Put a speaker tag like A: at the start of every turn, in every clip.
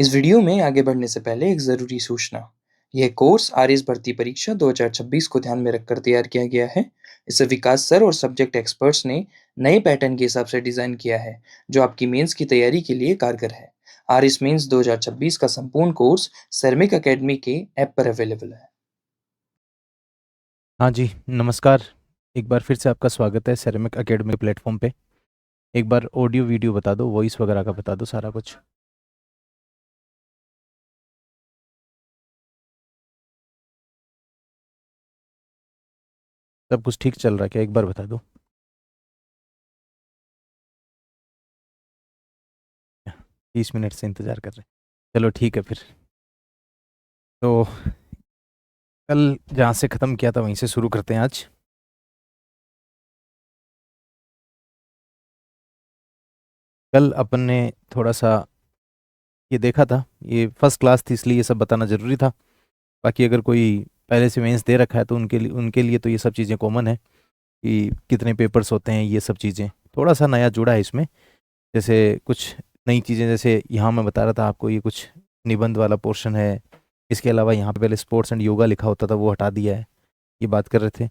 A: इस वीडियो में आगे बढ़ने से पहले एक ज़रूरी सूचना। यह कोर्स आरएस भर्ती परीक्षा 2026 को ध्यान में रखकर तैयार किया गया है। इसे विकास सर और सब्जेक्ट एक्सपर्ट्स ने नए पैटर्न के हिसाब से डिज़ाइन किया है, जो आपकी मेंस की तैयारी के लिए कारगर है। आरएस मेंस 2026 का संपूर्ण कोर्स सरमिक एकेडमी के ऐप पर अवेलेबल है।
B: हाँ जी, नमस्कार। एक बार फिर से आपका स्वागत है सेरेमिक एकेडमी प्लेटफ़ॉर्म पे। एक बार ऑडियो वीडियो बता दो, वॉइस वगैरह का बता दो सारा कुछ। सब कुछ ठीक चल रहा है क्या? एक बार बता दो। 30 मिनट से इंतज़ार कर रहे हैं। चलो ठीक है फिर। तो कल जहाँ से ख़त्म किया था वहीं से शुरू करते हैं आज। कल अपन ने थोड़ा-सा ये देखा था, ये फर्स्ट क्लास थी इसलिए ये सब बताना ज़रूरी था। बाकी अगर कोई पहले से मेंस दे रखा है तो उनके लिए तो ये सब चीज़ें कॉमन है कि कितने पेपर्स होते हैं, ये सब चीज़ें। थोड़ा-सा नया जुड़ा है इसमें। जैसे कुछ नई चीज़ें, जैसे यहाँ मैं बता रहा था आपको, ये कुछ निबंध वाला पोर्शन है। इसके अलावा यहाँ पे पहले स्पोर्ट्स एंड योगा लिखा होता था, वो हटा दिया है। ये बात कर रहे थे।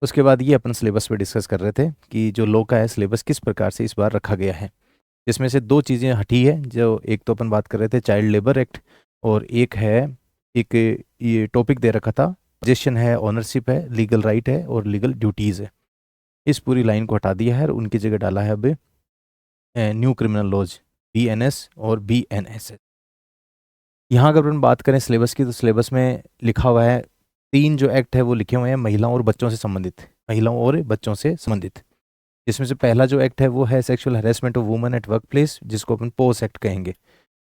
B: उसके बाद ये अपन सिलेबस पे डिस्कस कर रहे थे कि जो लॉ का है सिलेबस किस प्रकार से इस बार रखा गया है। जिसमें से 2 चीज़ें हटी है, जो एक तो अपन बात कर रहे थे चाइल्ड लेबर एक्ट, और एक है, एक ये टॉपिक दे रखा था, पोजेशन है, ओनरशिप है, लीगल राइट है और लीगल ड्यूटीज़ है। इस पूरी लाइन को हटा दिया है और उनकी जगह डाला है अब न्यू क्रिमिनल लॉज, बीएनएस और बीएनएसएस। यहाँ अगर अपन बात करें सिलेबस की, तो सिलेबस में लिखा हुआ है 3 जो एक्ट है वो लिखे हुए हैं महिलाओं और बच्चों से संबंधित, महिलाओं और बच्चों से संबंधित। जिसमें से पहला जो एक्ट है वो है sexual harassment of women at work place, जिसको अपन पोस एक्ट कहेंगे।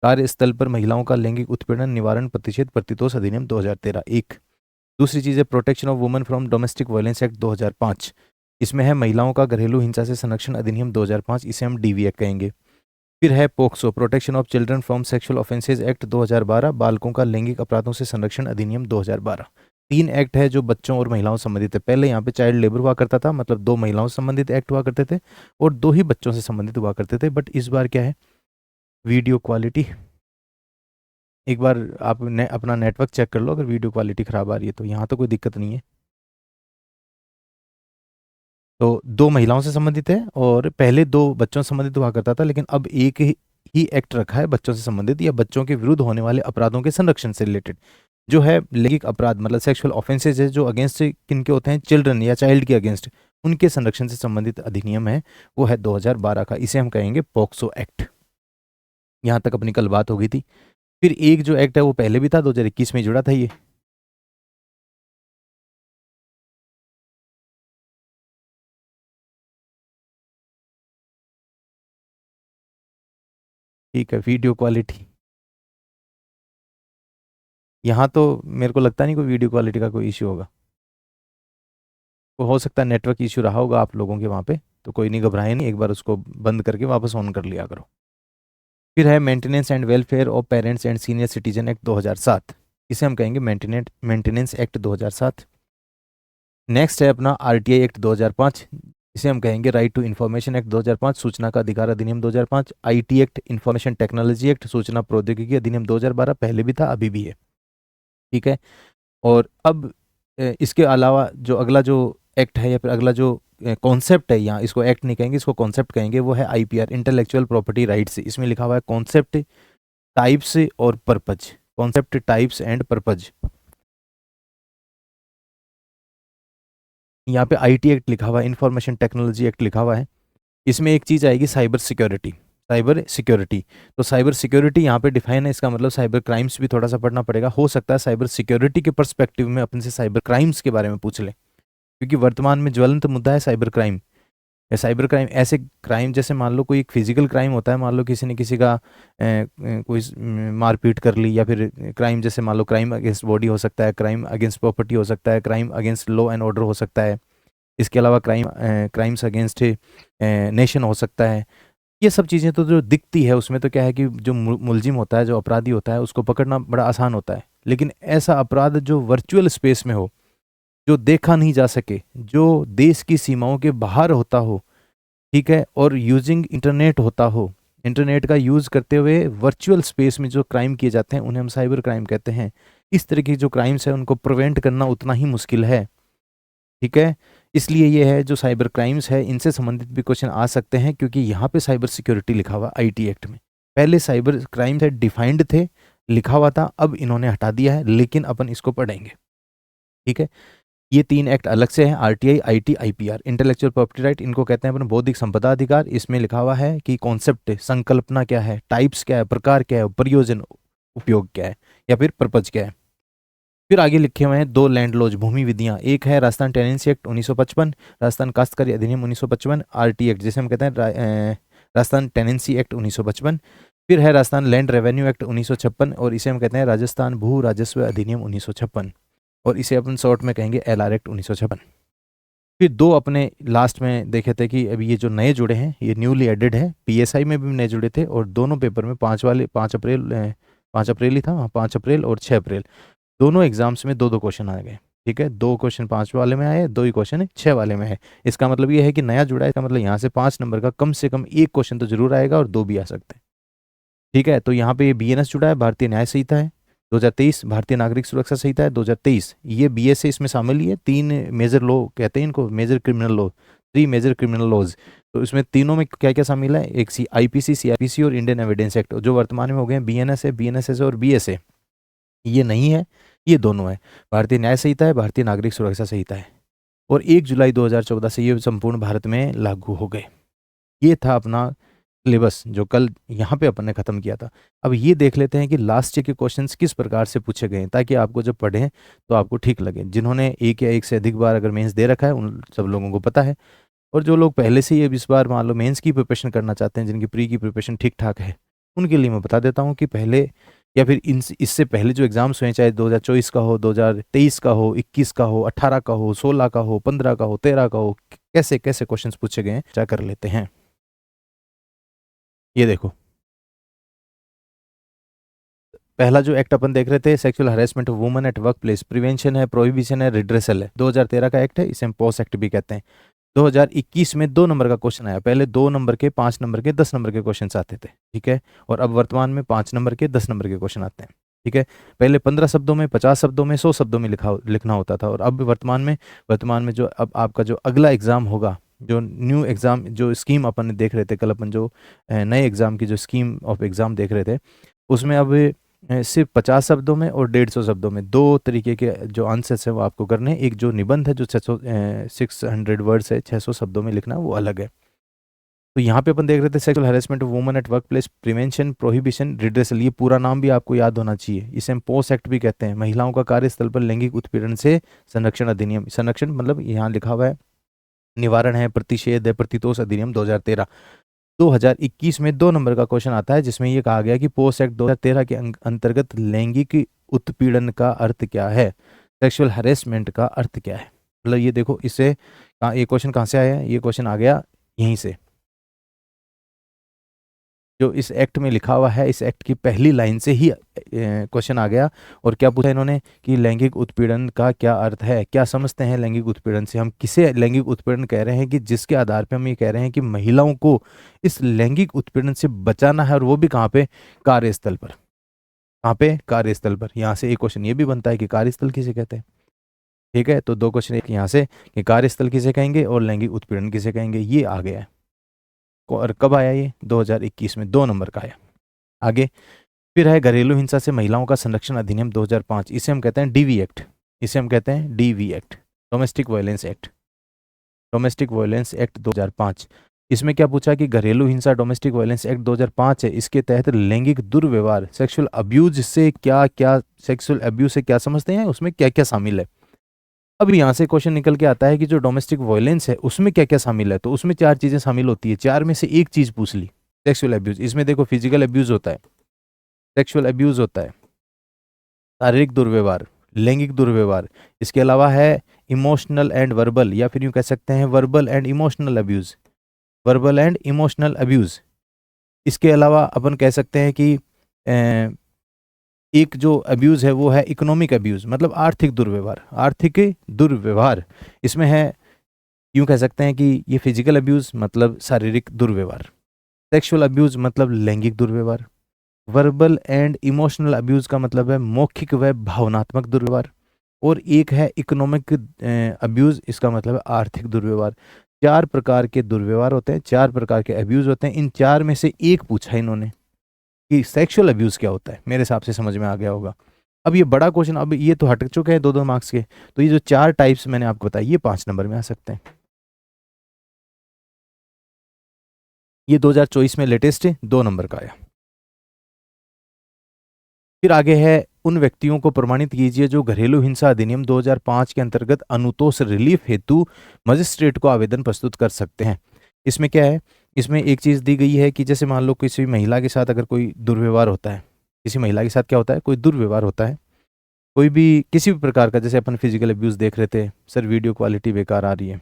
B: कार्यस्थल पर महिलाओं का लैंगिक उत्पीड़न निवारण प्रतिषेध प्रतितोष अधिनियम 2013 एक। दूसरी चीज़ है protection of women from domestic violence act 2005। इसमें है महिलाओं का घरेलू हिंसा से संरक्षण अधिनियम 2005, इसे हम डीवी एक्ट कहेंगे। फिर है POCSO, protection of children from sexual offences act 2012, बालकों का लैंगिक अपराधों से संरक्षण अधिनियम 2012। 3 एक्ट है जो बच्चों और महिलाओं से संबंधित है। पहले यहाँ पे चाइल्ड लेबर हुआ करता था, मतलब 2 महिलाओं से संबंधित एक्ट हुआ करते थे और 2 ही बच्चों से संबंधित हुआ करते थे। बट इस बार क्या है, वीडियो क्वालिटी, एक बार आप अपना नेटवर्क चेक कर लो, अगर वीडियो क्वालिटी ख़राब आ रही है तो। यहाँ तो कोई दिक्कत नहीं है। तो 2 महिलाओं से संबंधित है और पहले 2 बच्चों से संबंधित हुआ करता था, लेकिन अब एक ही एक्ट रखा है बच्चों से संबंधित या बच्चों के विरुद्ध होने वाले अपराधों के संरक्षण से रिलेटेड। जो है लैंगिक अपराध, मतलब सेक्सुअल ऑफेंसेज है, जो अगेंस्ट किनके होते हैं, चिल्ड्रन या चाइल्ड के अगेंस्ट, उनके संरक्षण से संबंधित अधिनियम है, वो है 2012 का। इसे हम कहेंगे पॉक्सो एक्ट। यहाँ तक अपनी कल बात हो गई थी। फिर एक जो एक्ट है वो पहले भी था, 2021 में जुड़ा था ये। ठीक है, वीडियो क्वालिटी, यहाँ तो मेरे को लगता नहीं कोई वीडियो क्वालिटी का कोई इश्यू होगा। तो हो सकता है नेटवर्क इश्यू रहा होगा आप लोगों के वहाँ पे, तो कोई नहीं, घबराए नहीं, एक बार उसको बंद करके वापस ऑन कर लिया करो। फिर है maintenance and welfare of parents and senior citizen act 2007, इसे हम कहेंगे मेंटेनेंस एक्ट 2007। नेक्स्ट है अपना आरटीआई एक्ट 2005, इसे हम कहेंगे राइट टू इन्फॉर्मेशन एक्ट 2005, सूचना का अधिकार अधिनियम 2005। IT act, information technology act, सूचना प्रौद्योगिकी अधिनियम 2012, पहले भी था अभी भी है। ठीक है। और अब इसके अलावा जो अगला जो एक्ट है या फिर अगला जो कॉन्सेप्ट है, यहाँ इसको एक्ट नहीं कहेंगे, इसको कॉन्सेप्ट कहेंगे, वो है आईपीआर, इंटेलेक्चुअल प्रॉपर्टी राइट्स। इसमें लिखा हुआ है कॉन्सेप्ट, टाइप्स और purpose. Concept, types and purpose. यहाँ पे आईटी एक्ट लिखा हुआ है, इंफॉर्मेशन टेक्नोलॉजी एक्ट लिखा हुआ है। इसमें एक चीज़ आएगी साइबर सिक्योरिटी। साइबर सिक्योरिटी, तो साइबर सिक्योरिटी यहाँ पे डिफाइन है, इसका मतलब साइबर क्राइम्स भी थोड़ा सा पढ़ना पड़ेगा। हो सकता है साइबर सिक्योरिटी के पर्सपेक्टिव में अपन से साइबर क्राइम्स के बारे में पूछ लें, क्योंकि वर्तमान में ज्वलंत मुद्दा है साइबर क्राइम। या साइबर क्राइम ऐसे क्राइम, जैसे मान लो कोई एक फिजिकल क्राइम होता है, मान लो किसी ने किसी का कोई मारपीट कर ली, या फिर क्राइम जैसे मान लो क्राइम अगेंस्ट बॉडी हो सकता है, क्राइम अगेंस्ट प्रॉपर्टी हो सकता है, crime against law and order हो सकता है। इसके अलावा क्राइम्स अगेंस्ट नेशन हो सकता है। ये सब चीज़ें तो जो दिखती है उसमें तो क्या है कि जो मुलजिम होता है, जो अपराधी होता है, उसको पकड़ना बड़ा आसान होता है। लेकिन ऐसा अपराध जो वर्चुअल स्पेस में हो, जो देखा नहीं जा सके, जो देश की सीमाओं के बाहर होता हो, ठीक है, और यूजिंग इंटरनेट होता हो, इंटरनेट का यूज़ करते हुए वर्चुअल स्पेस में जो क्राइम किए जाते हैं उन्हें हम साइबर क्राइम कहते हैं। इस तरह की जो क्राइम्स है उनको प्रिवेंट करना उतना ही मुश्किल है, ठीक है। इसलिए ये है जो साइबर क्राइम्स है इनसे संबंधित भी क्वेश्चन आ सकते हैं, क्योंकि यहाँ पे साइबर सिक्योरिटी लिखा हुआ आईटी एक्ट में। पहले साइबर क्राइम से डिफाइंड थे, लिखा हुआ था, अब इन्होंने हटा दिया है, लेकिन अपन इसको पढ़ेंगे, ठीक है। ये 3 एक्ट अलग से हैं, RTI, IT, IPR. Intellectual property right इनको कहते हैं अपन बौद्धिक संपदा अधिकार। इसमें लिखा हुआ है कि कॉन्सेप्ट, संकल्पना क्या है, टाइप्स क्या है, प्रकार क्या है, प्रयोजन, उपयोग क्या है, या फिर पर्पज क्या है। फिर आगे लिखे हुए हैं 2 लैंड लॉज, भूमि विधियां। एक है राजस्थान टेनेंसी एक्ट 1955, राजस्थान काश्तकारी अधिनियम 1955, आरटी एक्ट जिसे हम कहते हैं राजस्थान टेनेंसी एक्ट 1955। फिर है राजस्थान लैंड रेवेन्यू एक्ट 1956, और इसे हम कहते हैं राजस्थान भू राजस्व अधिनियम 1956, और इसे अपन शॉर्ट में कहेंगे एलआर एक्ट 1956। फिर 2 अपने लास्ट में देखे थे कि अभी ये जो नए जुड़े हैं ये न्यूली एडेड है, पीएसआई में भी नए जुड़े थे, और दोनों पेपर में 5 अप्रैल ही था, हाँ 5 अप्रैल और 6 अप्रैल दोनों एग्जाम्स में 2-2 क्वेश्चन आ गए, ठीक है। 2 क्वेश्चन 5 वाले में आए, 2 ही क्वेश्चन 6 वाले में है। इसका मतलब ये है कि नया जुड़ा है, इसका मतलब यहाँ से 5 नंबर का कम से कम 1 क्वेश्चन तो जरूर आएगा और 2 भी आ सकते हैं, ठीक है। तो यहाँ पे ये बीएनएस जुड़ा है, भारतीय न्याय संहिता है 2023, भारतीय नागरिक सुरक्षा संहिता है 2023, ये बीएस से इसमें शामिल ही है। 3 मेजर लॉ कहते हैं इनको, major criminal law, 3 major criminal laws. तो इसमें तीनों में क्या क्या शामिल है, एक आईपीसी, सीआरपीसी और इंडियन एविडेंस एक्ट, जो वर्तमान में हो गए बीएनएस है, बीएनएसएस और बीएसए। ये नहीं है, ये दोनों है, भारतीय न्याय संहिता है, भारतीय नागरिक सुरक्षा संहिता है, और 1 जुलाई 2014 से ये संपूर्ण भारत में लागू हो गए। ये था अपना सिलेबस जो कल यहाँ पे अपन ने खत्म किया था। अब ये देख लेते हैं कि लास्ट ईयर के क्वेश्चंस किस प्रकार से पूछे गए हैं, ताकि आपको जब पढ़ें तो आपको ठीक लगे। जिन्होंने एक या एक से अधिक बार अगर मेंस दे रखा है उन सब लोगों को पता है, और जो लोग पहले से ही अब इस बार मान लो मेंस की प्रिपरेशन करना चाहते हैं, जिनकी प्री की प्रिपरेशन ठीक ठाक है, उनके लिए मैं बता देता हूँ कि पहले या फिर इससे पहले जो एग्जाम्स हुए, चाहे 2024 का हो, 2023 का हो, 21 का हो, 18 का हो, 16 का हो, 15 का हो, 13 का हो, कैसे कैसे क्वेश्चन पूछे गए हैं क्या कर लेते हैं। ये देखो, पहला जो एक्ट अपन देख रहे थे sexual harassment of woman at work place, prevention है, प्रोहिबिशन है, रिड्रेसल है, 2013 का एक्ट है, इसे हम पॉस एक्ट भी कहते हैं। 2021 में 2 नंबर का क्वेश्चन आया, पहले 2 नंबर के, 5 नंबर के, 10 नंबर के क्वेश्चन आते थे, ठीक है। और अब वर्तमान में 5 नंबर के, 10 नंबर के क्वेश्चन आते हैं, ठीक है। पहले 15 शब्दों में, 50 शब्दों में, 100 शब्दों में लिखना होता था, और अब वर्तमान में जो अब आपका जो अगला एग्जाम होगा, जो न्यू एग्जाम जो स्कीम अपन ने देख रहे थे कल, अपन जो नए एग्जाम की जो स्कीम ऑफ एग्जाम देख रहे थे, उसमें अब सिर्फ 50 शब्दों में और 150 शब्दों में 2 तरीके के जो आंसर्स हैं वो आपको करने हैं। एक जो निबंध है जो 600 वर्ड्स है, 600 शब्दों में लिखना, वो अलग है। तो यहाँ पे अपन देख रहे थे sexual harassment of woman at work place, prevention, prohibition, redressal. ये पूरा नाम भी आपको याद होना चाहिए। इसे हम पोस एक्ट भी कहते हैं, महिलाओं का कार्यस्थल पर लैंगिक उत्पीड़न से संरक्षण अधिनियम। संरक्षण मतलब यहाँ लिखा हुआ है निवारण है, प्रतिषेध है, प्रतितोष अधिनियम 2013। 2021 में 2 नंबर का क्वेश्चन आता है, जिसमें ये कहा गया कि पोस्ट एक्ट 2013 के अंतर्गत लैंगिक उत्पीड़न का अर्थ क्या है, सेक्सुअल हैरेसमेंट का अर्थ क्या है। मतलब ये देखो, इससे ये क्वेश्चन कहाँ से आया है, ये क्वेश्चन आ गया यहीं से, जो इस एक्ट में लिखा हुआ है, इस एक्ट की पहली लाइन से ही क्वेश्चन आ गया। और क्या पूछा इन्होंने कि लैंगिक उत्पीड़न का क्या अर्थ है, क्या समझते हैं लैंगिक उत्पीड़न से, हम किसे लैंगिक उत्पीड़न कह रहे हैं, कि जिसके आधार पे हम ये कह रहे हैं कि महिलाओं को इस लैंगिक उत्पीड़न से बचाना है, और वो भी कहाँ पे, कार्यस्थल पर। कहाँ पे, कार्यस्थल पर। यहाँ से एक क्वेश्चन ये भी बनता है कि कार्यस्थल किसे कहते हैं, ठीक है। तो 2 क्वेश्चन, एक यहाँ से कि कार्यस्थल किसे कहेंगे और लैंगिक उत्पीड़न किसे कहेंगे, ये आ गया है। और कब आया ये, 2021 में 2 नंबर का आया। आगे फिर है घरेलू हिंसा से महिलाओं का संरक्षण अधिनियम 2005, इसे हम कहते हैं डीवी एक्ट, इसे हम कहते हैं DV act, domestic violence act, domestic violence act 2005। इसमें क्या पूछा कि घरेलू हिंसा डोमेस्टिक वायलेंस एक्ट 2005 है, इसके तहत लैंगिक दुर्व्यवहार, सेक्सुअल अब्यूज से क्या क्या, सेक्सुअल अब्यूज से क्या समझते हैं, उसमें क्या क्या शामिल है। अब यहाँ से क्वेश्चन निकल के आता है कि जो डोमेस्टिक वायलेंस है उसमें क्या क्या शामिल है। तो उसमें 4 चीजें शामिल होती है, 4 में से एक चीज पूछ ली, सेक्सुअल अब्यूज। इसमें देखो फिजिकल अब्यूज होता है, सेक्सुअल अब्यूज होता है, शारीरिक दुर्व्यवहार, लैंगिक दुर्व्यवहार, इसके अलावा है इमोशनल एंड वर्बल, या फिर यूं कह सकते हैं verbal and emotional abuse, verbal and emotional abuse. इसके अलावा अपन कह सकते हैं कि एक जो अब्यूज है वो है इकोनॉमिक अब्यूज, मतलब आर्थिक दुर्व्यवहार, आर्थिक दुर्व्यवहार। इसमें है, यूं कह सकते हैं कि ये फिजिकल अब्यूज मतलब शारीरिक दुर्व्यवहार, सेक्सुअल अब्यूज़ मतलब लैंगिक दुर्व्यवहार। वर्बल एंड इमोशनल अब्यूज़ का मतलब है मौखिक व भावनात्मक दुर्व्यवहार। और एक है इकोनॉमिक अब्यूज़, इसका मतलब है आर्थिक दुर्व्यवहार। 4 प्रकार के दुर्व्यवहार होते हैं, 4 प्रकार के अब्यूज़ होते हैं। इन 4 में से एक पूछा है इन्होंने कि सेक्सुअल अब्यूज़ क्या होता है। मेरे हिसाब से समझ में आ गया होगा। अब ये बड़ा क्वेश्चन, अब ये तो हट चुके हैं 2-2 मार्क्स के। तो ये जो 4 टाइप्स मैंने आपको बताई, ये 5 नंबर में आ सकते हैं। ये 2024 में लेटेस्ट है, 2 नंबर का आया। फिर आगे है, उन व्यक्तियों को प्रमाणित कीजिए जो घरेलू हिंसा अधिनियम 2005 के अंतर्गत अनुतोष रिलीफ हेतु मजिस्ट्रेट को आवेदन प्रस्तुत कर सकते हैं। इसमें क्या है, इसमें एक चीज़ दी गई है कि जैसे मान लो किसी महिला के साथ अगर कोई दुर्व्यवहार होता है, किसी महिला के साथ क्या होता है, कोई दुर्व्यवहार होता है, कोई भी किसी भी प्रकार का, जैसे अपन फिजिकल अब्यूज़ देख रहे थे, सर वीडियो क्वालिटी बेकार आ रही है,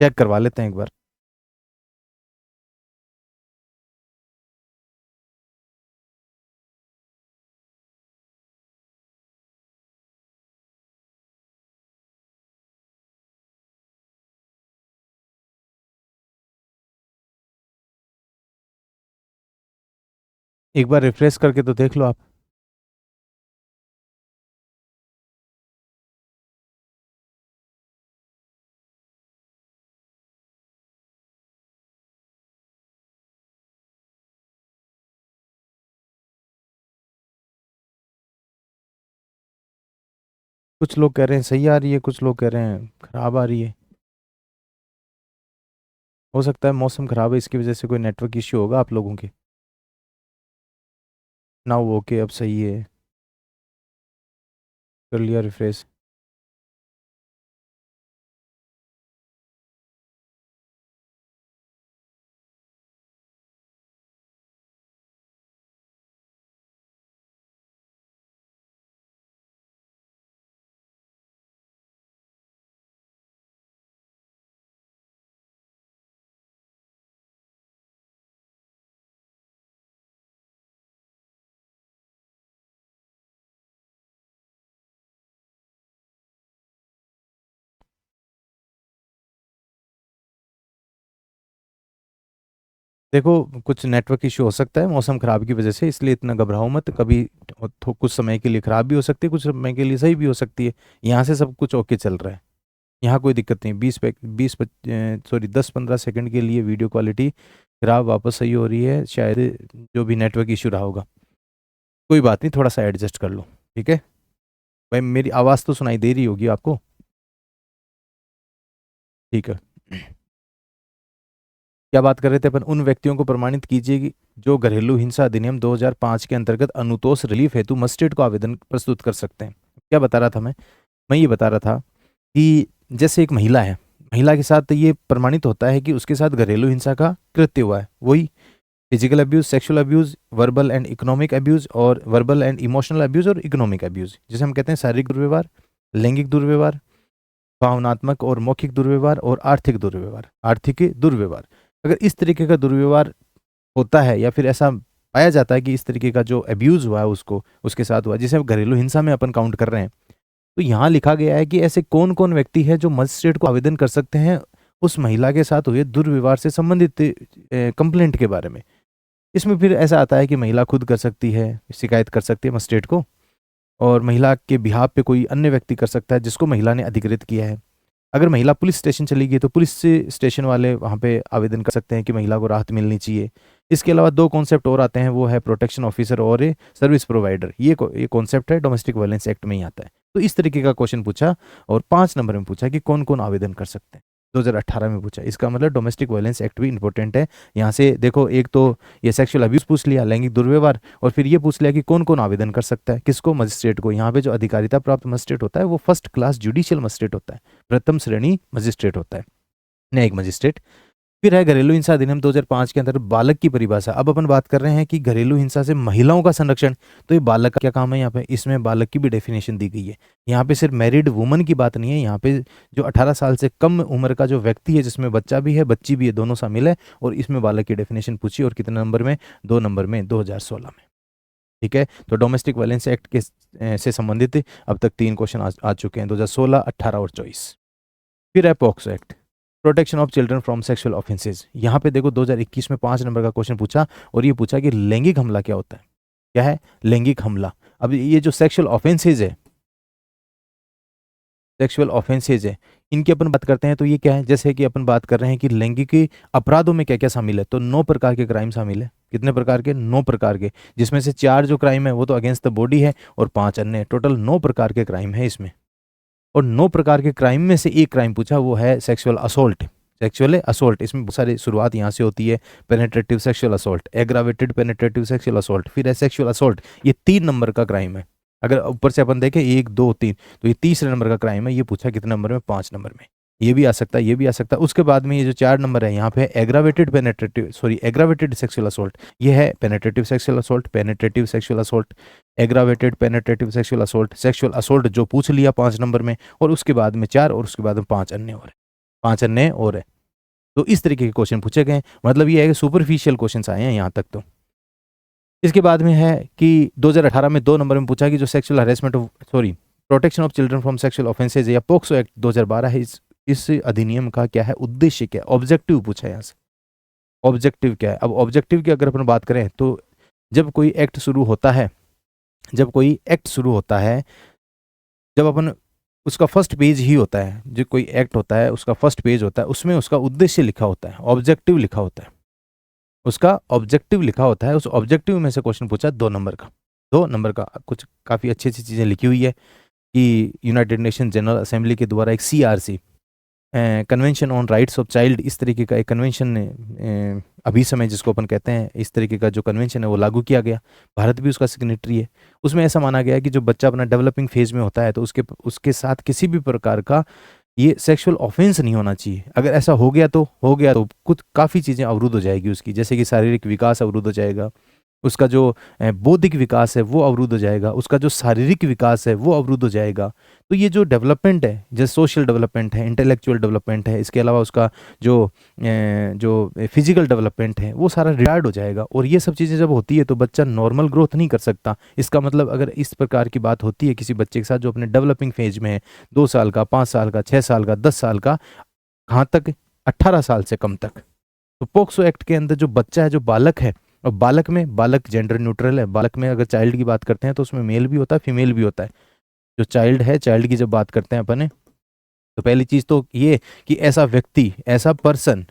B: चेक करवा लेते हैं एक बार। एक बार रिफ्रेश करके तो देख लो आप। कुछ लोग कह रहे हैं सही आ रही है, कुछ लोग कह रहे हैं खराब आ रही है। हो सकता है मौसम खराब है, इसकी वजह से कोई नेटवर्क इश्यू होगा आप लोगों के। ना वो ओके, अब सही है, कर लिया रिफ्रेश। देखो, कुछ नेटवर्क इश्यू हो सकता है मौसम खराब की वजह से, इसलिए इतना घबराओ मत। कभी कुछ समय के लिए खराब भी हो सकती है, कुछ समय के लिए सही भी हो सकती है। यहाँ से सब कुछ ओके चल रहा है, यहाँ कोई दिक्कत नहीं। 10-15 सेकंड के लिए वीडियो क्वालिटी खराब, वापस सही हो रही है, शायद जो भी नेटवर्क इशू रहा होगा। कोई बात नहीं, थोड़ा सा एडजस्ट कर लो, ठीक है भाई। मेरी आवाज़ तो सुनाई दे रही होगी आपको, ठीक है। क्या बात कर रहे थे अपन, उन व्यक्तियों को प्रमाणित कीजिए कि जो घरेलू हिंसा अधिनियम 2005 के अंतर्गत अनुतोष रिलीफ हेतु मजिस्ट्रेट को आवेदन प्रस्तुत कर सकते हैं। क्या बता रहा था मैं ये बता रहा था कि जैसे एक महिला है, महिला के साथ ये प्रमाणित होता है कि उसके साथ घरेलू हिंसा का कृत्य हुआ है, वही physical abuse, sexual abuse, verbal and economic abuse, और वर्बल एंड इमोशनल अब्यूज और इकोनॉमिक अब्यूज, जिसे हम कहते हैं शारीरिक दुर्व्यवहार, लैंगिक दुर्व्यवहार, भावनात्मक और मौखिक दुर्व्यवहार और आर्थिक दुर्व्यवहार। आर्थिक दुर्व्यवहार, अगर इस तरीके का दुर्व्यवहार होता है या फिर ऐसा पाया जाता है कि इस तरीके का जो अब्यूज हुआ है उसको उसके साथ हुआ, जिसे घरेलू हिंसा में अपन काउंट कर रहे हैं, तो यहाँ लिखा गया है कि ऐसे कौन कौन व्यक्ति है जो मजिस्ट्रेट को आवेदन कर सकते हैं उस महिला के साथ हुए दुर्व्यवहार से संबंधित कंप्लेंट के बारे में। इसमें फिर ऐसा आता है कि महिला खुद कर सकती है, शिकायत कर सकती है मजिस्ट्रेट को, और महिला के बिहाफ पे कोई अन्य व्यक्ति कर सकता है जिसको महिला ने अधिकृत किया है। अगर महिला पुलिस स्टेशन चली गई तो पुलिस स्टेशन वाले वहाँ पे आवेदन कर सकते हैं कि महिला को राहत मिलनी चाहिए। इसके अलावा 2 कॉन्सेप्ट और आते हैं, वो है प्रोटेक्शन ऑफिसर और सर्विस प्रोवाइडर। ये कॉन्सेप्ट है डोमेस्टिक वायलेंस एक्ट में ही आता है। तो इस तरीके का क्वेश्चन पूछा और 5 नंबर में पूछा कि कौन कौन आवेदन कर सकते हैं। 2018 में पूछा, इसका मतलब डोमेस्टिक वायलेंस एक्ट भी इंपॉर्टेंट है। यहाँ से देखो, एक तो ये सेक्सुअल अब्यूज पूछ लिया, लैंगिक दुर्व्यवहार, और फिर ये पूछ लिया कि कौन कौन आवेदन कर सकता है, किसको, मजिस्ट्रेट को। यहाँ पे जो अधिकारिता प्राप्त मजिस्ट्रेट होता है वो फर्स्ट क्लास जुडिशियल मजिस्ट्रेट होता है, प्रथम श्रेणी मजिस्ट्रेट होता है, न्यायिक मजिस्ट्रेट। फिर है घरेलू हिंसा अधिनियम 2005 के अंतर्गत बालक की परिभाषा। अब अपन बात कर रहे हैं कि घरेलू हिंसा से महिलाओं का संरक्षण, तो ये बालक का क्या काम है यहाँ पे, इसमें बालक की भी डेफिनेशन दी गई है। यहाँ पे सिर्फ मैरिड वुमन की बात नहीं है, यहाँ पे जो 18 साल से कम उम्र का जो व्यक्ति है, जिसमें बच्चा भी है बच्ची भी है, दोनों शामिल है, और इसमें बालक की डेफिनेशन पूछी, और कितने नंबर में, 2 नंबर में, 2016 में, ठीक है। तो डोमेस्टिक वायलेंस एक्ट के से संबंधित अब तक 3 क्वेश्चन आ चुके हैं, 2016, 18 और 24। फिर है POCSO act. Protection of children from sexual offences. यहाँ पे देखो 2021 में 5 नंबर का क्वेश्चन पूछा और ये पूछा कि लैंगिक हमला क्या होता है। क्या है? लैंगिक हमला। अब ये जो सेक्सुअल ऑफेंसेज है, सेक्सुअल ऑफेंसेज है, इनकी अपन बात करते हैं तो ये क्या है, जैसे कि अपन बात कर रहे हैं कि लैंगिक अपराधों में क्या क्या शामिल है, तो 9 प्रकार के क्राइम शामिल है। कितने प्रकार के? 9 प्रकार के, जिसमें से 4 जो क्राइम है वो तो अगेंस्ट द बॉडी है और 5 अन्य, टोटल 9 प्रकार के क्राइम है इसमें। और 9 प्रकार के क्राइम में से एक क्राइम पूछा, वो है सेक्सुअल असोल्ट। सेक्सुअल असोल्ट, इसमें बहुत सारी शुरुआत यहाँ से होती है। Penetrative sexual assault, aggravated penetrative sexual assault, फिर है सेक्सुअल असोल्ट, ये 3 नंबर का क्राइम है। अगर ऊपर से अपन देखें 1 2 3, तो ये तीसरे नंबर का क्राइम है। ये पूछा कितने नंबर में? 5 नंबर में। ये भी आ सकता है, ये भी आ सकता है। उसके बाद में ये जो 4 नंबर है यहाँ पे aggravated penetrative, sorry aggravated sexual assault, ये है penetrative sexual assault, penetrative sexual assault, aggravated penetrative sexual assault, sexual assault जो पूछ लिया 5 नंबर में, और उसके बाद में 4, और उसके बाद में 5 अन्य और है, 5 अन्य और है। तो इस तरीके के क्वेश्चन पूछे गए। मतलब ये है कि सुपरफिशियल क्वेश्चन आए हैं यहाँ तक। तो इसके बाद में है कि 2018 में 2 नंबर में पूछा कि जो sexual harassment, sorry protection of children from sexual offences या पोक्सो एक्ट 2012 है, इस अधिनियम का क्या है उद्देश्य, क्या ऑब्जेक्टिव पूछा है यहाँ से। ऑब्जेक्टिव क्या है? अब ऑब्जेक्टिव की अगर अपन बात करें तो जब कोई एक्ट शुरू होता है, जब कोई एक्ट शुरू होता है, जब अपन उसका फर्स्ट पेज ही होता है, जो कोई एक्ट होता है उसका फर्स्ट पेज होता है, उसमें उसका उद्देश्य लिखा होता है, ऑब्जेक्टिव लिखा होता है, उसका ऑब्जेक्टिव लिखा होता है। उस ऑब्जेक्टिव में से क्वेश्चन पूछा 2 नंबर का। 2 नंबर का कुछ काफ़ी अच्छी अच्छी चीज़ें लिखी हुई है कि यूनाइटेड नेशन जनरल असेंबली के द्वारा एक CRC, convention on rights of child, इस तरीके का एक कन्वेंशन ने अभी समय जिसको अपन कहते हैं, इस तरीके का जो कन्वेंशन है वो लागू किया गया। भारत भी उसका सिग्नेटरी है। उसमें ऐसा माना गया है कि जो बच्चा अपना डेवलपिंग फेज में होता है तो उसके साथ किसी भी प्रकार का ये सेक्सुअल ऑफेंस नहीं होना चाहिए। अगर ऐसा हो गया तो कुछ काफ़ी चीज़ें अवरुद्ध हो जाएगी उसकी, जैसे कि शारीरिक विकास अवरुद्ध हो जाएगा, उसका जो बौद्धिक विकास है वो अवरुद्ध हो जाएगा, उसका जो शारीरिक विकास है वो अवरुद्ध हो जाएगा। तो ये जो डेवलपमेंट है, जैसे सोशल डेवलपमेंट है, इंटेलेक्चुअल डेवलपमेंट है, इसके अलावा उसका जो फिजिकल डेवलपमेंट है वो सारा रिटार्ड हो जाएगा। और ये सब चीज़ें जब होती है तो बच्चा नॉर्मल ग्रोथ नहीं कर सकता। इसका मतलब अगर इस प्रकार की बात होती है किसी बच्चे के साथ जो अपने डेवलपिंग फेज में है, 2 साल का, 5 साल का, 6 साल का, 10 साल का, कहाँ तक? 18 साल से कम तक। तो पोक्सो एक्ट के अंदर जो बच्चा है, जो बालक है, और बालक जेंडर न्यूट्रल है। बालक में अगर चाइल्ड की बात करते हैं तो उसमें मेल भी होता है, फीमेल भी होता है। जो चाइल्ड है, चाइल्ड की जब बात करते हैं अपन, तो पहली चीज़ तो ये कि ऐसा व्यक्ति, ऐसा पर्सन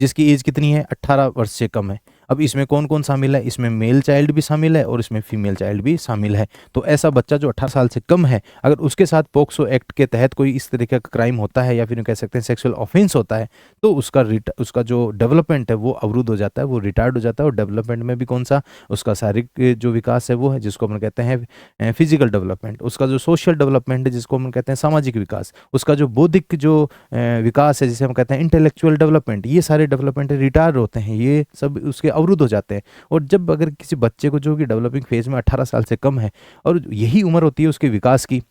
B: जिसकी एज कितनी है? 18 वर्ष से कम है। अब इसमें कौन कौन शामिल है? इसमें मेल चाइल्ड भी शामिल है और इसमें फीमेल चाइल्ड भी शामिल है। तो ऐसा बच्चा जो 18 साल से कम है, अगर उसके साथ पोक्सो एक्ट के तहत कोई इस तरीके का क्राइम होता है या फिर कह सकते हैं सेक्सुअल ऑफेंस होता है, तो उसका जो डेवलपमेंट है वो अवरुद्ध हो जाता है, वो रिटार्ड हो जाता है। और डेवलपमेंट में भी कौन सा? उसका शारीरिक जो विकास है वो है, जिसको अपन कहते हैं फिजिकल डेवलपमेंट, उसका जो सोशल डेवलपमेंट है जिसको हम कहते हैं सामाजिक विकास, उसका जो बौद्धिक जो विकास है जिसे हम कहते हैं इंटेलेक्चुअल डेवलपमेंट, ये सारे डेवलपमेंट रिटार्ड होते हैं, ये सब उसके अवरुद्ध हो जाते हैं। और जब अगर किसी बच्चे को जो कि डेवलपिंग फेज में 18 साल से कम है, और यही उम्र होती है उसके विकास की,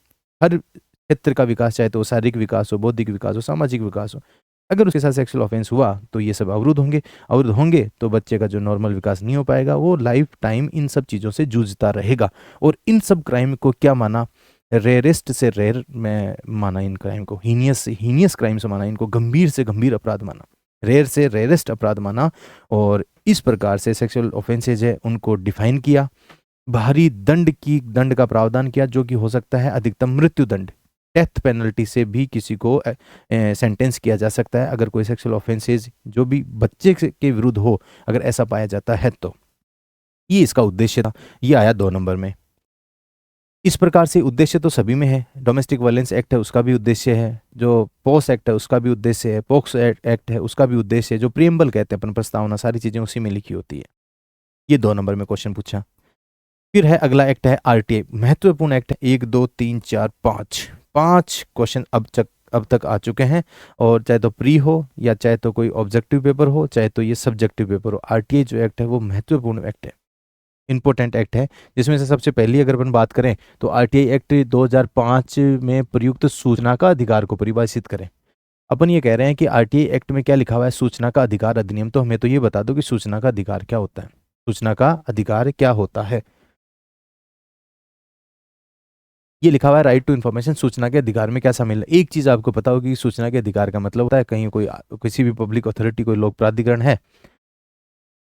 B: हर क्षेत्र का विकास, चाहे तो शारीरिक विकास हो, बौद्धिक विकास हो, सामाजिक विकास हो, अगर उसके साथ सेक्सुअल ऑफेंस हुआ तो ये सब अवरुद्ध होंगे तो बच्चे का जो नॉर्मल विकास नहीं हो पाएगा, वो लाइफ टाइम इन सब चीज़ों से जूझता रहेगा। और इन सब क्राइम को क्या माना? रेयरेस्ट से रेयर में माना इन क्राइम को, हीनियस क्राइम से माना, इनको गंभीर से गंभीर अपराध माना, रेयर से रेयरेस्ट अपराध माना। और इस प्रकार से सेक्सुअल ऑफेंसेज है उनको डिफाइन किया, बाहरी दंड का प्रावधान किया, जो कि हो सकता है अधिकतम मृत्यु दंड, डेथ पेनल्टी से भी किसी को सेंटेंस किया जा सकता है अगर कोई सेक्सुअल ऑफेंसेज जो भी बच्चे के विरुद्ध हो, अगर ऐसा पाया जाता है तो। ये इसका उद्देश्य था, ये आया 2 नंबर में। इस प्रकार से उद्देश्य तो सभी में है। डोमेस्टिक वायलेंस एक्ट है उसका भी उद्देश्य है, जो पोस एक्ट है उसका भी उद्देश्य है, पोक्सो एक्ट है उसका भी उद्देश्य है, जो प्रियम्बल कहते हैं अपन, प्रस्तावना, सारी चीज़ें उसी में लिखी होती है। ये 2 नंबर में क्वेश्चन पूछा। फिर है अगला एक्ट है RTI, महत्वपूर्ण एक्ट है। 1 2 3 4 5 क्वेश्चन अब तक आ चुके हैं। और चाहे तो प्री हो या चाहे तो कोई ऑब्जेक्टिव पेपर हो, चाहे तो ये सब्जेक्टिव पेपर हो, RTI जो एक्ट है वो महत्वपूर्ण एक्ट है, इंपॉर्टेंट एक्ट है। जिसमें से सबसे पहली अगर अपन बात करें तो RTI एक्ट 2005 में प्रयुक्त सूचना का अधिकार को परिभाषित करें। अपन ये कह रहे हैं कि RTI एक्ट में क्या लिखा हुआ है? सूचना का अधिकार अधिनियम। तो हमें तो ये बता दो कि सूचना का अधिकार क्या होता है, सूचना का अधिकार क्या होता है। ये लिखा हुआ है राइट टू इन्फॉर्मेशन, सूचना के अधिकार में क्या शामिल है। एक चीज़ आपको पता होगी कि सूचना के अधिकार का मतलब होता है कहीं कोई किसी भी पब्लिक अथॉरिटी कोई लोक प्राधिकरण है,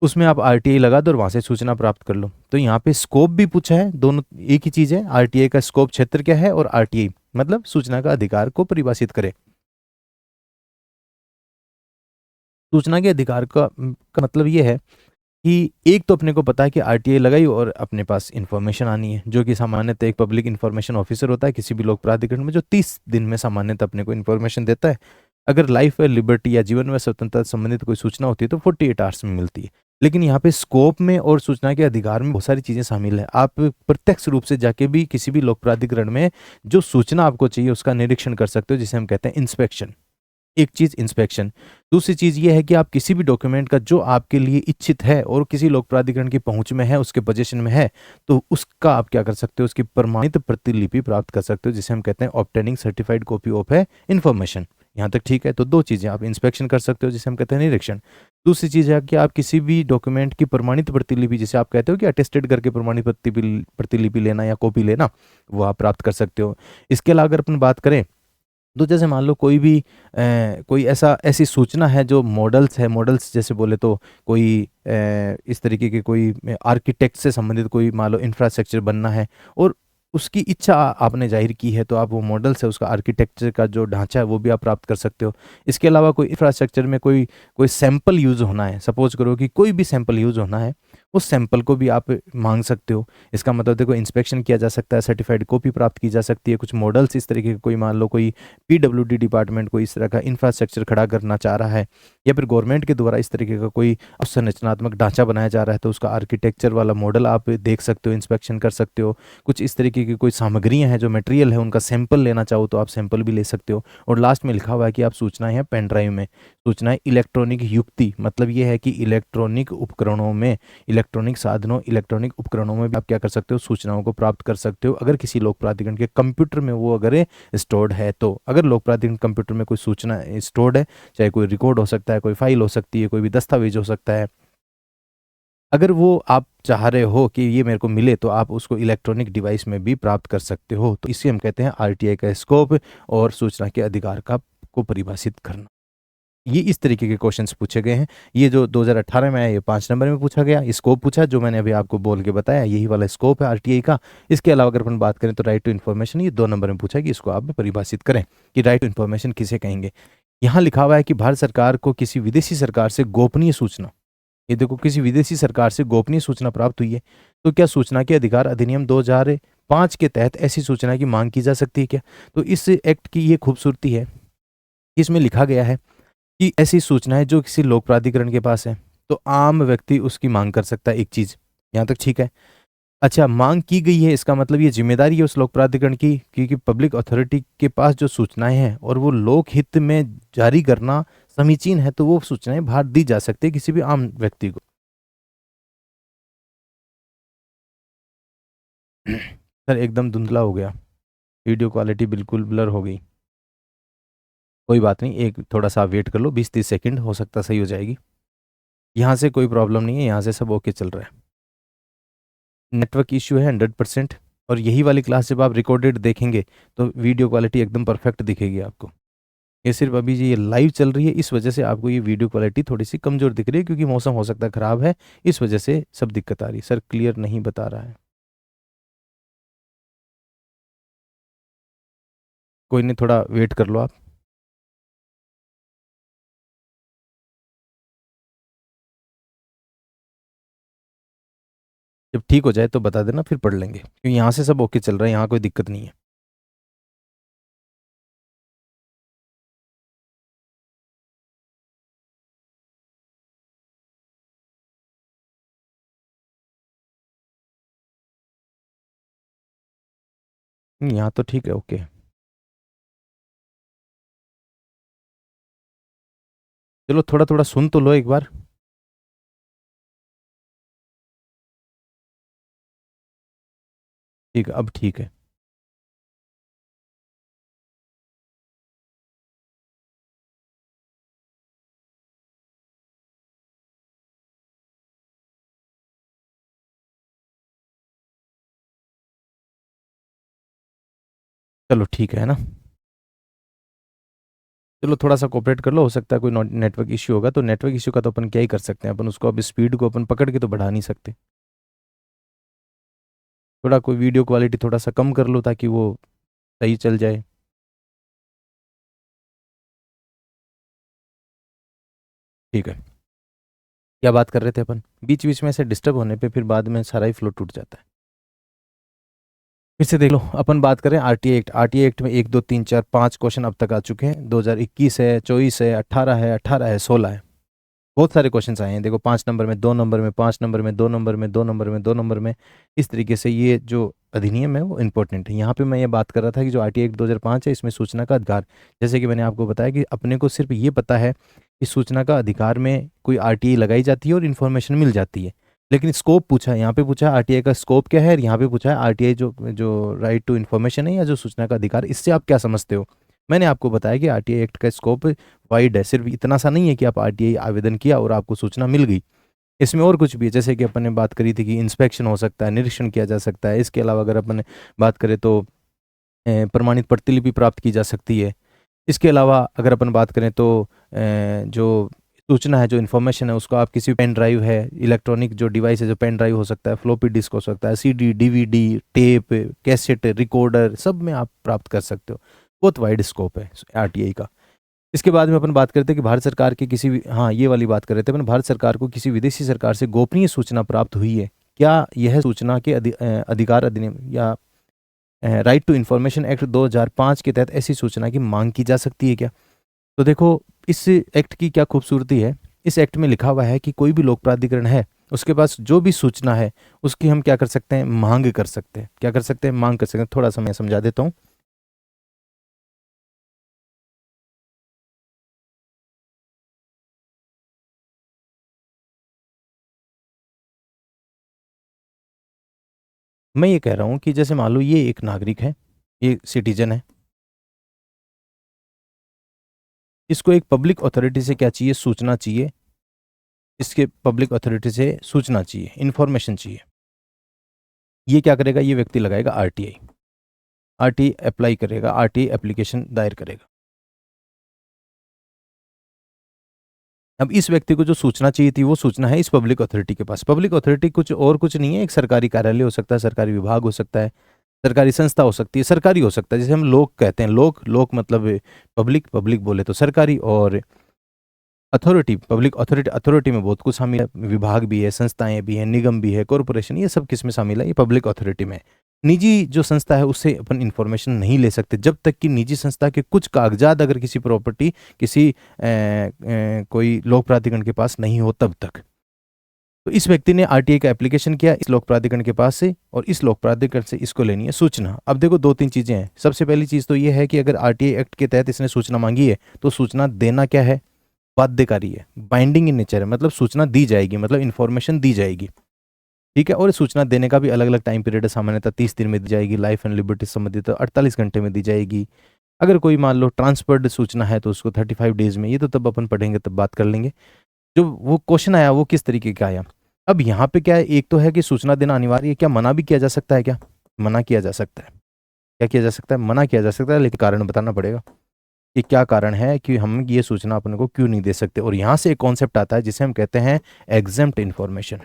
B: उसमें आप आरटीआई लगा दो और वहां से सूचना प्राप्त कर लो। तो यहाँ पे स्कोप भी पूछा है, दोनों एक ही चीज़ है। आरटीआई का स्कोप क्षेत्र क्या है और आरटीआई मतलब सूचना का अधिकार को परिभाषित करे। सूचना के अधिकार का मतलब ये है कि एक तो अपने को पता है कि आरटीआई लगाई और अपने पास इन्फॉर्मेशन आनी है, जो कि सामान्यतः एक पब्लिक इन्फॉर्मेशन ऑफिसर होता है किसी भी लोक प्राधिकरण में, जो 30 दिन में सामान्यतः अपने को इन्फॉर्मेशन देता है। अगर लाइफ व लिबर्टी या जीवन व स्वतंत्रता से संबंधित कोई सूचना होती है तो 48 आवर्स में मिलती है। लेकिन यहाँ पे स्कोप में और सूचना के अधिकार में बहुत सारी चीजें शामिल है। आप प्रत्यक्ष रूप से जाके भी किसी भी लोक प्राधिकरण में जो सूचना आपको चाहिए उसका निरीक्षण कर सकते हो, जिसे हम कहते हैं इंस्पेक्शन। एक चीज इंस्पेक्शन, दूसरी चीज ये है कि आप किसी भी डॉक्यूमेंट का जो आपके लिए इच्छित है और किसी लोक प्राधिकरण की पहुंच में है, उसके पोजीशन में है, तो उसका आप क्या कर सकते हो, उसकी प्रमाणित प्रतिलिपि प्राप्त कर सकते हो, जिसे हम कहते हैं ऑब्टेनिंग सर्टिफाइड कॉपी ऑफ है इन्फॉर्मेशन। यहाँ तक ठीक है। तो दो चीजें, आप इंस्पेक्शन कर सकते हो जिसे हम कहते हैं निरीक्षण। दूसरी चीज है कि आप किसी भी डॉक्यूमेंट की प्रमाणित प्रतिलिपि, जिसे आप कहते हो कि अटेस्टेड करके प्रमाणित प्रतिलिपि लेना या कॉपी लेना, वो आप प्राप्त कर सकते हो। इसके अलावा अगर अपन बात करें तो जैसे मान लो कोई भी कोई ऐसी सूचना है जो मॉडल्स है, मॉडल्स जैसे बोले तो कोई इस तरीके के कोई आर्किटेक्ट से संबंधित कोई मान लो इंफ्रास्ट्रक्चर बनना है और उसकी इच्छा आपने जाहिर की है, तो आप वो मॉडल्स है उसका आर्किटेक्चर का जो ढांचा है वो भी आप प्राप्त कर सकते हो। इसके अलावा कोई इंफ्रास्ट्रक्चर में कोई कोई सैंपल यूज़ होना है, सपोज करो कि कोई भी सैंपल यूज़ होना है, उस सैंपल को भी आप मांग सकते हो। इसका मतलब देखो इंस्पेक्शन किया जा सकता है, सर्टिफाइड कॉपी प्राप्त की जा सकती है। कुछ मॉडल्स इस तरीके के, कोई मान लो कोई पीडब्ल्यूडी डिपार्टमेंट कोई इस तरह का इंफ्रास्ट्रक्चर खड़ा करना चाह रहा है, या फिर गवर्नमेंट के द्वारा इस तरीके का कोई संरचनात्मक ढांचा बनाया जा रहा है, तो उसका आर्किटेक्चर वाला मॉडल आप देख सकते हो, इंस्पेक्शन कर सकते हो। कुछ इस तरीके की कोई सामग्रियां हैं जो मटेरियल है, उनका सैंपल लेना चाहो तो आप सैंपल भी ले सकते हो। और लास्ट में लिखा हुआ है कि आप सूचनाएं हैं पेन ड्राइव में, सूचनाएं इलेक्ट्रॉनिक युक्ति, मतलब ये है कि इलेक्ट्रॉनिक उपकरणों में, इलेक्ट्रॉनिक साधनों, इलेक्ट्रॉनिक उपकरणों में भी आप क्या कर सकते हो, सूचनाओं को प्राप्त कर सकते हो, अगर किसी लोक प्राधिकरण के कंप्यूटर में वो अगर स्टोर्ड है तो। अगर लोक प्राधिकरण कंप्यूटर में कोई सूचना स्टोर्ड है, चाहे कोई रिकॉर्ड हो सकता है, कोई फाइल हो सकती है, कोई भी दस्तावेज हो सकता है, अगर वो आप चाह रहे हो कि ये मेरे को मिले, तो आप उसको इलेक्ट्रॉनिक डिवाइस में भी प्राप्त कर सकते हो। तो इसे हम कहते हैं आरटीआई का स्कोप और सूचना के अधिकार का को परिभाषित करना। ये इस तरीके के क्वेश्चंस पूछे गए हैं। ये जो 2018 में आया ये 5 नंबर में पूछा गया, स्कोप पूछा जो मैंने अभी आपको बोल के बताया, यही वाला स्कोप है आरटीआई का। इसके अलावा अगर अपन बात करें तो राइट टू इन्फॉर्मेशन, ये 2 नंबर में पूछा कि इसको आप परिभाषित करें कि राइट टू इन्फॉर्मेशन किसे कहेंगे। यहाँ लिखा हुआ है कि भारत सरकार को किसी विदेशी सरकार से गोपनीय सूचना, ये देखो किसी विदेशी सरकार से गोपनीय सूचना प्राप्त हुई है, तो क्या सूचना के अधिकार अधिनियम 2005 के तहत ऐसी सूचना की मांग की जा सकती है क्या। तो इस एक्ट की ये खूबसूरती है कि इसमें लिखा गया है कि ऐसी सूचनाएं जो किसी लोक प्राधिकरण के पास है, तो आम व्यक्ति उसकी मांग कर सकता है। एक चीज यहाँ तक ठीक है। अच्छा, मांग की गई है, इसका मतलब ये जिम्मेदारी है उस लोक प्राधिकरण की, क्योंकि पब्लिक अथॉरिटी के पास जो सूचनाएं हैं और वो लोक हित में जारी करना समीचीन है, तो वो सूचनाएं बाहर दी जा सकती है किसी भी आम व्यक्ति को। सर एकदम धुंधला हो गया, वीडियो क्वालिटी बिल्कुल ब्लर हो गई। कोई बात नहीं, एक थोड़ा सा वेट कर लो, 20-30 सेकंड, हो सकता सही हो जाएगी। यहाँ से कोई प्रॉब्लम नहीं है, यहाँ से सब ओके चल रहा है। नेटवर्क इश्यू है 100%। और यही वाली क्लास जब आप रिकॉर्डेड देखेंगे तो वीडियो क्वालिटी एकदम परफेक्ट दिखेगी आपको। ये सिर्फ अभी ये लाइव चल रही है, इस वजह से आपको ये वीडियो क्वालिटी थोड़ी सी कमज़ोर दिख रही है, क्योंकि मौसम हो सकता है ख़राब है, इस वजह से सब दिक्कत आ रही है। सर क्लियर नहीं बता रहा है। कोई नहीं, थोड़ा वेट कर लो आप। जब ठीक हो जाए तो बता देना, फिर पढ़ लेंगे, क्योंकि यहाँ से सब ओके चल रहा है, यहाँ कोई दिक्कत नहीं है। यहाँ तो ठीक है, ओके। चलो थोड़ा थोड़ा सुन तो लो एक बार। ठीक है, अब ठीक है। चलो ठीक है ना। चलो थोड़ा सा कोऑपरेट कर लो, हो सकता है कोई नेटवर्क इश्यू होगा, तो नेटवर्क इश्यू का तो अपन क्या ही कर सकते हैं, अपन उसको अब स्पीड को अपन पकड़ के तो बढ़ा नहीं सकते। थोड़ा कोई वीडियो क्वालिटी थोड़ा सा कम कर लो ताकि वो सही चल जाए। ठीक है, क्या बात कर रहे थे अपन? बीच बीच में ऐसे डिस्टर्ब होने पे फिर बाद में सारा ही फ्लो टूट जाता है। फिर से देख लो, अपन बात करें आरटीए एक्ट। आरटीए एक्ट में 1 2 3 4 5 क्वेश्चन अब तक आ चुके हैं। 2021 है, 24 है, 18 है, 18 है, 16 है। बहुत सारे क्वेश्चंस आए हैं। देखो 5 नंबर में, 2 नंबर में, 5 नंबर में, 2 नंबर में, 2 नंबर में, 2 नंबर में। इस तरीके से ये जो अधिनियम है वो इंपॉर्टेंट है। यहाँ पे मैं ये बात कर रहा था कि जो आरटीए एक्ट 2005 है, इसमें सूचना का अधिकार, जैसे कि मैंने आपको बताया कि अपने को सिर्फ ये पता है कि सूचना का अधिकार में कोई आरटीए लगाई जाती है और इन्फॉर्मेशन मिल जाती है। लेकिन स्कोप पूछा है, यहाँ पे पूछा है आरटीआई का स्कोप क्या है, और यहाँ पे पूछा है आरटीआई जो जो राइट टू इन्फॉर्मेशन है या जो सूचना का अधिकार, इससे आप क्या समझते हो? मैंने आपको बताया कि आरटीआई एक्ट का स्कोप वाइड है। सिर्फ इतना सा नहीं है कि आप आरटीआई आवेदन किया और आपको सूचना मिल गई। इसमें और कुछ भी है, जैसे कि अपन ने बात करी थी कि इंस्पेक्शन हो सकता है, निरीक्षण किया जा सकता है। इसके अलावा अगर अपन बात करें तो प्रमाणित प्रतिलिपि प्राप्त की जा सकती है। इसके अलावा अगर अपन बात करें तो जो सूचना है, जो इन्फॉर्मेशन है, उसको आप किसी पेन ड्राइव है, इलेक्ट्रॉनिक जो डिवाइस है, जो पेन ड्राइव हो सकता है, फ्लॉपी डिस्क हो सकता है, CD, DVD, tape, cassette, recorder, सब में आप प्राप्त कर सकते हो। बहुत वाइड स्कोप है आरटीआई का। इसके बाद में अपन बात करते हैं कि भारत सरकार की किसी हाँ, ये वाली बात कर रहे थे अपन, भारत सरकार को किसी विदेशी सरकार से गोपनीय सूचना प्राप्त हुई है, क्या यह सूचना के अधिकार अधिनियम या राइट टू इन्फॉर्मेशन एक्ट 2005 के तहत ऐसी सूचना की मांग की जा सकती है क्या? तो देखो इस एक्ट की क्या खूबसूरती है। इस एक्ट में लिखा हुआ है कि कोई भी लोक प्राधिकरण है, उसके पास जो भी सूचना है उसकी हम क्या कर सकते हैं, मांग कर सकते हैं। क्या कर सकते हैं? मांग कर सकते हैं। थोड़ा सा मैं समझा देता हूँ। मैं ये कह रहा हूँ कि जैसे मान लो ये एक नागरिक है, ये सिटीजन है, इसको एक पब्लिक अथॉरिटी से क्या चाहिए? सूचना चाहिए। इसके पब्लिक अथॉरिटी से सूचना चाहिए, इंफॉर्मेशन चाहिए। ये क्या करेगा? ये व्यक्ति लगाएगा आरटीआई, आरटीआई अप्लाई करेगा, आरटीआई एप्लीकेशन दायर करेगा। अब इस व्यक्ति को जो सूचना चाहिए थी वो सूचना है इस पब्लिक अथॉरिटी के पास। पब्लिक अथॉरिटी कुछ और कुछ नहीं है, एक सरकारी कार्यालय हो सकता है, सरकारी विभाग हो सकता है, सरकारी संस्था हो सकती है, सरकारी हो सकता है। जैसे हम लोग कहते हैं, लोक, लोक मतलब पब्लिक, पब्लिक बोले तो सरकारी, और अथॉरिटी, पब्लिक अथॉरिटी, अथॉरिटी में बहुत कुछ शामिल है, विभाग भी है, संस्थाएं भी हैं, निगम भी है, कॉरपोरेशन, ये सब किस में शामिल है? ये पब्लिक अथॉरिटी में। निजी जो संस्था है उससे अपन इंफॉर्मेशन नहीं ले सकते जब तक कि निजी संस्था के कुछ कागजात अगर किसी प्रॉपर्टी, किसी कोई लोक प्राधिकरण के पास नहीं हो तब तक। तो इस व्यक्ति ने आरटीआई का एप्लीकेशन किया इस लोक प्राधिकरण के पास से, और इस लोक प्राधिकरण से इसको लेनी है सूचना। अब देखो 2 3 चीजें हैं। सबसे पहली चीज तो ये है कि अगर आरटीआई एक्ट के तहत इसने सूचना मांगी है तो सूचना देना क्या है? बाध्यकारी है, बाइंडिंग इन नेचर है, मतलब सूचना दी जाएगी, मतलब इन्फॉर्मेशन दी जाएगी। ठीक है, और सूचना देने का भी अलग अलग टाइम पीरियड है। सामान्यतः 30 दिन में दी जाएगी, लाइफ एंड लिबर्टी संबंधित 48 घंटे में दी जाएगी। अगर कोई मान लो ट्रांसफर्ड सूचना है तो उसको 35 डेज में। ये तो तब अपन पढ़ेंगे, तब बात कर लेंगे। जो वो क्वेश्चन आया वो किस तरीके का आया। अब यहाँ पे क्या है, एक तो है कि सूचना देना अनिवार्य है, क्या मना भी किया जा सकता है? क्या मना किया जा सकता है? क्या किया जा सकता है? मना किया जा सकता है, लेकिन कारण बताना पड़ेगा कि क्या कारण है कि हम ये सूचना अपने को क्यों नहीं दे सकते। और यहाँ से एक कॉन्सेप्ट आता है जिसे हम कहते हैं एग्जेम्प्ट इन्फॉर्मेशन।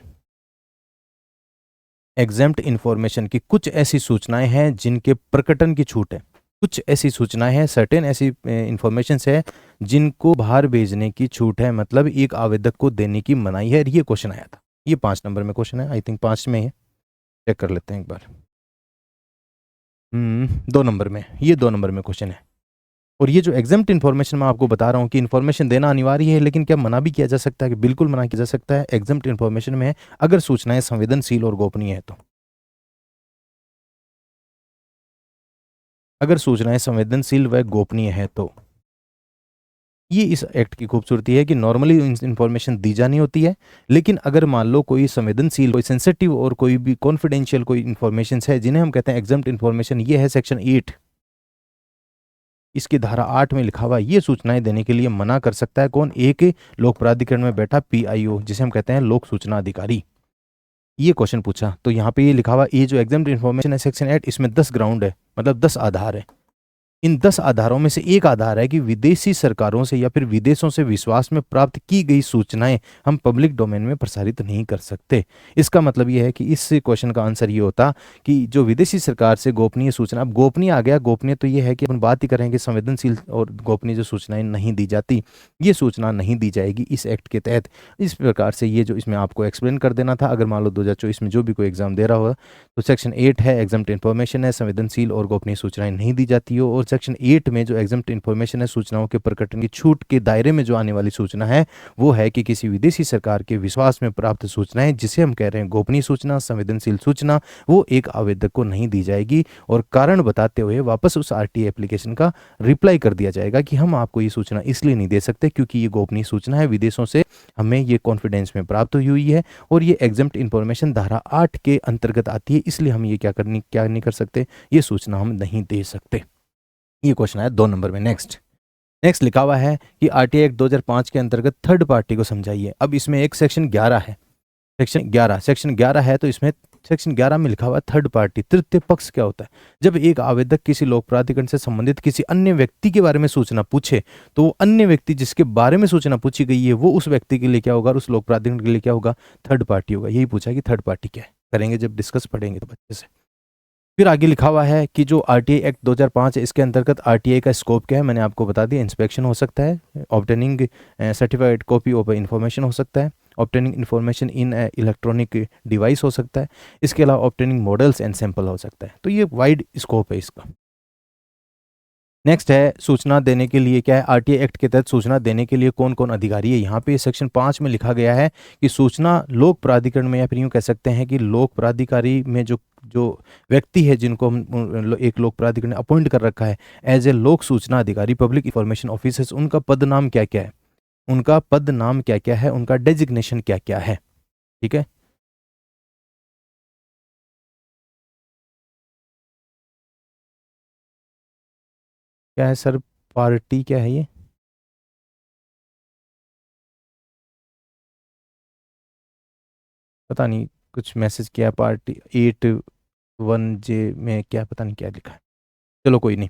B: एग्जेम्प्ट इन्फॉर्मेशन की कुछ ऐसी सूचनाएं हैं जिनके प्रकटन की छूट है। कुछ ऐसी सूचनाएं हैं, सर्टेन ऐसी इंफॉर्मेशन है जिनको बाहर भेजने की छूट है, मतलब एक आवेदक को देने की मनाही है। ये क्वेश्चन आया था, ये 5 नंबर में क्वेश्चन है, आई थिंक 5 में है, चेक कर लेते हैं एक बार। 2 नंबर में, ये 2 नंबर में क्वेश्चन है। और ये जो एग्जेम्प्ट इन्फॉर्मेशन मैं आपको बता रहा हूँ कि इन्फॉर्मेशन देना अनिवार्य है, लेकिन क्या मना भी किया जा सकता है? कि बिल्कुल मना किया जा सकता है। एग्जेम्प्ट इन्फॉर्मेशन में है अगर सूचनाएं संवेदनशील और गोपनीय है तो। अगर सूचनाएं संवेदनशील व गोपनीय है तो। ये इस एक्ट की खूबसूरती है कि नॉर्मली इन्फॉर्मेशन दी जानी होती है, लेकिन अगर मान लो कोई संवेदनशील, कोई सेंसिटिव और कोई भी कॉन्फिडेंशियल कोई इन्फॉर्मेशन है जिन्हें हम कहते हैं एग्जेम्प्ट इन्फॉर्मेशन, ये है सेक्शन 8, इसकी धारा 8 में लिखा हुआ, ये सूचनाएं देने के लिए मना कर सकता है कौन? एक लोक प्राधिकरण में बैठा पीआईओ, जिसे हम कहते हैं लोक सूचना अधिकारी। ये क्वेश्चन पूछा तो यहाँ पे ये लिखा हुआ, ये जो एग्जाम्प्ट इन्फॉर्मेशन है सेक्शन 8, इसमें 10 ग्राउंड है, मतलब 10 आधार है। इन 10 आधारों में से एक आधार है कि विदेशी सरकारों से या फिर विदेशों से विश्वास में प्राप्त की गई सूचनाएं हम पब्लिक डोमेन में प्रसारित नहीं कर सकते। इसका मतलब ये है कि इस क्वेश्चन का आंसर ये होता कि जो विदेशी सरकार से गोपनीय सूचना, अब गोपनीय आ गया, गोपनीय तो ये है कि अपन बात ही करेंगे, संवेदनशील और गोपनीय जो सूचनाएं नहीं दी जाती, ये सूचना नहीं दी जाएगी इस एक्ट के तहत। इस प्रकार से ये जो इसमें आपको एक्सप्लेन कर देना था, अगर मान लो 2024 में जो भी कोई एग्जाम दे रहा होगा तो सेक्शन 8 है, एग्जम्प्ट इन्फॉर्मेशन है, संवेदनशील और गोपनीय सूचनाएं नहीं दी जाती हो, और सेक्शन 8 में जो एग्जम्प्ट इन्फॉर्मेशन है, सूचनाओं के प्रकटन की छूट के दायरे में जो आने वाली सूचना है वो है कि किसी विदेशी सरकार के विश्वास में प्राप्त सूचनाएं, जिसे हम कह रहे हैं गोपनीय सूचना, संवेदनशील सूचना, वो एक आवेदक को नहीं दी जाएगी, और कारण बताते हुए वापस उस आरटीए एप्लीकेशन का रिप्लाई कर दिया जाएगा कि हम आपको ये सूचना इसलिए नहीं दे सकते क्योंकि ये गोपनीय सूचना है, विदेशों से हमें ये कॉन्फिडेंस में प्राप्त हुई है और ये एग्जम्प्ट इन्फॉर्मेशन धारा 8 के अंतर्गत आती है, इसलिए हम ये क्या नहीं कर सकते, ये सूचना हम नहीं दे सकते। ये क्वेश्चन आया 2 नंबर में। नेक्स्ट लिखा हुआ है कि आरटीआई एक्ट 2005 के अंतर्गत थर्ड पार्टी को समझाइए। अब इसमें एक सेक्शन 11 है, सेक्शन 11 है, तो इसमें सेक्शन 11 में लिखा हुआ है थर्ड पार्टी, तृतीय पक्ष क्या होता है। जब एक आवेदक किसी लोक प्राधिकरण से संबंधित किसी अन्य व्यक्ति के बारे में सूचना पूछे तो वो अन्य व्यक्ति जिसके बारे में सूचना पूछी गई है वो उस व्यक्ति के लिए क्या होगा, उस लोक प्राधिकरण के लिए क्या होगा, थर्ड पार्टी होगा। यही पूछा कि थर्ड पार्टी क्या है, करेंगे जब डिस्कस पढ़ेंगे तो बच्चे से। फिर आगे लिखा हुआ है कि जो आरटीआई एक्ट 2005 है इसके अंतर्गत आरटीआई का स्कोप क्या है, मैंने आपको बता दिया। इंस्पेक्शन हो सकता है, obtaining certified copy of information हो सकता है, obtaining information in electronic device हो सकता है, इसके अलावा ऑब्टेनिंग मॉडल्स एंड सैंपल हो सकता है। तो ये वाइड स्कोप है इसका। नेक्स्ट है सूचना देने के लिए क्या है, आरटीआई एक्ट के तहत सूचना देने के लिए कौन कौन अधिकारी है। यहाँ पे सेक्शन 5 में लिखा गया है कि सूचना लोक प्राधिकरण में, या फिर यूँ कह सकते हैं कि लोक प्राधिकारी में जो जो व्यक्ति है जिनको हम एक लोक प्राधिकरण ने अपॉइंट कर रखा है एज ए लोक सूचना अधिकारी, पब्लिक इंफॉर्मेशन ऑफिसर्स, उनका पद नाम क्या क्या है, उनका पद नाम क्या क्या है, उनका डेजिग्नेशन क्या क्या है। ठीक है, क्या है सर, पार्टी क्या है ये, पता नहीं, कुछ मैसेज किया पार्टी 81J में, क्या पता नहीं क्या लिखा है, चलो कोई नहीं।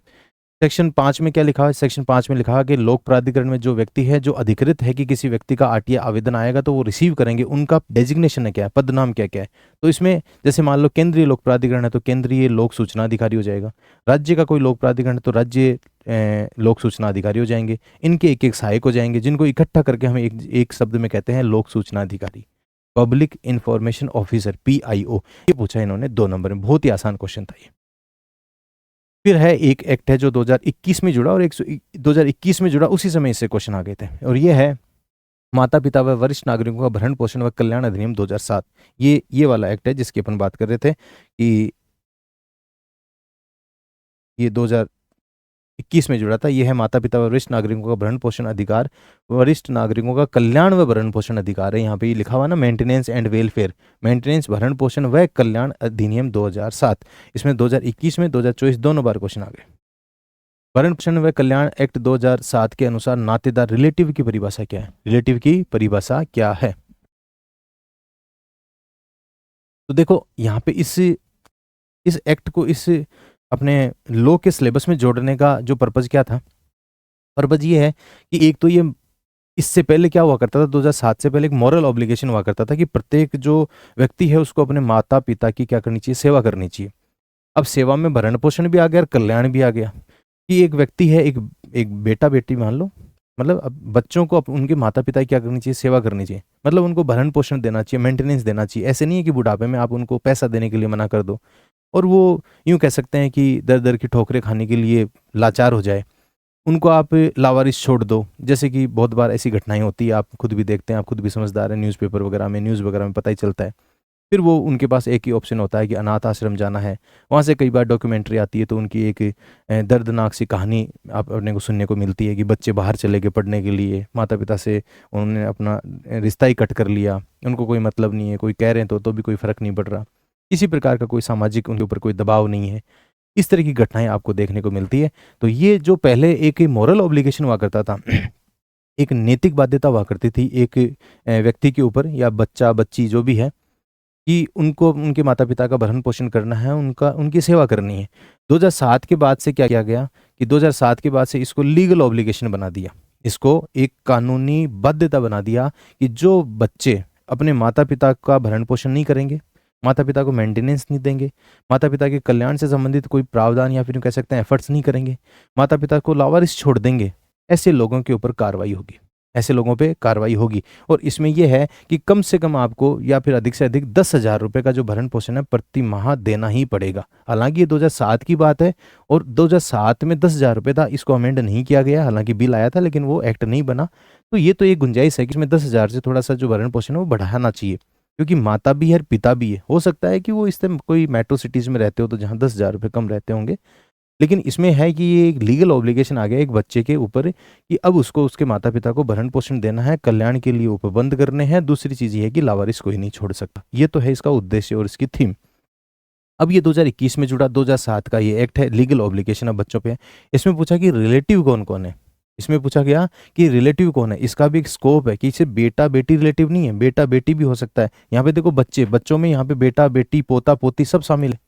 B: सेक्शन 5 में क्या लिखा है, सेक्शन 5 में लिखा है कि लोक प्राधिकरण में जो व्यक्ति है जो अधिकृत है कि किसी व्यक्ति का आरटीआई आवेदन आएगा तो वो रिसीव करेंगे, उनका डेजिग्नेशन है क्या है, पद नाम क्या क्या है। तो इसमें जैसे मान लो केंद्रीय लोक प्राधिकरण है तो केंद्रीय लोक सूचना अधिकारी हो जाएगा, राज्य का कोई लोक प्राधिकरण है तो राज्य लोक सूचना अधिकारी हो जाएंगे, इनके एक एक सहायक हो जाएंगे जिनको इकट्ठा करके हम एक शब्द में कहते हैं लोक सूचना अधिकारी, पब्लिक इंफॉर्मेशन ऑफिसर, PIO। ये पूछा इन्होंने 2 नंबर में, बहुत ही आसान क्वेश्चन था ये। फिर है एक एक्ट है जो 2021 में जुड़ा, और 2021 में जुड़ा उसी समय इससे क्वेश्चन आ गए थे, और ये है माता पिता व वरिष्ठ नागरिकों का भरण पोषण व कल्याण अधिनियम 2007। ये वाला एक्ट है जिसकी अपन बात कर रहे थे कि ये 2021 में जुड़ा था। ये है माता पिता व वरिष्ठ नागरिकों का भरण पोषण अधिकार, वरिष्ठ नागरिकों का कल्याण व भरण पोषण अधिकार है। यहाँ पे ये लिखा हुआ ना, मेंटेनेंस एंड वेलफेयर, मेंटेनेंस, भरण पोषण व कल्याण अधिनियम 2007। इसमें 2021 में 2024 दोनों बार क्वेश्चन आ गए। भरण पोषण व कल्याण एक्ट 2007 के अनुसार नातेदार, रिलेटिव की परिभाषा क्या है, रिलेटिव की परिभाषा क्या है। तो देखो यहाँ पे इस एक्ट को इस अपने लॉ के सिलेबस में जोड़ने का जो पर्पज क्या था, पर्पज ये है कि एक तो ये, इससे पहले क्या हुआ करता था, 2007 से पहले एक मॉरल ऑब्लिगेशन हुआ करता था कि प्रत्येक जो व्यक्ति है उसको अपने माता पिता की क्या करनी चाहिए, सेवा करनी चाहिए। अब सेवा में भरण पोषण भी आ गया और कल्याण भी आ गया कि एक व्यक्ति है, एक बेटा बेटी मान लो, मतलब अब बच्चों को उनके माता पिता की क्या करनी चाहिए, सेवा करनी चाहिए, मतलब उनको भरण पोषण देना चाहिए, मेंटेनेंस देना चाहिए। ऐसे नहीं है कि बुढ़ापे में आप उनको पैसा देने के लिए मना कर दो और वो यूं कह सकते हैं कि दर दर की ठोकरें खाने के लिए लाचार हो जाए, उनको आप लावारिस छोड़ दो। जैसे कि बहुत बार ऐसी घटनाएं होती है, आप खुद भी देखते हैं, आप खुद भी समझदार हैं, न्यूज़पेपर वगैरह में, न्यूज़ वगैरह में पता ही चलता है। फिर वो उनके पास एक ही ऑप्शन होता है कि अनाथ आश्रम जाना है। वहाँ से कई बार डॉक्यूमेंट्री आती है तो उनकी एक दर्दनाक सी कहानी आप अपने को सुनने को मिलती है कि बच्चे बाहर चले गए पढ़ने के लिए, माता पिता से उन्होंने अपना रिश्ता ही कट कर लिया, उनको कोई मतलब नहीं है, कोई कह रहे हैं तो भी कोई फ़र्क नहीं पड़ रहा, किसी प्रकार का कोई सामाजिक उनके ऊपर कोई दबाव नहीं है। इस तरह की घटनाएं आपको देखने को मिलती है। तो ये जो पहले एक मॉरल ऑब्लिगेशन हुआ करता था, एक नैतिक बाध्यता हुआ करती थी एक व्यक्ति के ऊपर या बच्चा बच्ची जो भी है, कि उनको उनके माता-पिता का भरण-पोषण करना है, उनकी सेवा करनी है। 2007 के बाद से क्या किया गया कि 2007 के बाद से इसको लीगल ऑब्लिगेशन बना दिया। इसको एक कानूनी बाध्यता बना दिया कि जो बच्चे अपने माता-पिता का भरण-पोषण नहीं करेंगे, माता-पिता को मेंटेनेंस नहीं देंगे, माता-पिता के कल्याण से संबंधित कोई प्रावधान या फिर यूँ कह सकते हैं एफर्ट्स नहीं करेंगे, माता-पिता को लावारिस छोड़ देंगे, ऐसे लोगों के ऊपर कार्रवाई होगी। ऐसे लोगों पे कार्रवाई होगी और इसमें ये है कि कम से कम आपको या फिर अधिक से अधिक 10,000 रुपये का जो भरण-पोषण है प्रति माह देना ही पड़ेगा। हालाँकि ये 2007 की बात है और 2007 में 10,000 रुपये था, इसको अमेंड नहीं किया गया, हालाँकि बिल आया था लेकिन वो एक्ट नहीं बना। तो ये तो एक गुंजाइश है कि इसमें 10,000 से थोड़ा-सा जो भरण-पोषण है वो बढ़ाना चाहिए। क्योंकि माता भी है और पिता भी है। हो सकता है कि वो इस टाइम कोई मेट्रो सिटीज़ में रहते हो तो जहाँ 10,000 रुपये कम रहते होंगे। लेकिन इसमें है कि ये एक लीगल ऑब्लिगेशन आ गया एक बच्चे के ऊपर कि अब उसको उसके माता-पिता को भरण-पोषण देना है, कल्याण के लिए उपबंध करने हैं। दूसरी चीज़ ये है कि लावारिस कोई नहीं छोड़ सकता। ये तो है इसका उद्देश्य और इसकी थीम। अब ये 2021 में जुड़ा 2007 का ये एक्ट है, लीगल ऑब्लिगेशन अब बच्चों पे है। इसमें पूछा कि रिलेटिव कौन-कौन है? इसमें पूछा गया कि रिलेटिव कौन है? इसका भी एक स्कोप है कि सिर्फ बेटा-बेटी रिलेटिव नहीं है, बेटा-बेटी भी हो सकता है। यहाँ पे देखो बच्चों में यहाँ पे बेटा-बेटी, पोता-पोती सब शामिल है।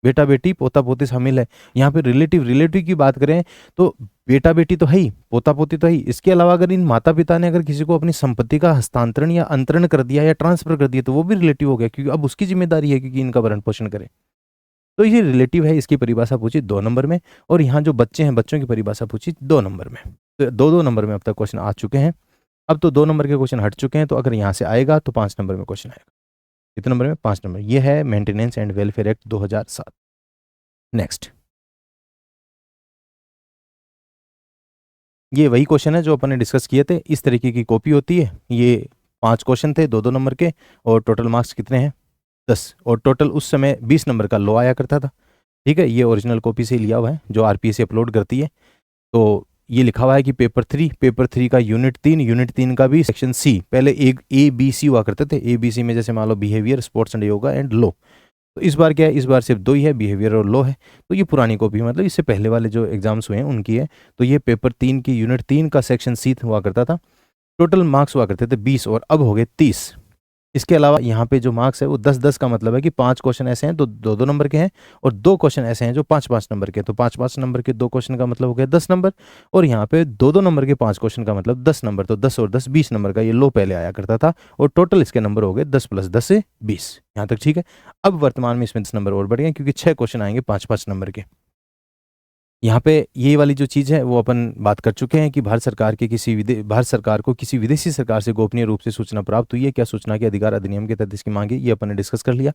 B: बेटा-बेटी, पोता-पोती शामिल है। यहाँ पे रिलेटिव की बात करें तो बेटा-बेटी तो है ही, पोता-पोती तो है ही। इसके अलावा अगर इन माता-पिता ने अगर किसी को अपनी संपत्ति का हस्तांतरण या अंतरण कर दिया या ट्रांसफ़र कर दिया तो वो भी रिलेटिव हो गया क्योंकि अब उसकी ज़िम्मेदारी है क्योंकि इनका भरण-पोषण करे। तो ये रिलेटिव है, इसकी परिभाषा पूछी 2 नंबर में और यहाँ जो बच्चे हैं, बच्चों की परिभाषा पूछी 2 नंबर में। तो 2-2 नंबर में अब तक क्वेश्चन आ चुके हैं। अब तो 2 नंबर के क्वेश्चन हट चुके हैं, तो अगर यहाँ से आएगा तो 5 नंबर में क्वेश्चन आएगा। कितने नंबर में? 5 नंबर। ये है maintenance and welfare act 2007। Next. ये वही क्वेश्चन है जो अपन ने डिस्कस किए थे। इस तरीके की कॉपी होती है। ये 5 क्वेश्चन थे 2-2 नंबर के और टोटल मार्क्स कितने हैं? 10 और टोटल उस समय 20 नंबर का लॉ आया करता था। ठीक है? ये ओरिजिनल कॉपी से लिया हुआ है जो आरपीएससी अपलोड करती है। तो ये लिखा हुआ है कि पेपर 3 का यूनिट 3 का भी सेक्शन सी, पहले एक ए बी सी हुआ करते थे। ए बी सी में जैसे मान लो behaviour, sports and yoga and law. तो इस बार क्या है, इस बार सिर्फ 2 ही है, बिहेवियर और लॉ है। तो ये पुरानी कॉपी है, मतलब इससे पहले वाले जो एग्जाम्स हुए हैं उनकी है। तो ये पेपर 3 की यूनिट 3 का सेक्शन सी हुआ करता था। टोटल मार्क्स हुआ करते थे 20 और अब हो गए 30। इसके अलावा यहाँ पे जो मार्क्स है वो 10-10 का मतलब है कि 5 क्वेश्चन ऐसे हैं तो 2-2 नंबर के हैं और 2 क्वेश्चन ऐसे हैं जो 5-5 नंबर के। तो 5-5 नंबर के 2 क्वेश्चन का मतलब हो गया 10 नंबर और यहाँ पे 2-2 नंबर के 5 क्वेश्चन का मतलब 10 नंबर। तो 10 और 10 20 नंबर का ये लो पहले आया करता था और टोटल इसके नंबर हो गए 10 + 10 से 20। यहाँ तक ठीक है। अब वर्तमान में इसमें 10 नंबर और बढ़ गए क्योंकि 6 क्वेश्चन आएंगे 5-5 नंबर के। यहाँ पे ये वाली जो चीज़ है वो अपन बात कर चुके हैं कि भारत सरकार को किसी विदेशी सरकार से गोपनीय रूप से सूचना प्राप्त हुई है क्या, सूचना के अधिकार अधिनियम के तहत इसकी मांगी, ये अपन ने डिस्कस कर लिया।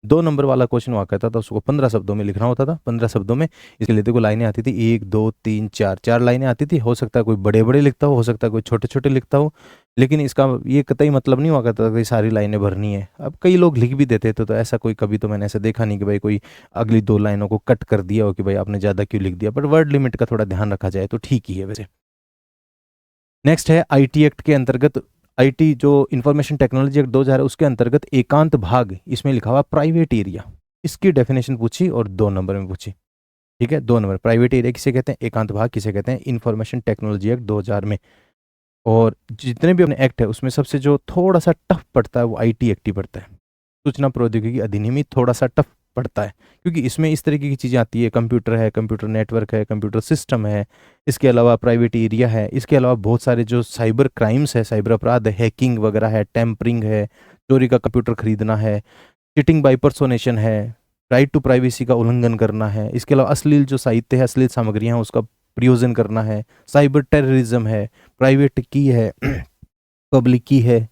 B: 2 नंबर वाला क्वेश्चन हुआ करता था, उसको 15 शब्दों में लिखना होता था। 15 शब्दों में इसके लिए देखो लाइनें आती थी 1 2 3 4 4 लाइनें आती थी। हो सकता है कोई बड़े बड़े लिखता हो सकता है कोई छोटे छोटे लिखता हो, लेकिन इसका ये कतई मतलब नहीं हुआ करता था कि सारी लाइनें भरनी है। अब कई लोग लिख भी देते थे, तो ऐसा कोई कभी तो मैंने ऐसा देखा नहीं कि भाई कोई अगली 2 लाइनों को कट कर दिया हो कि भाई आपने ज़्यादा क्यों लिख दिया। बट वर्ड लिमिट का थोड़ा ध्यान रखा जाए तो ठीक ही है वैसे। नेक्स्ट है आईटी एक्ट के अंतर्गत, आईटी जो इंफॉर्मेशन टेक्नोलॉजी एक्ट 2000 है उसके अंतर्गत एकांत भाग, इसमें लिखा हुआ प्राइवेट एरिया, इसकी डेफिनेशन पूछी और 2 नंबर में पूछी। ठीक है, 2 नंबर। प्राइवेट एरिया किसे कहते हैं, एकांत भाग किसे कहते हैं, इंफॉर्मेशन टेक्नोलॉजी एक्ट 2000 में। और जितने भी अपने एक्ट है उसमें सबसे जो थोड़ा सा टफ पड़ता है वो आईटी एक्ट ही पड़ता है। सूचना प्रौद्योगिकी अधिनियम ही थोड़ा सा टफ पड़ता है क्योंकि इसमें इस तरीके की चीज़ें आती है, कंप्यूटर है, कंप्यूटर नेटवर्क है, कंप्यूटर सिस्टम है, इसके अलावा प्राइवेट एरिया है, इसके अलावा बहुत सारे जो साइबर क्राइम्स है, साइबर अपराध है, हैकिंग वगैरह है, टेम्परिंग है, चोरी का कंप्यूटर खरीदना है, चिटिंग बाई पर्सोनेशन है, राइट टू प्राइवेसी का उल्लंघन करना है, इसके अलावा अश्लील जो साहित्य है, अश्लील सामग्रियाँ हैं उसका प्रयोजन करना है, साइबर टेररिज्म है, प्राइवेट की है पब्लिक की है,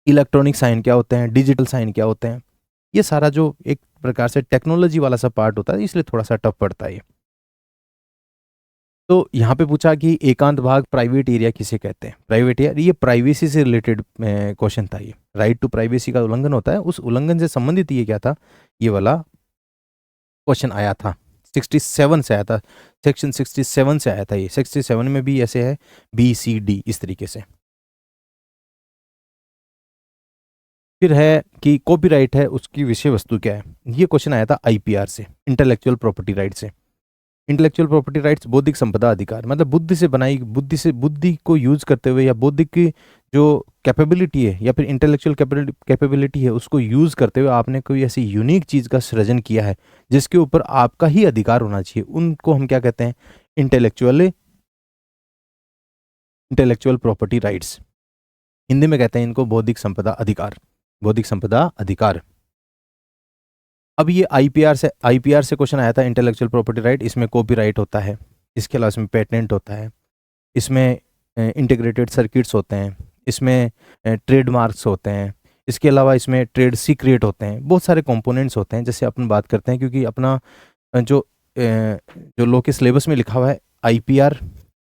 B: इलेक्ट्रॉनिक साइन क्या होते हैं, डिजिटल साइन क्या होते हैं, ये सारा जो एक प्रकार से टेक्नोलॉजी वाला सा पार्ट होता है इसलिए थोड़ा सा टफ पड़ता है ये। तो यहाँ पे पूछा कि एकांत भाग प्राइवेट एरिया किसे कहते हैं, प्राइवेट एरिया ये प्राइवेसी से रिलेटेड क्वेश्चन था। ये राइट टू प्राइवेसी का उल्लंघन होता है, उस उल्लंघन से संबंधित ये क्या था, ये वाला क्वेश्चन आया था 67 से आया था, सेक्शन 67 से आया था। ये 67 में भी ऐसे है BCD इस तरीके से। फिर है कि कॉपीराइट है उसकी विषय वस्तु क्या है, ये क्वेश्चन आया था IPR से, इंटेलेक्चुअल प्रॉपर्टी राइट से। इंटेलेक्चुअल प्रॉपर्टी राइट्स बौद्धिक संपदा अधिकार, मतलब बुद्धि को यूज करते हुए या बौद्धिक की जो कैपेबिलिटी है या फिर इंटेलेक्चुअल कैपेबिलिटी है उसको यूज करते हुए आपने कोई ऐसी यूनिक चीज का सृजन किया है जिसके ऊपर आपका ही अधिकार होना चाहिए, उनको हम क्या कहते हैं? Intellectual property rights. हिंदी में कहते हैं इनको बौद्धिक संपदा अधिकार। बौद्धिक संपदा अधिकार। अब ये आईपीआर से क्वेश्चन आया था, इंटेलेक्चुअल प्रॉपर्टी राइट। इसमें कॉपीराइट होता है, इसके अलावा इसमें पेटेंट होता है, इसमें इंटीग्रेटेड सर्किट्स होते हैं, इसमें ट्रेडमार्क्स होते हैं, इसके अलावा इसमें ट्रेड सीक्रेट होते हैं, बहुत सारे कंपोनेंट्स होते हैं जैसे अपन बात करते हैं। क्योंकि अपना जो लॉ के सिलेबस में लिखा हुआ है आईपीआर,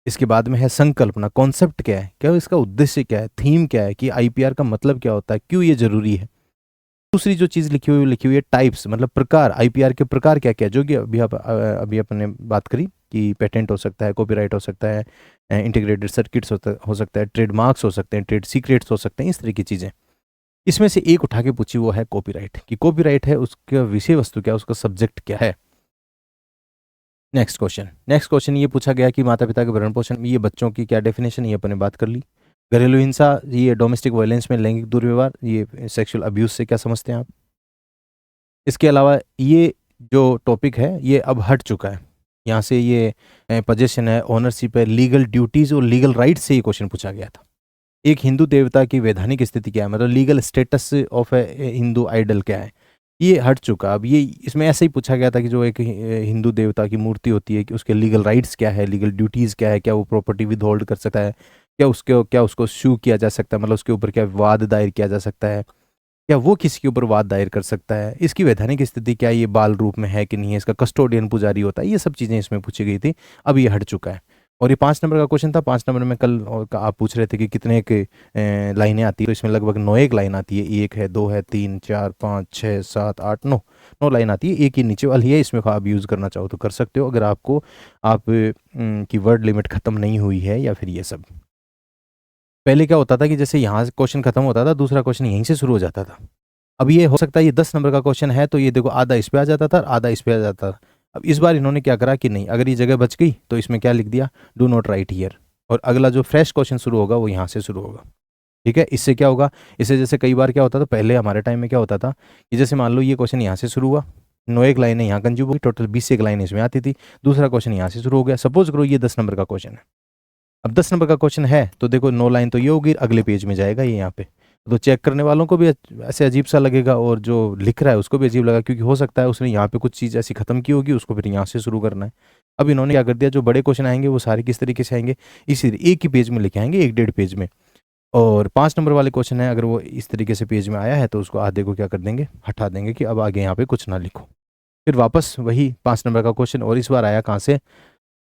B: इसके बाद में है संकल्पना, कॉन्सेप्ट क्या है, क्या इसका उद्देश्य क्या है, थीम क्या है, कि आईपीआर का मतलब क्या होता है, क्यों ये जरूरी है। दूसरी जो चीज़ लिखी हुई है टाइप्स, मतलब प्रकार, आईपीआर के प्रकार क्या क्या, जो कि अभी अपन ने बात करी कि पेटेंट हो सकता है, कॉपीराइट हो सकता है, इंटीग्रेटेड सर्किट्स हो सकता है, ट्रेडमार्क्स हो सकते हैं, ट्रेड सीक्रेट्स हो सकते हैं, इस तरह की चीज़ें। इसमें से एक उठा के पूछी, वो है कॉपीराइट, कि कॉपीराइट है उसका विषय वस्तु क्या, उसका सब्जेक्ट क्या है। नेक्स्ट क्वेश्चन ये पूछा गया कि माता पिता के भरण पोषण में ये बच्चों की क्या डेफिनेशन, ये अपन ने बात कर ली। घरेलू हिंसा, ये डोमेस्टिक वायलेंस में लैंगिक दुर्व्यवहार, ये सेक्सुअल अब्यूज से क्या समझते हैं आप। इसके अलावा ये जो टॉपिक है ये अब हट चुका है, यहाँ से ये पोजेशन है, ओनरशिप है, लीगल ड्यूटीज और लीगल राइट्स से ये क्वेश्चन पूछा गया था। एक हिंदू देवता की वैधानिक स्थिति क्या है, मतलब legal status of a Hindu idol क्या है, ये हट चुका। अब ये इसमें ऐसे ही पूछा गया था कि जो एक हिंदू देवता की मूर्ति होती है कि उसके लीगल राइट्स क्या है, लीगल ड्यूटीज़ क्या है, क्या वो प्रॉपर्टी विद होल्ड कर सकता है, क्या उसको सू किया जा सकता है, मतलब उसके ऊपर क्या वाद दायर किया जा सकता है, क्या वो किसी के ऊपर वाद दायर कर सकता है, इसकी वैधानिक स्थिति क्या है, ये बाल रूप में है कि नहीं है, इसका कस्टोडियन पुजारी होता है, ये सब चीज़ें इसमें पूछी गई थी। अब ये हट चुका है। और ये 5 नंबर का क्वेश्चन था। 5 नंबर में कल आप पूछ रहे थे कि कितने एक लाइनें आती है, तो इसमें लगभग 9 एक लाइन आती है, 1 है, 2 है, 3, 4, 5, 6, 7, 8, 9 लाइन आती है। एक ही नीचे वाली है, इसमें आप यूज़ करना चाहो तो कर सकते हो, अगर आपको आप की वर्ड लिमिट ख़त्म नहीं हुई है या फिर ये सब। पहले क्या होता था कि जैसे यहाँ से क्वेश्चन खत्म होता था, दूसरा क्वेश्चन यहीं से शुरू हो जाता था। अब ये हो सकता है ये 10 नंबर का क्वेश्चन है, तो ये देखो आधा इस पे आ जाता था और आधा इस पे आ जाता था। अब इस बार इन्होंने क्या करा कि नहीं, अगर ये जगह बच गई तो इसमें क्या लिख दिया, डू नॉट राइट हियर, और अगला जो फ्रेश क्वेश्चन शुरू होगा वो यहाँ से शुरू होगा। ठीक है, इससे क्या होगा, इससे जैसे कई बार क्या होता था, पहले हमारे टाइम में क्या होता था कि जैसे मान लो ये क्वेश्चन यहाँ से शुरू हुआ, 9 एक लाइनें यहाँ कंज्यूम हुई, टोटल 20 एक लाइन इसमें आती थी, दूसरा क्वेश्चन यहाँ से शुरू हो गया। सपोज करो ये 10 नंबर का क्वेश्चन है। अब 10 नंबर का क्वेश्चन है तो देखो 9 लाइन तो ये होगी, अगले पेज में जाएगा ये यहाँ पे, तो चेक करने वालों को भी ऐसे अजीब सा लगेगा और जो लिख रहा है उसको भी अजीब लगा, क्योंकि हो सकता है उसने यहाँ पे कुछ चीज़ ऐसी खत्म की होगी, उसको फिर यहाँ से शुरू करना है। अब इन्होंने क्या कर दिया, जो बड़े क्वेश्चन आएंगे वो सारे किस तरीके से आएंगे, इसी एक ही पेज में लिखे आएंगे, 1-1.5 पेज में। और 5 नंबर वाले क्वेश्चन है, अगर वो इस तरीके से पेज में आया है तो उसको आधे को क्या कर देंगे, हटा देंगे कि अब आगे यहाँ पे कुछ ना लिखो। फिर वापस वही 5 नंबर का क्वेश्चन, और इस बार आया कहाँ से,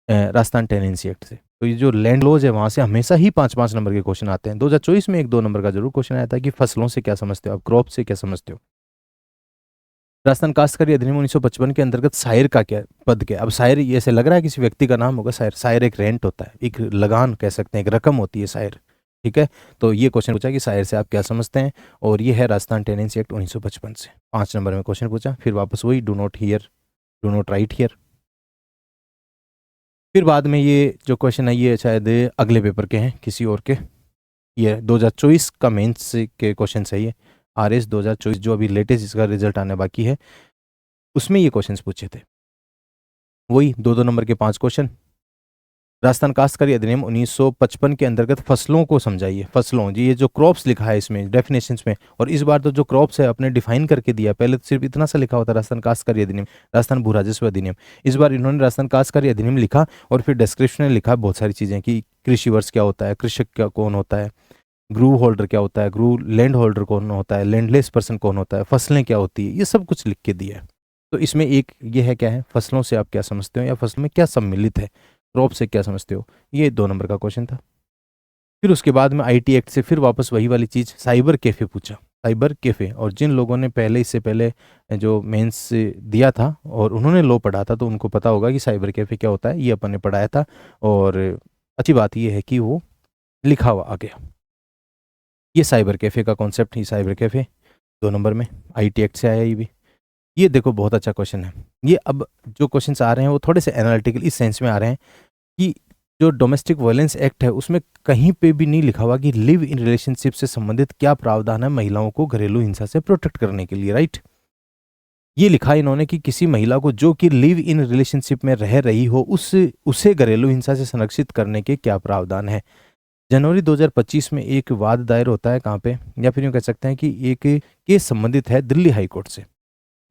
B: राजस्थान टेनेंसी एक्ट से। तो ये जो लैंड लॉज है वहाँ से हमेशा ही 5-5 नंबर के क्वेश्चन आते हैं। 2024 में 1-2 नंबर का जरूर क्वेश्चन आया था कि फसलों से क्या समझते हो आप, क्रॉप से क्या समझते हो। राजस्थान काश्तकारी अधिनियम 1955 के अंतर्गत सायर का क्या पद क्या है। अब सायर ये ऐसे लग रहा है किसी व्यक्ति का नाम होगा, सायर एक रेंट होता है, एक लगान कह सकते हैं, एक रकम होती है सायर। ठीक है, तो ये क्वेश्चन पूछा कि सायर से आप क्या समझते हैं, और ये है राजस्थान टेनेंसी एक्ट 1955 से। 5 नंबर में क्वेश्चन पूछा, फिर वापस वही डू नॉट राइट हियर। फिर बाद में ये जो क्वेश्चन है ये शायद अगले पेपर के हैं किसी और के, ये 2024 का मेंस के क्वेश्चन है ये, RS 2024 जो अभी लेटेस्ट इसका रिजल्ट आने बाकी है, उसमें ये क्वेश्चंस पूछे थे। वही 2-2 नंबर के 5 क्वेश्चन। राजस्थान काश्तकारी अधिनियम 1955 के अंतर्गत फसलों को समझाइए। फसलों जी, ये जो क्रॉप्स लिखा है इसमें डेफिनेशंस में, और इस बार तो जो क्रॉप्स है अपने डिफाइन करके दिया, पहले तो सिर्फ इतना सा लिखा होता राजस्थान काश्तकारी अधिनियम, राजस्थान भू राजस्व अधिनियम। इस बार इन्होंने राजस्थान काश्तकारी अधिनियम लिखा और फिर डिस्क्रिप्शन में लिखा बहुत सारी चीज़ें कि कृषि वर्ष क्या होता है, कृषक क्या कौन होता है, ग्रू होल्डर क्या होता है, ग्रू लैंड होल्डर कौन होता है, लैंडलेस पर्सन कौन होता है, फसलें क्या होती है, ये सब कुछ लिख के दिया है। तो इसमें एक ये है क्या है, फसलों से आप क्या समझते हो या फसलों में क्या सम्मिलित है, क्रॉप से क्या समझते हो, ये 2 नंबर का क्वेश्चन था। फिर उसके बाद में IT एक्ट से फिर वापस वही वाली चीज़, साइबर कैफ़े पूछा। साइबर कैफ़े, और जिन लोगों ने पहले इससे पहले जो मेंस दिया था और उन्होंने लॉ पढ़ा था तो उनको पता होगा कि साइबर कैफ़े क्या होता है, ये अपन ने पढ़ाया था। और अच्छी बात ये है कि वो लिखा हुआ आ गया, ये साइबर कैफ़े का कॉन्सेप्ट ही, साइबर कैफ़े 2 नंबर में IT एक्ट से आया ये भी। ये देखो बहुत अच्छा क्वेश्चन है। ये अब जो क्वेश्चंस आ रहे हैं वो थोड़े से एनालिटिकल इस सेंस में आ रहे हैं कि जो डोमेस्टिक वायलेंस एक्ट है उसमें कहीं पे भी नहीं लिखा हुआ कि लिव इन रिलेशनशिप से संबंधित क्या प्रावधान है महिलाओं को घरेलू हिंसा से प्रोटेक्ट करने के लिए, राइट। ये लिखा इन्होंने कि किसी महिला को जो कि लिव इन रिलेशनशिप में रह रही हो उसे घरेलू हिंसा से संरक्षित करने के क्या प्रावधान है। जनवरी 2025 में एक वाद दायर होता है कहाँ पे, या फिर यूँ कह सकते हैं कि एक केस संबंधित है दिल्ली हाई कोर्ट से।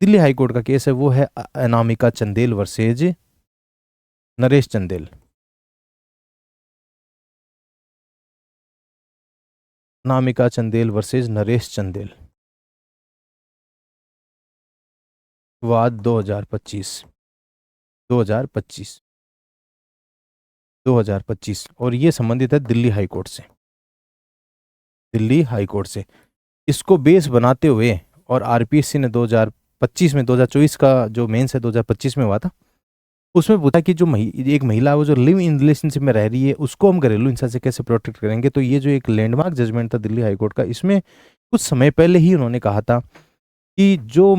B: दिल्ली हाई कोर्ट का केस है वो है अनामिका चंदेल वर्सेज नरेश चंदेल। अनामिका चंदेल वर्सेज नरेश चंदेल, वाद 2025 2025 2025, और ये संबंधित है दिल्ली हाई कोर्ट से। दिल्ली हाई कोर्ट से इसको बेस बनाते हुए और आरपीएससी ने 2025 में 2024 का जो मेंस है 2025 में हुआ था, उसमें पूछा कि जो एक महिला है वो जो लिव इन रिलेशनशिप में रह रही है उसको हम घरेलू हिंसा से कैसे प्रोटेक्ट करेंगे। तो ये जो एक लैंडमार्क जजमेंट था दिल्ली हाई कोर्ट का, इसमें कुछ समय पहले ही उन्होंने कहा था कि जो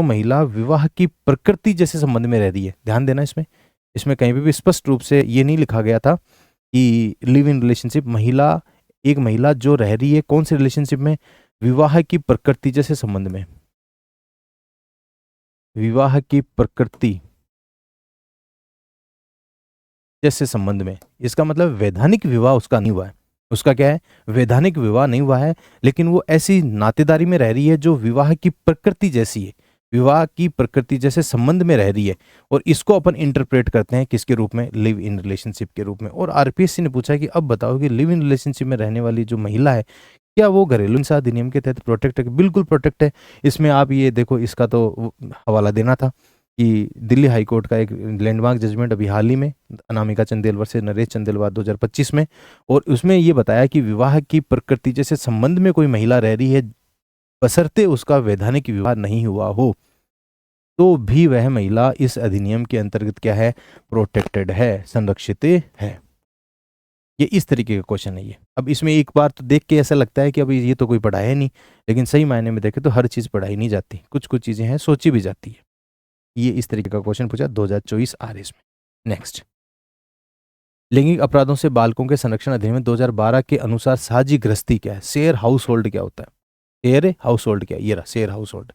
B: महिला विवाह की प्रकृति जैसे संबंध में रह रही है, ध्यान देना इसमें कहीं भी स्पष्ट रूप से ये नहीं लिखा गया था कि लिव इन रिलेशनशिप एक महिला जो रह रही है कौन से रिलेशनशिप में, विवाह की प्रकृति जैसे संबंध में, विवाह की प्रकृति जैसे संबंध में। इसका मतलब वैधानिक विवाह उसका नहीं हुआ है, उसका क्या है, वैधानिक विवाह नहीं हुआ है, लेकिन वो ऐसी नातेदारी में रह रही है जो विवाह की प्रकृति जैसी है, विवाह की प्रकृति जैसे संबंध में रह रही है। और इसको अपन इंटरप्रेट करते हैं किसके रूप में, लिव इन रिलेशनशिप के रूप में। और आरपीएससी ने पूछा कि अब बताओ कि लिव इन रिलेशनशिप में रहने वाली जो महिला है क्या वो घरेलू हिंसा अधिनियम के तहत प्रोटेक्ट है। बिल्कुल प्रोटेक्ट है। इसमें आप ये देखो, इसका तो हवाला देना था कि दिल्ली हाई कोर्ट का एक लैंडमार्क जजमेंट अभी हाल ही में अनामिका चंदेल वर्सेस नरेश चंदेल वाद 2025 में, और उसमें ये बताया कि विवाह की प्रकृति जैसे संबंध में कोई महिला रह रही है बशर्ते उसका वैधानिक विवाह नहीं हुआ हो तो भी वह महिला इस अधिनियम के अंतर्गत क्या है, प्रोटेक्टेड है, संरक्षित है। ये इस तरीके का क्वेश्चन है ये। अब इसमें एक बार तो देख के ऐसा लगता है कि अभी ये तो कोई पढ़ाया नहीं, लेकिन सही मायने में देखें तो हर चीज़ पढ़ाई नहीं जाती, कुछ कुछ चीज़ें हैं सोची भी जाती है। ये इस तरीके का क्वेश्चन पूछा 2024 आरएस में। नेक्स्ट, लैंगिक अपराधों से बालकों के संरक्षण अधिनियम 2012 के अनुसार साझी गृहस्थी क्या है, शेयर हाउस होल्ड क्या होता है, शेयर हाउस होल्ड क्या है, ये रहा शेयर हाउस होल्ड।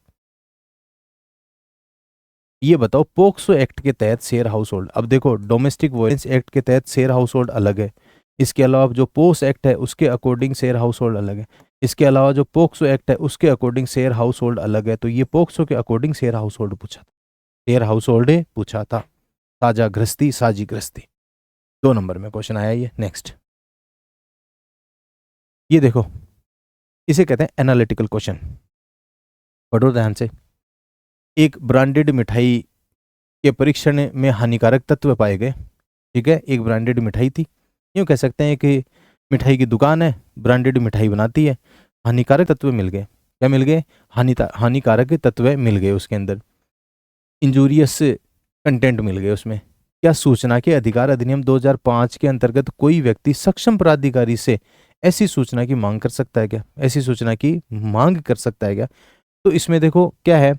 B: ये बताओ पोक्सो एक्ट के तहत शेयर हाउस होल्ड, अब देखो डोमेस्टिक वायलेंस एक्ट के तहत शेयर हाउस होल्ड अलग है, इसके अलावा जो पोस एक्ट है उसके अकॉर्डिंग शेयर हाउस होल्ड अलग है, इसके अलावा जो पोक्सो एक्ट है उसके अकॉर्डिंग शेयर हाउस होल्ड अलग है। तो ये पोक्सो के अकॉर्डिंग शेयर हाउस होल्ड पूछा था, शेयर हाउस होल्ड पूछा था, साझा गृहस्थी साझी गृहस्थी 2 नंबर में क्वेश्चन आया ये। नेक्स्ट, ये देखो इसे कहते हैं एनालिटिकल क्वेश्चन, पढ़ो ध्यान से। एक ब्रांडेड मिठाई के परीक्षण में हानिकारक तत्व पाए गए, ठीक है, एक ब्रांडेड मिठाई थी, यूँ कह सकते हैं कि मिठाई की दुकान है, ब्रांडेड मिठाई बनाती है, हानिकारक तत्व मिल गए, क्या मिल गए, हानिकारक तत्व मिल गए उसके अंदर, इंजूरियस कंटेंट मिल गए उसमें। क्या सूचना के अधिकार अधिनियम 2005 के अंतर्गत कोई व्यक्ति सक्षम प्राधिकारी से ऐसी सूचना की मांग कर सकता है क्या, ऐसी सूचना की मांग कर सकता है क्या। तो इसमें देखो क्या है,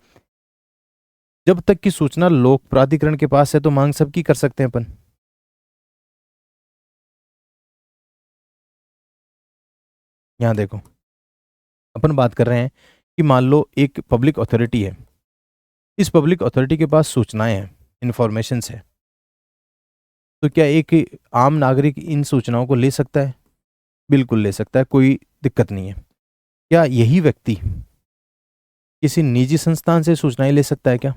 B: जब तक की सूचना लोक प्राधिकरण के पास है तो मांग सबकी कर सकते हैं अपन। यहां देखो अपन बात कर रहे हैं कि मान लो एक पब्लिक अथॉरिटी है, इस पब्लिक अथॉरिटी के पास सूचनाएं हैं, इंफॉर्मेशंस है, तो क्या एक आम नागरिक इन सूचनाओं को ले सकता है, बिल्कुल ले सकता है, कोई दिक्कत नहीं है। क्या यही व्यक्ति किसी निजी संस्थान से सूचनाएं ले सकता है क्या,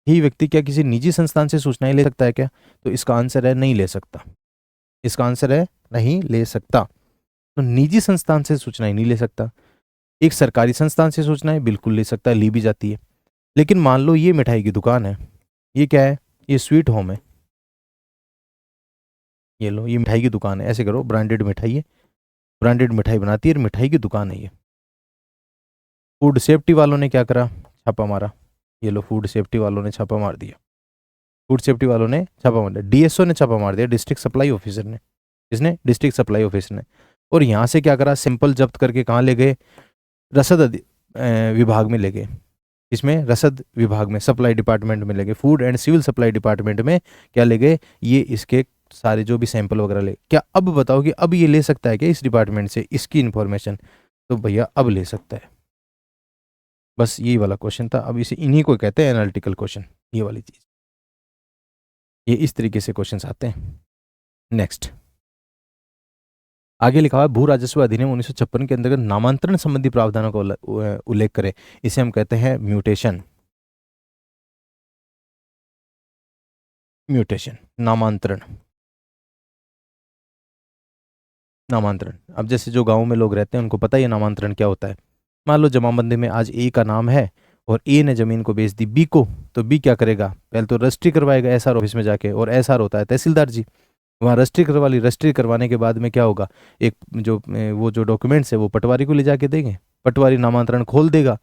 B: यही व्यक्ति क्या किसी निजी संस्थान से सूचनाएं ले सकता है क्या। तो इसका आंसर है नहीं ले सकता, इसका आंसर है नहीं ले सकता। तो निजी संस्थान से सूचनाएं नहीं ले सकता, एक सरकारी संस्थान से सूचनाएं बिल्कुल ले सकता है, ली भी जाती है। लेकिन मान लो ये मिठाई की दुकान है, ये क्या है, ये स्वीट होम है, ये लो ये मिठाई की दुकान है, ऐसे करो ब्रांडेड मिठाई है, ब्रांडेड मिठाई बनाती है और मिठाई की दुकान है ये। फूड सेफ्टी वालों ने क्या करा, छापा मारा, ये लो फूड सेफ्टी वालों ने छापा मार दिया, फूड सेफ्टी वालों ने छापा मार दिया, डीएसओ ने छापा मार दिया, डिस्ट्रिक्ट सप्लाई ऑफिसर ने, इसने डिस्ट्रिक्ट सप्लाई ऑफिसर ने। और यहाँ से क्या करा, सिंपल जब्त करके कहाँ ले गए, विभाग में ले गए। इसमें रसद विभाग में, सप्लाई डिपार्टमेंट में ले गए, food and civil supply department में क्या ले गए, ये इसके सारे जो भी सैंपल वगैरह ले। क्या अब बताओ कि अब ये ले सकता है क्या इस डिपार्टमेंट से इसकी इंफॉर्मेशन? तो भैया अब ले सकता है। बस यही वाला क्वेश्चन था। अब इसे इन्हीं को कहते हैं एनालिटिकल क्वेश्चन, ये वाली चीज। ये इस तरीके से क्वेश्चंस आते हैं। नेक्स्ट आगे लिखा हुआ है, भू राजस्व अधिनियम 1956 के अंतर्गत नामांतरण संबंधी प्रावधानों का उल्लेख करें। इसे हम कहते हैं म्यूटेशन। म्यूटेशन, नामांतरण। नामांतरण, अब जैसे जो गांव में लोग रहते हैं उनको पता ही है नामांतरण क्या होता है। मान लो जमाबंदी में आज ए का नाम है और ए ने जमीन को बेच दी बी को, तो बी क्या करेगा, पहले तो रजिस्ट्री करवाएगा एसआर ऑफिस में जाके, और एसआर होता है तहसीलदार जी। वहाँ रजिस्ट्री करवा ली, रजिस्ट्री करवाने के बाद में क्या होगा, एक जो वो जो डॉक्यूमेंट्स है वो पटवारी को ले जाके देंगे, पटवारी नामांतरण खोल देगा,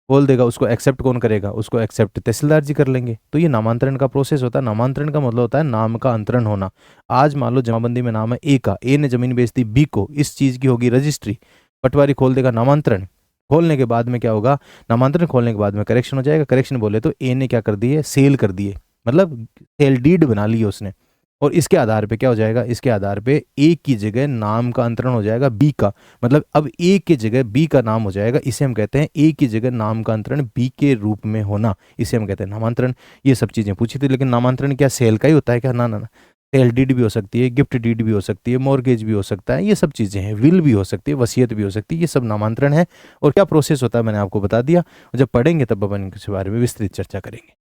B: उसको एक्सेप्ट कौन करेगा, उसको एक्सेप्ट तहसीलदार जी कर लेंगे। तो ये नामांतरण का प्रोसेस होता है। नामांतरण का मतलब होता है नाम का अंतरण होना। आज मान लो जमाबंदी में नाम है ए का, ए ने जमीन बेच दी बी को, इस चीज की होगी रजिस्ट्री, पटवारी खोल देगा नामांतरण। खोलने के बाद में क्या होगा, नामांतरण खोलने के बाद में करेक्शन हो जाएगा। करेक्शन बोले तो ए ने क्या कर दिए, सेल कर दिए, मतलब सेल डीड बना ली उसने, और इसके आधार पे क्या हो जाएगा, इसके आधार पे ए की जगह नाम का अंतरण हो जाएगा बी का, मतलब अब ए की जगह बी का नाम हो जाएगा। इसे हम कहते हैं ए की जगह नाम का अंतरण बी के रूप में होना, इसे हम कहते हैं नामांतरण। ये सब चीजें पूछी थी, लेकिन नामांतरण क्या सेल का ही होता है क्या? ना ना ना, सेल डीड भी हो सकती है, गिफ्ट डीड भी हो सकती है, मॉर्गेज भी हो सकता है, ये सब चीजें हैं, विल भी हो सकती है, वसीयत भी हो सकती है, ये सब नामांतरण है। और क्या प्रोसेस होता है मैंने आपको बता दिया, जब पढ़ेंगे तब अपन इस बारे में विस्तृत चर्चा करेंगे।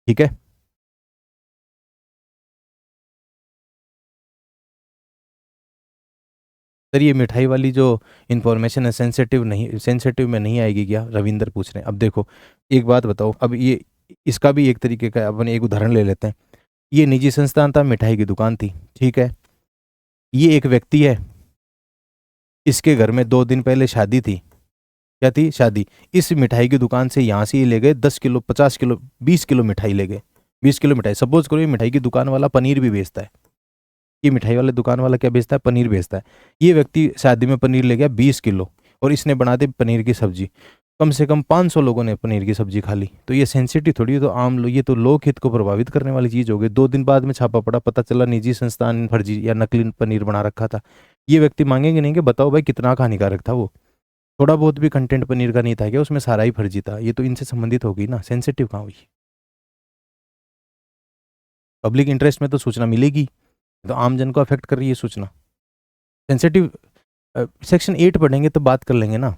B: ठीक है। सर ये मिठाई वाली जो इन्फॉर्मेशन है सेंसिटिव नहीं, सेंसिटिव में नहीं आएगी क्या, रविंदर पूछ रहे हैं। अब देखो एक बात बताओ, अब ये इसका भी एक तरीके का अपन एक उदाहरण ले लेते हैं। ये निजी संस्थान था, मिठाई की दुकान थी, ठीक है। ये एक व्यक्ति है, इसके घर में 2 दिन पहले शादी थी। क्या थी? शादी। इस मिठाई की दुकान से यहाँ से ही ले गए 10 किलो, 50 किलो, 20 किलो मिठाई ले गए। 20 किलो मिठाई, सपोज करो ये मिठाई की दुकान वाला पनीर भी बेचता है। ये मिठाई वाले दुकान वाला क्या बेचता है, पनीर बेचता है। ये व्यक्ति शादी में पनीर ले गया 20 किलो, और इसने बना दी पनीर की सब्जी। कम से कम 500 लोगों ने पनीर की सब्जी खा ली। तो ये सेंसिटिव थोड़ी है, तो आम लोग, ये तो लोक हित को प्रभावित करने वाली चीज हो गई। 2 दिन बाद में छापा पड़ा, पता चला निजी संस्थान फर्जी या नकली पनीर बना रखा था। ये व्यक्ति मांगेंगे नहीं कि बताओ भाई कितना हानिकारक था वो, थोड़ा बहुत भी कंटेंट पनीर का नहीं था क्या, उसमें सारा ही फर्जी था। ये तो इनसे संबंधित होगी ना, सेंसिटिव कहाँ हुई। पब्लिक इंटरेस्ट में तो सूचना मिलेगी, तो आम जन को अफेक्ट कर रही है सूचना। सेंसिटिव सेक्शन 8 पढ़ेंगे तो बात कर लेंगे ना।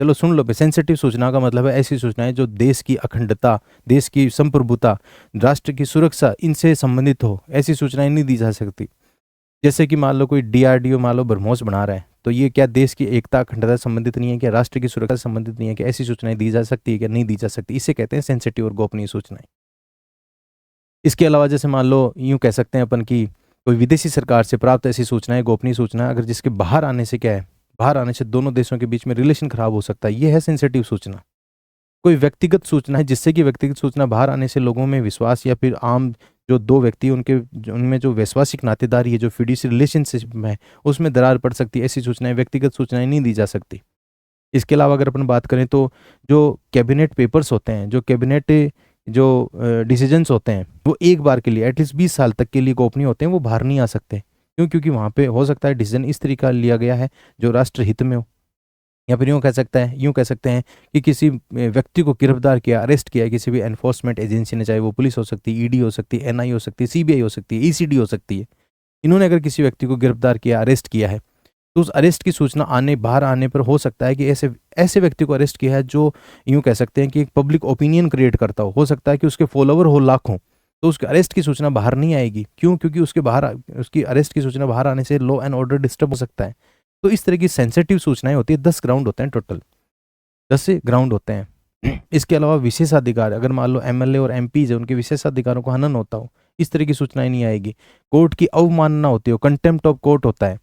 B: चलो सुन लो, सेंसिटिव सूचना का मतलब है ऐसी सूचनाएं जो देश की अखंडता, देश की संप्रभुता, राष्ट्र की सुरक्षा, इनसे संबंधित हो, ऐसी सूचनाएं नहीं दी जा सकती। जैसे कि मान लो कोई डीआरडीओ मान लो ब्रह्मोस बना रहा है, तो ये क्या देश की एकता अखंडता से संबंधित नहीं है क्या, राष्ट्र की सुरक्षा से संबंधित नहीं है क्या? ऐसी सूचनाएं दी जा सकती है क्या? नहीं दी जा सकती। इसे कहते हैं सेंसिटिव और गोपनीय सूचनाएं। इसके अलावा जैसे मान लो यूं कह सकते हैं अपन की कोई विदेशी सरकार से प्राप्त ऐसी सूचनाएं, गोपनीय सूचना, अगर जिसके बाहर आने से क्या है, बाहर आने से दोनों देशों के बीच में रिलेशन खराब हो सकता है, ये है सेंसिटिव सूचना। कोई व्यक्तिगत सूचना है, जिससे कि व्यक्तिगत सूचना बाहर आने से लोगों में विश्वास, या फिर आम जो दो व्यक्ति उनके उनमें जो वैश्वासिक नातेदारी है, जो फिड्यूशियल रिलेशनशिप है, उसमें दरार पड़ सकती है। ऐसी सूचनाएं, व्यक्तिगत सूचनाएं नहीं दी जा सकती। इसके अलावा अगर अपन बात करें तो जो कैबिनेट पेपर्स होते हैं, जो कैबिनेट जो डिसीजंस होते हैं, वो एक बार के लिए एटलीस्ट 20 साल तक के लिए गोपनीय होते हैं, वो बाहर नहीं आ सकते। क्यों? क्योंकि वहाँ पे हो सकता है डिसीजन इस तरीका लिया गया है जो राष्ट्र हित में हो। या फिर यूँ कह सकते हैं कि किसी व्यक्ति को गिरफ्तार किया, अरेस्ट किया है किसी भी एनफोर्समेंट एजेंसी ने, चाहे वो पुलिस हो सकती है, ईडी हो सकती है, एनआई हो सकती है, सीबीआई हो सकती है, ईसीडी हो सकती है। इन्होंने अगर किसी व्यक्ति को गिरफ्तार किया, अरेस्ट किया है, तो उस अरेस्ट की सूचना बाहर आने पर हो सकता है कि ऐसे ऐसे व्यक्ति को अरेस्ट किया है जो यूं कह सकते हैं कि एक पब्लिक ओपिनियन क्रिएट करता हो सकता है कि उसके फॉलोवर हो लाखों, तो उसके अरेस्ट की सूचना बाहर नहीं आएगी। क्यों? क्योंकि उसकी अरेस्ट की सूचना बाहर आने से लॉ एंड ऑर्डर डिस्टर्ब हो सकता है। तो इस तरह की सेंसिटिव सूचनाएं होती है। 10 ग्राउंड होते हैं टोटल, 10 से ग्राउंड होते हैं। इसके अलावा विशेषाधिकार, अगर मान लो एमएलए और एमपी है, उनके विशेषाधिकारों को हनन होता हो, इस तरह की सूचनाएं नहीं आएगी। कोर्ट की अवमानना होती हो, कंटेम्प्ट ऑफ कोर्ट होता है,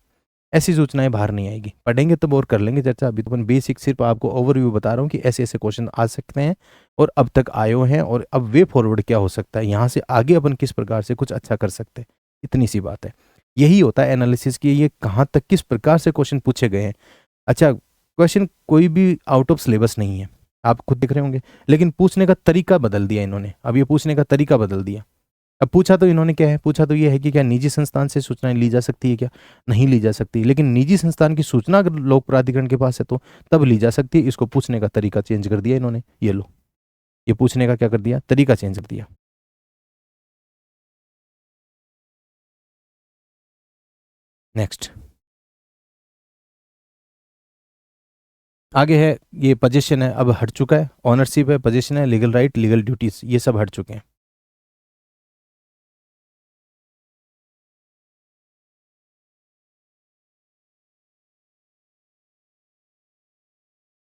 B: ऐसी सूचनाएं बाहर नहीं आएगी। पढ़ेंगे तब और कर लेंगे चर्चा। अभी तो अपन बेसिक सिर्फ आपको ओवरव्यू बता रहा हूँ कि ऐसे ऐसे क्वेश्चन आ सकते हैं और अब तक आए हुए हैं, और अब वे फॉरवर्ड क्या हो सकता है, यहाँ से आगे अपन किस प्रकार से कुछ अच्छा कर सकते हैं, इतनी सी बात है। यही होता है एनालिसिस की, ये कहाँ तक किस प्रकार से क्वेश्चन पूछे गए हैं। अच्छा, क्वेश्चन कोई भी आउट ऑफ सिलेबस नहीं है, आप खुद देख रहे होंगे, लेकिन पूछने का तरीका बदल दिया इन्होंने। अब ये पूछने का तरीका बदल दिया। अब पूछा तो इन्होंने क्या है, पूछा तो ये है कि क्या निजी संस्थान से सूचनाएं ली जा सकती है, क्या नहीं ली जा सकती, लेकिन निजी संस्थान की सूचना अगर लोक प्राधिकरण के पास है तो तब ली जा सकती है। इसको पूछने का तरीका चेंज कर दिया इन्होंने। ये लो, ये पूछने का क्या कर दिया, तरीका चेंज कर दिया। नेक्स्ट आगे है, ये पोजीशन है अब हट चुका है, ऑनरशिप है, पोजीशन है, लीगल राइट, लीगल ड्यूटीज, ये सब हट चुके हैं।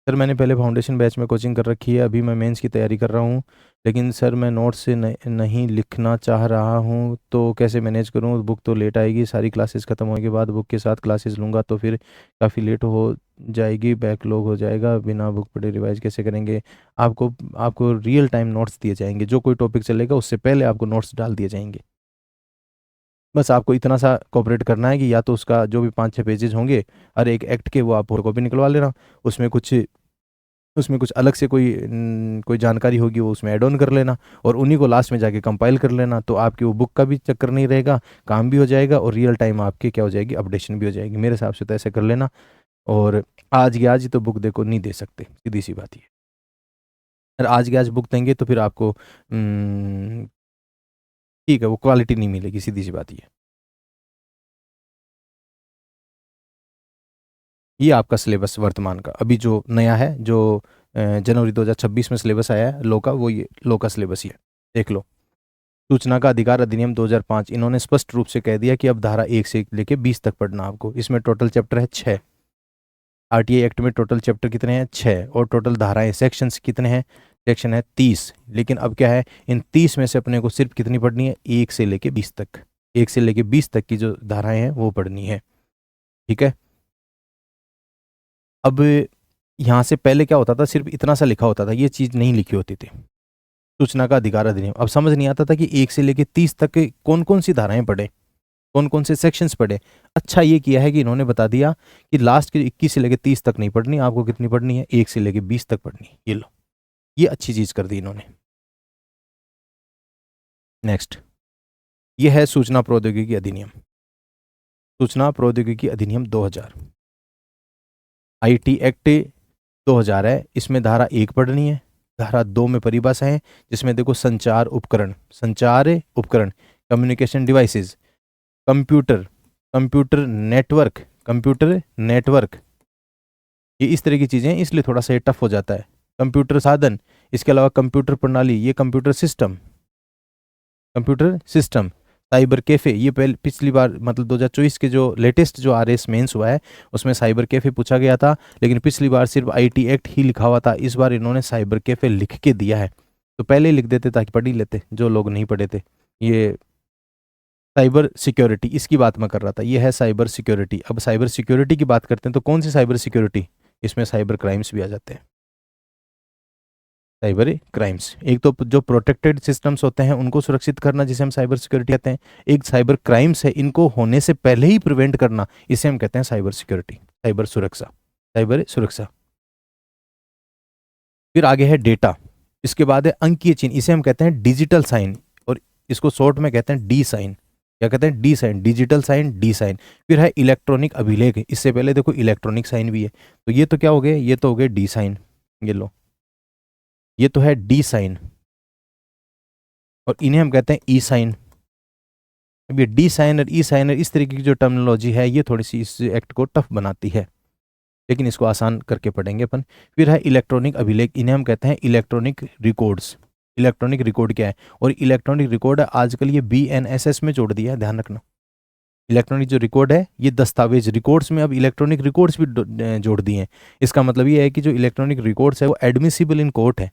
B: सर मैंने पहले फाउंडेशन बैच में कोचिंग कर रखी है, अभी मैं मेंस की तैयारी कर रहा हूँ, लेकिन सर मैं नोट्स से नहीं लिखना चाह रहा हूँ, तो कैसे मैनेज करूँ? बुक तो लेट आएगी, सारी क्लासेस ख़त्म होने के बाद बुक के साथ क्लासेस लूँगा तो फिर काफ़ी लेट हो जाएगी, बैकलॉग हो जाएगा, बिना बुक पढ़े रिवाइज कैसे करेंगे? आपको आपको रियल टाइम नोट्स दिए जाएंगे, जो कोई टॉपिक चलेगा उससे पहले आपको नोट्स डाल दिए जाएंगे। बस आपको इतना सा कोऑपरेट करना है कि या तो उसका जो भी 5-6 पेजेस होंगे और एक एक्ट के, वो आप फोटोकॉपी निकलवा लेना, उसमें कुछ अलग से कोई जानकारी होगी वो उसमें ऐड ऑन कर लेना, और उन्हीं को लास्ट में जाके कंपाइल कर लेना, तो आपकी वो बुक का भी चक्कर नहीं रहेगा, काम भी हो जाएगा और रियल टाइम आपकी क्या हो जाएगी, अपडेशन भी हो जाएगी। मेरे हिसाब से तो ऐसे कर लेना। और आज की आज ही तो बुक देखो नहीं दे सकते, सीधी सी बात है। अगर आज की आज बुक देंगे तो फिर आपको ठीक है वो क्वालिटी नहीं मिलेगी, सीधी सी बात ये। ये आपका सिलेबस वर्तमान का अभी जो नया है, जो जनवरी 2026 में सिलेबस आया है लॉ का, वो ये लॉ का सिलेबस ही है, देख लो। सूचना का अधिकार अधिनियम 2005, इन्होंने स्पष्ट रूप से कह दिया कि अब धारा 1 से लेके 20 तक पढ़ना आपको। इसमें टोटल चैप्टर है 6। आरटीआई एक्ट में टोटल चैप्टर कितने हैं? 6। और टोटल धाराएं, सेक्शंस कितने हैं? सेक्शन है 30। लेकिन अब क्या है, इन 30 में से अपने को सिर्फ कितनी पढ़नी है? 1 से लेके 20 तक। 1 से लेके 20 तक की जो धाराएं हैं वो पढ़नी है, ठीक है। अब यहाँ से पहले क्या होता था, सिर्फ इतना सा लिखा होता था, ये चीज़ नहीं लिखी होती थी, सूचना का अधिकार अधिनियम। अब समझ नहीं आता था कि 1 से लेके 30 तक कौन कौन सी धाराएं पढ़े, कौन कौन से सेक्शंस पढ़े। अच्छा ये किया है कि इन्होंने बता दिया कि लास्ट के 21 से लेके 30 तक नहीं पढ़नी, आपको कितनी पढ़नी है? 1 से लेके 20 तक पढ़नी है। ये लो, ये अच्छी चीज़ कर दी इन्होंने। नेक्स्ट, ये है सूचना प्रौद्योगिकी अधिनियम, सूचना प्रौद्योगिकी अधिनियम 2000, आईटी एक्ट 2000 है। इसमें धारा 1 पढ़नी है, धारा 2 में परिभाषा है, जिसमें देखो संचार उपकरण, communication devices, computer, computer network, ये इस तरह की चीज़ें, इसलिए थोड़ा सा ये टफ हो जाता है। कंप्यूटर साधन, इसके अलावा कंप्यूटर प्रणाली, ये कंप्यूटर सिस्टम, साइबर कैफ़े, ये पहले पिछली बार मतलब 2024 के जो लेटेस्ट जो आरएस मेंस हुआ है उसमें साइबर कैफ़े पूछा गया था, लेकिन पिछली बार सिर्फ आईटी एक्ट ही लिखा हुआ था, इस बार इन्होंने साइबर कैफ़े लिख के दिया है, तो पहले ही लिख देते ताकि पढ़ ही लेते जो लोग नहीं पढ़े थे। ये साइबर सिक्योरिटी, इसकी बात मैं कर रहा था, ये है साइबर सिक्योरिटी। अब साइबर सिक्योरिटी की बात करते हैं तो कौन सी साइबर सिक्योरिटी? इसमें साइबर क्राइम्स भी आ जाते हैं। साइबर क्राइम्स, एक तो जो प्रोटेक्टेड सिस्टम्स होते हैं उनको सुरक्षित करना, जिसे हम साइबर सिक्योरिटी कहते हैं। एक साइबर क्राइम्स है, इनको होने से पहले ही प्रिवेंट करना, इसे हम कहते हैं साइबर सिक्योरिटी, साइबर सुरक्षा। फिर आगे है डेटा, इसके बाद है अंकीय चिन्ह, इसे हम कहते हैं डिजिटल साइन, और इसको शॉर्ट में कहते हैं डी साइन। क्या कहते हैं? D sign, digital sign, D sign. फिर है इलेक्ट्रॉनिक अभिलेख, इससे पहले देखो इलेक्ट्रॉनिक साइन भी है, तो ये तो क्या हो गए, ये तो हो गए डी साइन। ये लो, ये तो है डी साइन, और इन्हें हम कहते हैं ई साइन। अब ये डी साइन और ई साइन और इस तरीके की जो टर्मिनोलॉजी है ये थोड़ी सी इस एक्ट को टफ बनाती है, लेकिन इसको आसान करके पढ़ेंगे अपन। फिर है इलेक्ट्रॉनिक अभिलेख, इन्हें हम कहते हैं इलेक्ट्रॉनिक रिकॉर्ड्स। इलेक्ट्रॉनिक रिकॉर्ड क्या है? और इलेक्ट्रॉनिक रिकॉर्ड आजकल ये बीएनएसएस में जोड़ दिया है, ध्यान रखना। इलेक्ट्रॉनिक जो रिकॉर्ड है ये दस्तावेज रिकॉर्ड्स में अब इलेक्ट्रॉनिक रिकॉर्ड्स भी जोड़ दिए हैं। इसका मतलब ये है कि जो इलेक्ट्रॉनिक रिकॉर्ड्स है वो एडमिसिबल इन कोर्ट है।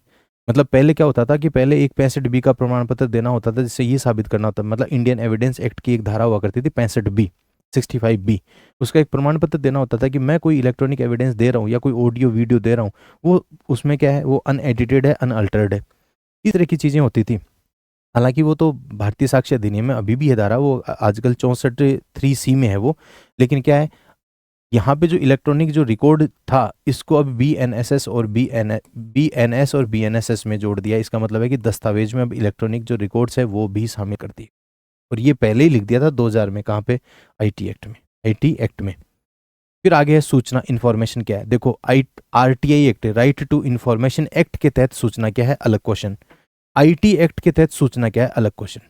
B: मतलब पहले क्या होता था कि पहले एक 65B का प्रमाण पत्र देना होता था, जिससे ये साबित करना होता, मतलब इंडियन एविडेंस एक्ट की एक धारा हुआ करती थी 65B, 65B, उसका एक प्रमाण पत्र देना होता था कि मैं कोई इलेक्ट्रॉनिक एविडेंस दे रहा हूँ या कोई ऑडियो वीडियो दे रहा हूँ, वो उसमें क्या है, वो अनएडिटेड है, अनअल्टर्ड है, इस तरह की चीज़ें होती थी। हालांकि वो तो भारतीय साक्ष्य अधिनियम में अभी भी है धारा, वो आजकल 64 3C में है वो, लेकिन क्या है, यहाँ पे जो इलेक्ट्रॉनिक जो रिकॉर्ड था इसको अब BNSS और BNS और BNSS में जोड़ दिया। इसका मतलब है कि दस्तावेज में अब इलेक्ट्रॉनिक जो रिकॉर्ड्स है वो भी शामिल कर दिए, और ये पहले ही लिख दिया था 2000 में। कहाँ पे? IT एक्ट में। फिर आगे है सूचना, इंफॉर्मेशन क्या है। देखो RTI act, right to information act के तहत सूचना क्या है, अलग क्वेश्चन। IT एक्ट के तहत सूचना क्या है, अलग क्वेश्चन।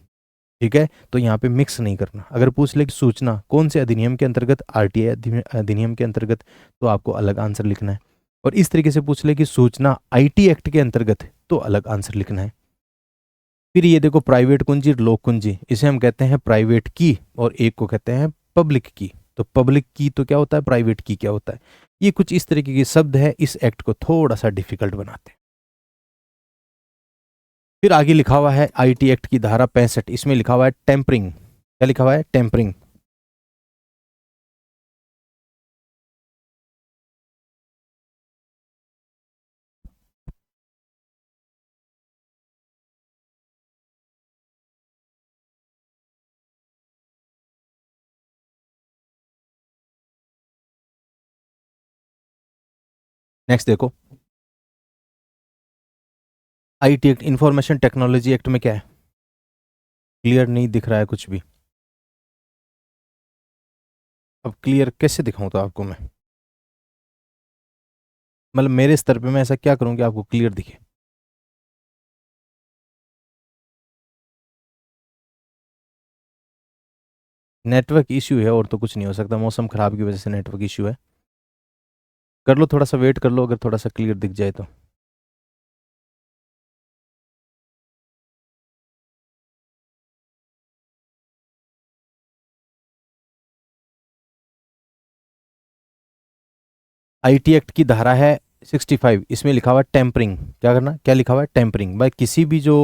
B: ठीक है, तो यहाँ पे मिक्स नहीं करना। अगर पूछ ले कि सूचना कौन से अधिनियम के अंतर्गत, RTI अधिनियम के अंतर्गत, तो आपको अलग आंसर लिखना है। और इस तरीके से पूछ ले कि सूचना IT एक्ट के अंतर्गत, तो अलग आंसर लिखना है। फिर ये देखो प्राइवेट कुंजी, लोक कुंजी, इसे हम कहते हैं प्राइवेट की, और एक को कहते हैं पब्लिक की। तो पब्लिक की तो क्या होता है, प्राइवेट की क्या होता है। ये कुछ इस तरीके के शब्द है, इस एक्ट को थोड़ा सा डिफिकल्ट बनाते हैं। फिर आगे लिखा हुआ है IT एक्ट की धारा 65, इसमें लिखा हुआ है टेम्परिंग। क्या लिखा हुआ है? टेम्परिंग। नेक्स्ट देखो, IT act, information technology act में क्या है? क्लियर नहीं दिख रहा है कुछ भी। अब क्लियर कैसे दिखाऊं तो आपको मैं, मतलब मेरे स्तर पे मैं ऐसा क्या करूं कि आपको क्लियर दिखे। नेटवर्क इश्यू है, और तो कुछ नहीं हो सकता, मौसम खराब की वजह से नेटवर्क इश्यू है। कर लो, थोड़ा सा वेट कर लो, अगर थोड़ा सा क्लियर दिख जाए तो। IT एक्ट की धारा है 65, इसमें लिखा हुआ है टेम्परिंग। क्या करना, क्या लिखा हुआ है? टेम्परिंग। भाई किसी भी जो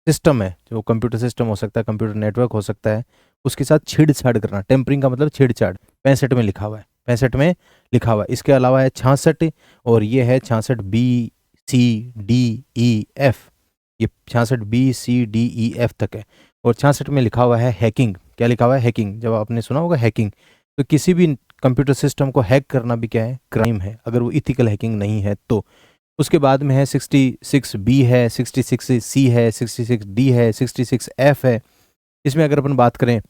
B: सिस्टम है, जो कंप्यूटर सिस्टम हो सकता है, कंप्यूटर नेटवर्क हो सकता है, उसके साथ छेड़छाड़ करना। टेम्परिंग का मतलब छेड़छाड़। 65 में लिखा हुआ है, 65 में लिखा हुआ है। इसके अलावा है 66, और ये है 66B, C, D, E, F। ये 66B, C, D, E, F तक है। और 66 में लिखा हुआ है हैकिंग। क्या लिखा हुआ है? हैकिंग। जब आपने सुना होगा हैकिंग, तो किसी भी कंप्यूटर सिस्टम को हैक करना भी क्या है, क्राइम है, अगर वो इथिकल हैकिंग नहीं है तो। उसके बाद में है 66B है, 66C है, 66D है, 66F है। इसमें अगर अपन बात करें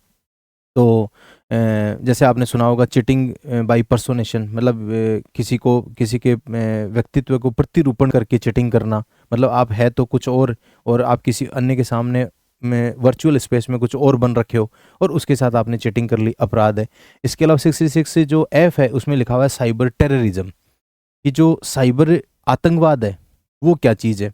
B: तो जैसे आपने सुना होगा चिटिंग बाय पर्सोनेशन, मतलब किसी के व्यक्तित्व को प्रतिरूपण करके चिटिंग करना। मतलब आप है तो कुछ और आप किसी अन्य के सामने में वर्चुअल स्पेस में कुछ और बन रखे हो, और उसके साथ आपने चिटिंग कर ली, अपराध है। इसके अलावा 66 से जो F है, उसमें लिखा हुआ है साइबर टेररिज्म। कि जो साइबर आतंकवाद है वो क्या चीज़ है।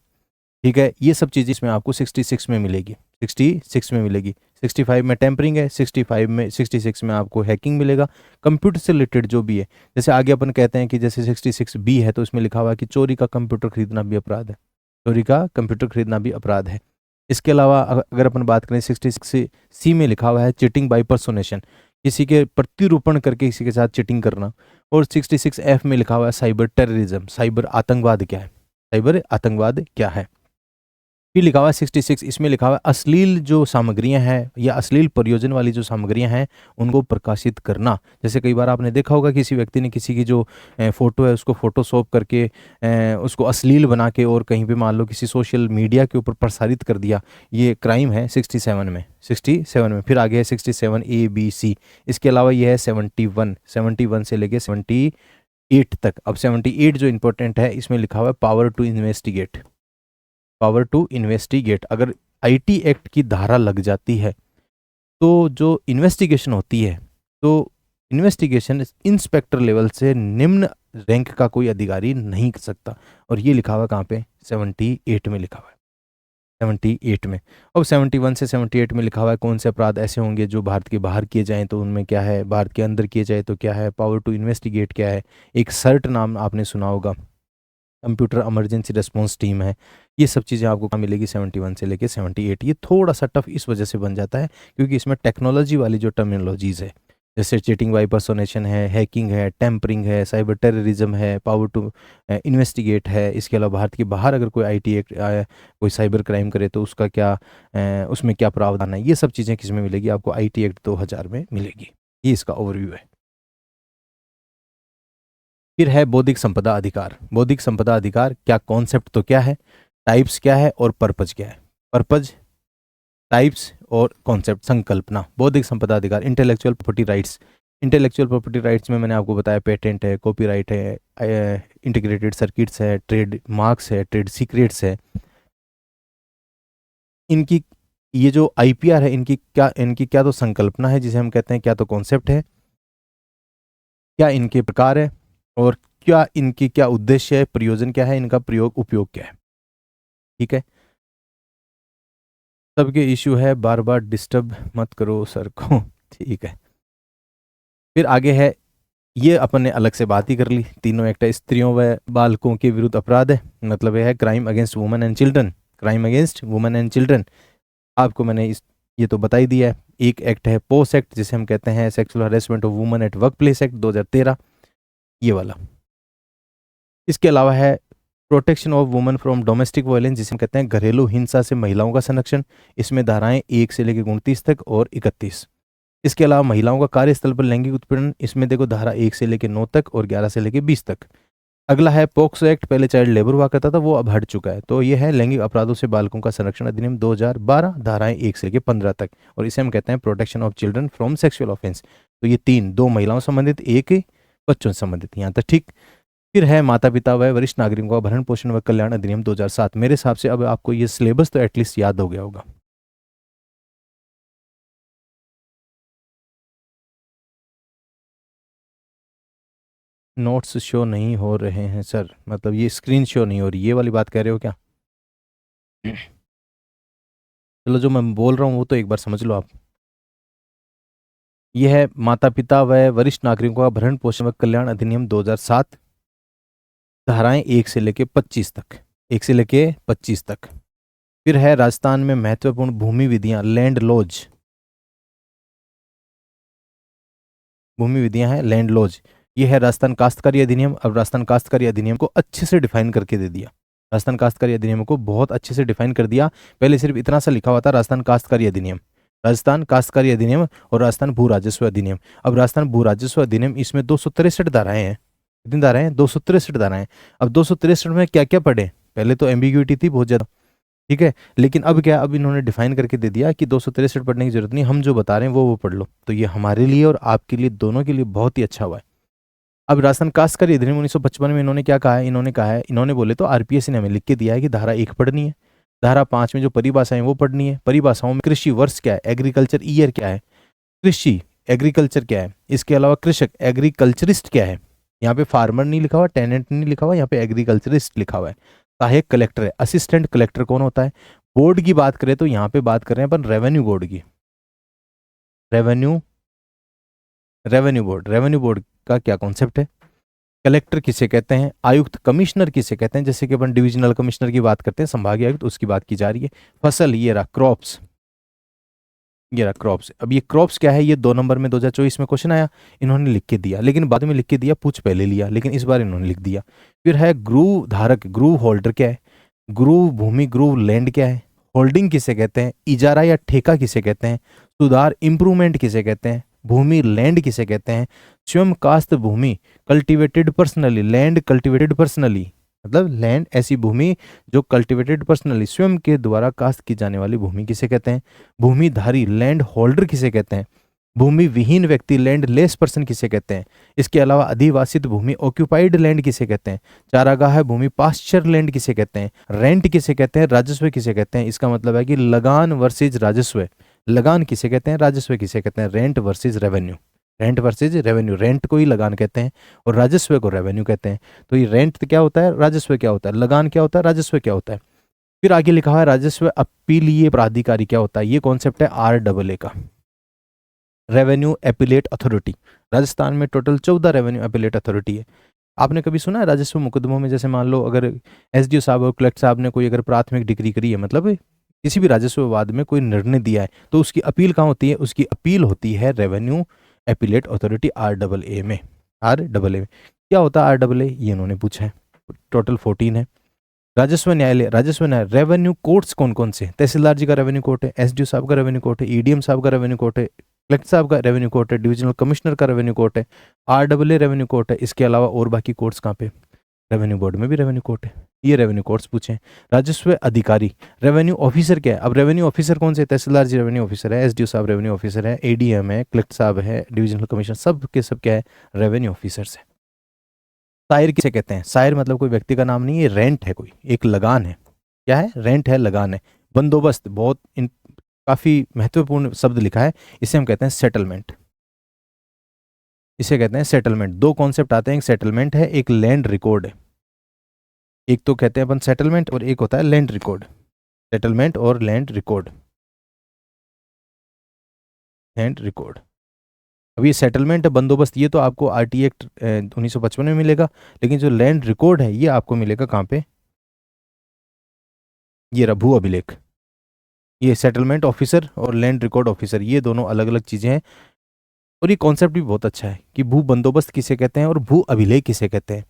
B: ठीक है, ये सब चीज़ें इसमें आपको 66 में मिलेगी, 66 में मिलेगी। 65 में टेम्परिंग है, 65 में 66 में आपको हैकिंग मिलेगा, कंप्यूटर से रिलेटेड जो भी है। जैसे आगे अपन कहते हैं कि जैसे 66B है, तो इसमें लिखा हुआ है कि चोरी का कंप्यूटर खरीदना भी अपराध है। चोरी का कंप्यूटर खरीदना भी अपराध है। इसके अलावा अगर अपन बात करें 66C में लिखा हुआ है चीटिंग बाई पर्सोनेशन, किसी के प्रतिरूपण करके किसी के साथ चीटिंग करना। और 66F में लिखा हुआ है साइबर टेररिज्म, साइबर आतंकवाद क्या है, साइबर आतंकवाद क्या है। फिर लिखा हुआ है 66, इसमें लिखा हुआ है अश्लील जो सामग्रियां हैं या अश्लील प्रयोजन वाली जो सामग्रियां हैं उनको प्रकाशित करना। जैसे कई बार आपने देखा होगा किसी व्यक्ति ने किसी की जो फोटो है उसको फोटोशॉप करके उसको अश्लील बना के और कहीं पे मान लो किसी सोशल मीडिया के ऊपर प्रसारित कर दिया, ये क्राइम है 67 में, 67 में। फिर आगे है 67A, B, C। इसके अलावा ये है 71 से लेके 78 तक। अब 78 जो इंपॉर्टेंट है, इसमें लिखा हुआ है power to investigate. Power to investigate, अगर IT एक्ट की धारा लग जाती है तो जो इन्वेस्टिगेशन होती है, तो इन्वेस्टिगेशन इंस्पेक्टर लेवल से निम्न रैंक का कोई अधिकारी नहीं कर सकता। और ये लिखा हुआ कहाँ पे? 78 में लिखा हुआ है, 78 में। अब 71 से 78 में लिखा हुआ है कौन से अपराध ऐसे होंगे जो भारत के बाहर किए जाएं तो उनमें क्या है, भारत के अंदर किए जाए तो क्या है, पावर टू इन्वेस्टिगेट क्या है। एक सर्ट नाम आपने सुना होगा, कंप्यूटर इमरजेंसी रिस्पॉन्स टीम है। ये सब चीज़ें आपको कहाँ मिलेगी? 71 से लेके 78। ये थोड़ा सा टफ इस वजह से बन जाता है क्योंकि इसमें टेक्नोलॉजी वाली जो टर्मिनोलॉजीज है, जैसे चीटिंग बाई पर्सोनेशन है, हैकिंग है, टेम्परिंग है, साइबर टेररिज्म है, पावर टू इन्वेस्टिगेट है। इसके अलावा भारत के बाहर अगर कोई IT एक्ट कोई साइबर क्राइम करे तो उसका क्या उसमें क्या प्रावधान है, ये सब चीज़ें किस में मिलेगी? आपको IT एक्ट 2000 में मिलेगी। ये इसका ओवरव्यू है। फिर है बौद्धिक संपदा अधिकार। बौद्धिक संपदा अधिकार क्या कॉन्सेप्ट तो क्या है, टाइप्स क्या है और पर्पज क्या है। पर्पज, टाइप्स और कॉन्सेप्ट, संकल्पना। बौद्धिक संपदा अधिकार, intellectual property rights. Intellectual property rights में मैंने आपको बताया पेटेंट है, कॉपीराइट है, इंटीग्रेटेड सर्किट्स है, ट्रेड मार्क्स है, ट्रेड सीक्रेट्स है। इनकी ये जो आईपीआर है, इनकी क्या तो संकल्पना है जिसे हम कहते हैं, क्या तो कॉन्सेप्ट है, क्या इनके प्रकार है और क्या इनकी क्या उद्देश्य है, प्रयोजन क्या है, इनका प्रयोग उपयोग क्या है। ठीक है, सबके इशू है, बार बार डिस्टर्ब मत करो सर को। ठीक है, फिर आगे है, ये अपन ने अलग से बात ही कर ली। तीनों एक्ट है, स्त्रियों व बालकों के विरुद्ध अपराध है, मतलब यह है crime against women and children. Crime against women and children आपको मैंने ये तो बता ही दिया है। एक एक्ट है पोस एक्ट, जिसे हम कहते हैं sexual harassment of women at work place act 2013, ये वाला। इसके अलावा है protection of women from domestic violence, जिसे हम कहते हैं घरेलू हिंसा से महिलाओं का संरक्षण। इसमें धाराएं 1 से लेकर 29 तक और 31। इसके अलावा महिलाओं का कार्यस्थल पर लैंगिक उत्पीड़न, इसमें देखो धारा 1 से लेकर 9 तक और 11 से लेकर 20 तक। अगला है पॉक्सो एक्ट, पहले चाइल्ड लेबर हुआ करता था, वो अब हट चुका है। तो ये है लैंगिक अपराधों से बालकों का संरक्षण अधिनियम 2012, धाराएं 1 से लेकर 15 तक, और इसे हम कहते हैं protection of children from sexual offence. तो ये 3, 2 महिलाओं से संबंधित, 1 बच्चों से संबंधित, यहाँ तक ठीक। फिर है माता पिता व वरिष्ठ नागरिकों का भरण पोषण व कल्याण अधिनियम 2007। मेरे हिसाब से अब आपको ये सिलेबस तो एटलीस्ट याद हो गया होगा। नोट्स शो नहीं हो रहे हैं सर, मतलब ये स्क्रीन शो नहीं हो रही, ये वाली बात कह रहे हो क्या? चलो, जो मैं बोल रहा हूँ वो तो एक बार समझ लो आप। यह है माता पिता व वरिष्ठ नागरिकों का भरण पोषण व कल्याण अधिनियम 2007, धाराएं 1 से लेके 25 तक, 1 से लेके 25 तक। फिर है राजस्थान में महत्वपूर्ण भूमि विधियां, लैंड लॉज। भूमि विधियां हैं लैंड लॉज। ये है राजस्थान काश्तकारी अधिनियम। अब राजस्थान काश्तकारी अधिनियम को अच्छे से डिफाइन करके दे दिया। राजस्थान काश्तकारी अधिनियम को बहुत अच्छे से डिफाइन कर दिया। पहले सिर्फ इतना सा लिखा हुआ था, राजस्थान काश्तकारी अधिनियम, राजस्थान काश्तकारी अधिनियम और राजस्थान भू राजस्व अधिनियम। अब राजस्थान भू राजस्व अधिनियम, इसमें 263 धाराएं हैं। कितनी धाराएं हैं? 263 धाराएं। अब 263 में क्या क्या पढ़े? पहले तो एम्बिग्यूटी थी बहुत ज्यादा, ठीक है, लेकिन अब क्या, अब इन्होंने डिफाइन करके दे दिया कि 263 पढ़ने की जरूरत नहीं, हम जो बता रहे हैं वो पढ़ लो। तो ये हमारे लिए और आपके लिए, दोनों के लिए बहुत ही अच्छा हुआ है। अब राजस्थान काश्तकारी अधिनियम 1955 में इन्होंने क्या कहा है? इन्होंने बोले तो आरपीएससी ने हमें लिख के दिया है कि धारा 1 पढ़नी है, धारा 5 में जो परिभाषाएं वो पढ़नी है। परिभाषाओं में कृषि वर्ष क्या है, एग्रीकल्चर ईयर क्या है, कृषि एग्रीकल्चर क्या है, इसके अलावा कृषक एग्रीकल्चरिस्ट क्या है। यहाँ पे फार्मर नहीं लिखा हुआ, टेनेंट नहीं लिखा हुआ, यहाँ पे एग्रीकल्चरिस्ट लिखा हुआ है। सहायक कलेक्टर है, असिस्टेंट कलेक्टर कौन होता है। बोर्ड की बात करें तो यहाँ पे बात कर रहे हैं अपन रेवेन्यू बोर्ड की। रेवेन्यू बोर्ड का क्या कॉन्सेप्ट है। कलेक्टर किसे कहते हैं, आयुक्त कमिश्नर किसे कहते हैं, जैसे कि अपन डिविजनल कमिश्नर की बात करते हैं, संभागीय आयुक्त, उसकी बात की जा रही है। फसल, ये रहा क्रॉप्स, ये रहा क्रॉप्स। अब ये क्रॉप्स क्या है, ये 2 नंबर में 2024 में क्वेश्चन आया, इन्होंने लिख के दिया, लेकिन बाद में लिख के दिया, पूछ पहले लिया, लेकिन इस बार इन्होंने लिख दिया। फिर है ग्रूव धारक, ग्रूव होल्डर क्या है, ग्रूव भूमि, ग्रूव लैंड क्या है, होल्डिंग किसे कहते हैं, इजारा या ठेका किसे कहते हैं, सुधार इंप्रूवमेंट किसे कहते हैं, भूमि लैंड किसे कहते हैं, स्वयं कास्त भूमि cultivated personally, land cultivated personally, मतलब लैंड ऐसी भूमि जो कल्टिवेटेड पर्सनली, स्वयं के द्वारा कास्त की जाने वाली भूमि किसे कहते हैं, भूमिधारी लैंड होल्डर किसे कहते हैं, भूमि विहीन व्यक्ति लैंड लेस पर्सन किसे कहते हैं। इसके अलावा अधिवासित भूमि ऑक्यूपाइड लैंड किसे कहते हैं, चारागाह भूमि पास्चर लैंड किसे कहते हैं, रेंट किसे कहते हैं, राजस्व किसे कहते हैं। इसका मतलब है कि लगान वर्सेज राजस्व। लगान किसे कहते हैं, राजस्व किसे कहते हैं, rent versus revenue. Rent versus revenue, rent को ही लगान कहते हैं और राजस्व को रेवेन्यू कहते हैं। तो ये रेंट क्या होता है, राजस्व क्या होता है, लगान क्या होता है, राजस्व क्या होता है। फिर आगे लिखा हुआ है राजस्व अपीलीय प्राधिकारी क्या होता है। ये कॉन्सेप्ट है RAA का, रेवेन्यू एपिलेट अथॉरिटी। राजस्थान में टोटल 14 रेवेन्यू एपिलेट अथॉरिटी है। आपने कभी सुना है राजस्व मुकदमों में, जैसे मान लो अगर एसडीओ साहब और कलेक्टर साहब ने कोई अगर प्राथमिक डिग्री करी है, मतलब किसी भी राजस्व विवाद में कोई निर्णय दिया है, तो उसकी अपील कहाँ होती है, उसकी अपील होती है रेवेन्यू एपिलेट अथॉरिटी RAA में। RAA में क्या होता है RAA, ये इन्होंने पूछा है। टोटल 14 है। राजस्व न्यायालय, राजस्व न्याय, रेवेन्यू कोर्ट्स कौन कौन से, तहसीलदार जी का रेवेन्यू कोर्ट है, एसडीओ साहब का रेवेन्यू कोर्ट है, ईडीएम साहब का रेवेन्यू कोर्ट है, कलेक्टर साहब का रेवेन्यू कोर्ट है, डिविजनल कमिश्नर का रेवेन्यू कोर्ट है, RAA रेवेन्यू कोर्ट है। इसके अलावा और बाकी कोर्ट्स कहाँ पे? रेवेन्यू बोर्ड में भी रेवेन्यू कोर्ट है। ये रेवेन्यू कोर्ट्स पूछे। राजस्व अधिकारी, रेवेन्यू ऑफिसर क्या है? अब रेवेन्यू ऑफिसर कौन से? तहसीलदार जी रेवेन्यू ऑफिसर है, SDO साहब रेवेन्यू ऑफिसर है, ADM है, कलेक्टर साहब है, डिविजनल कमिश्नर, सब के सब क्या है? रेवेन्यू ऑफिसर्स है। सायर किसे कहते हैं? सायर मतलब कोई व्यक्ति का नाम नहीं है, रेंट है, कोई एक लगान है। क्या है? रेंट है, लगान है। बंदोबस्त, बहुत काफी महत्वपूर्ण शब्द लिखा है, इसे हम कहते हैं सेटलमेंट। इसे कहते हैं सेटलमेंट। दो कॉन्सेप्ट आते हैं, एक सेटलमेंट है, एक लैंड रिकॉर्ड है। एक तो कहते हैं अपन सेटलमेंट और एक होता है लैंड रिकॉर्ड। सेटलमेंट और लैंड रिकॉर्ड। Land record. अब ये सेटलमेंट बंदोबस्त ये तो आपको RT एक्ट 1955 में मिलेगा, लेकिन जो लैंड रिकॉर्ड है ये आपको मिलेगा कहाँ पे? ये रहा भू अभिलेख। ये सेटलमेंट ऑफिसर और लैंड रिकॉर्ड ऑफिसर, ये दोनों अलग अलग चीजें हैं। और ये कॉन्सेप्ट भी बहुत अच्छा है कि भू बंदोबस्त किसे कहते हैं और भू अभिलेख किसे कहते हैं,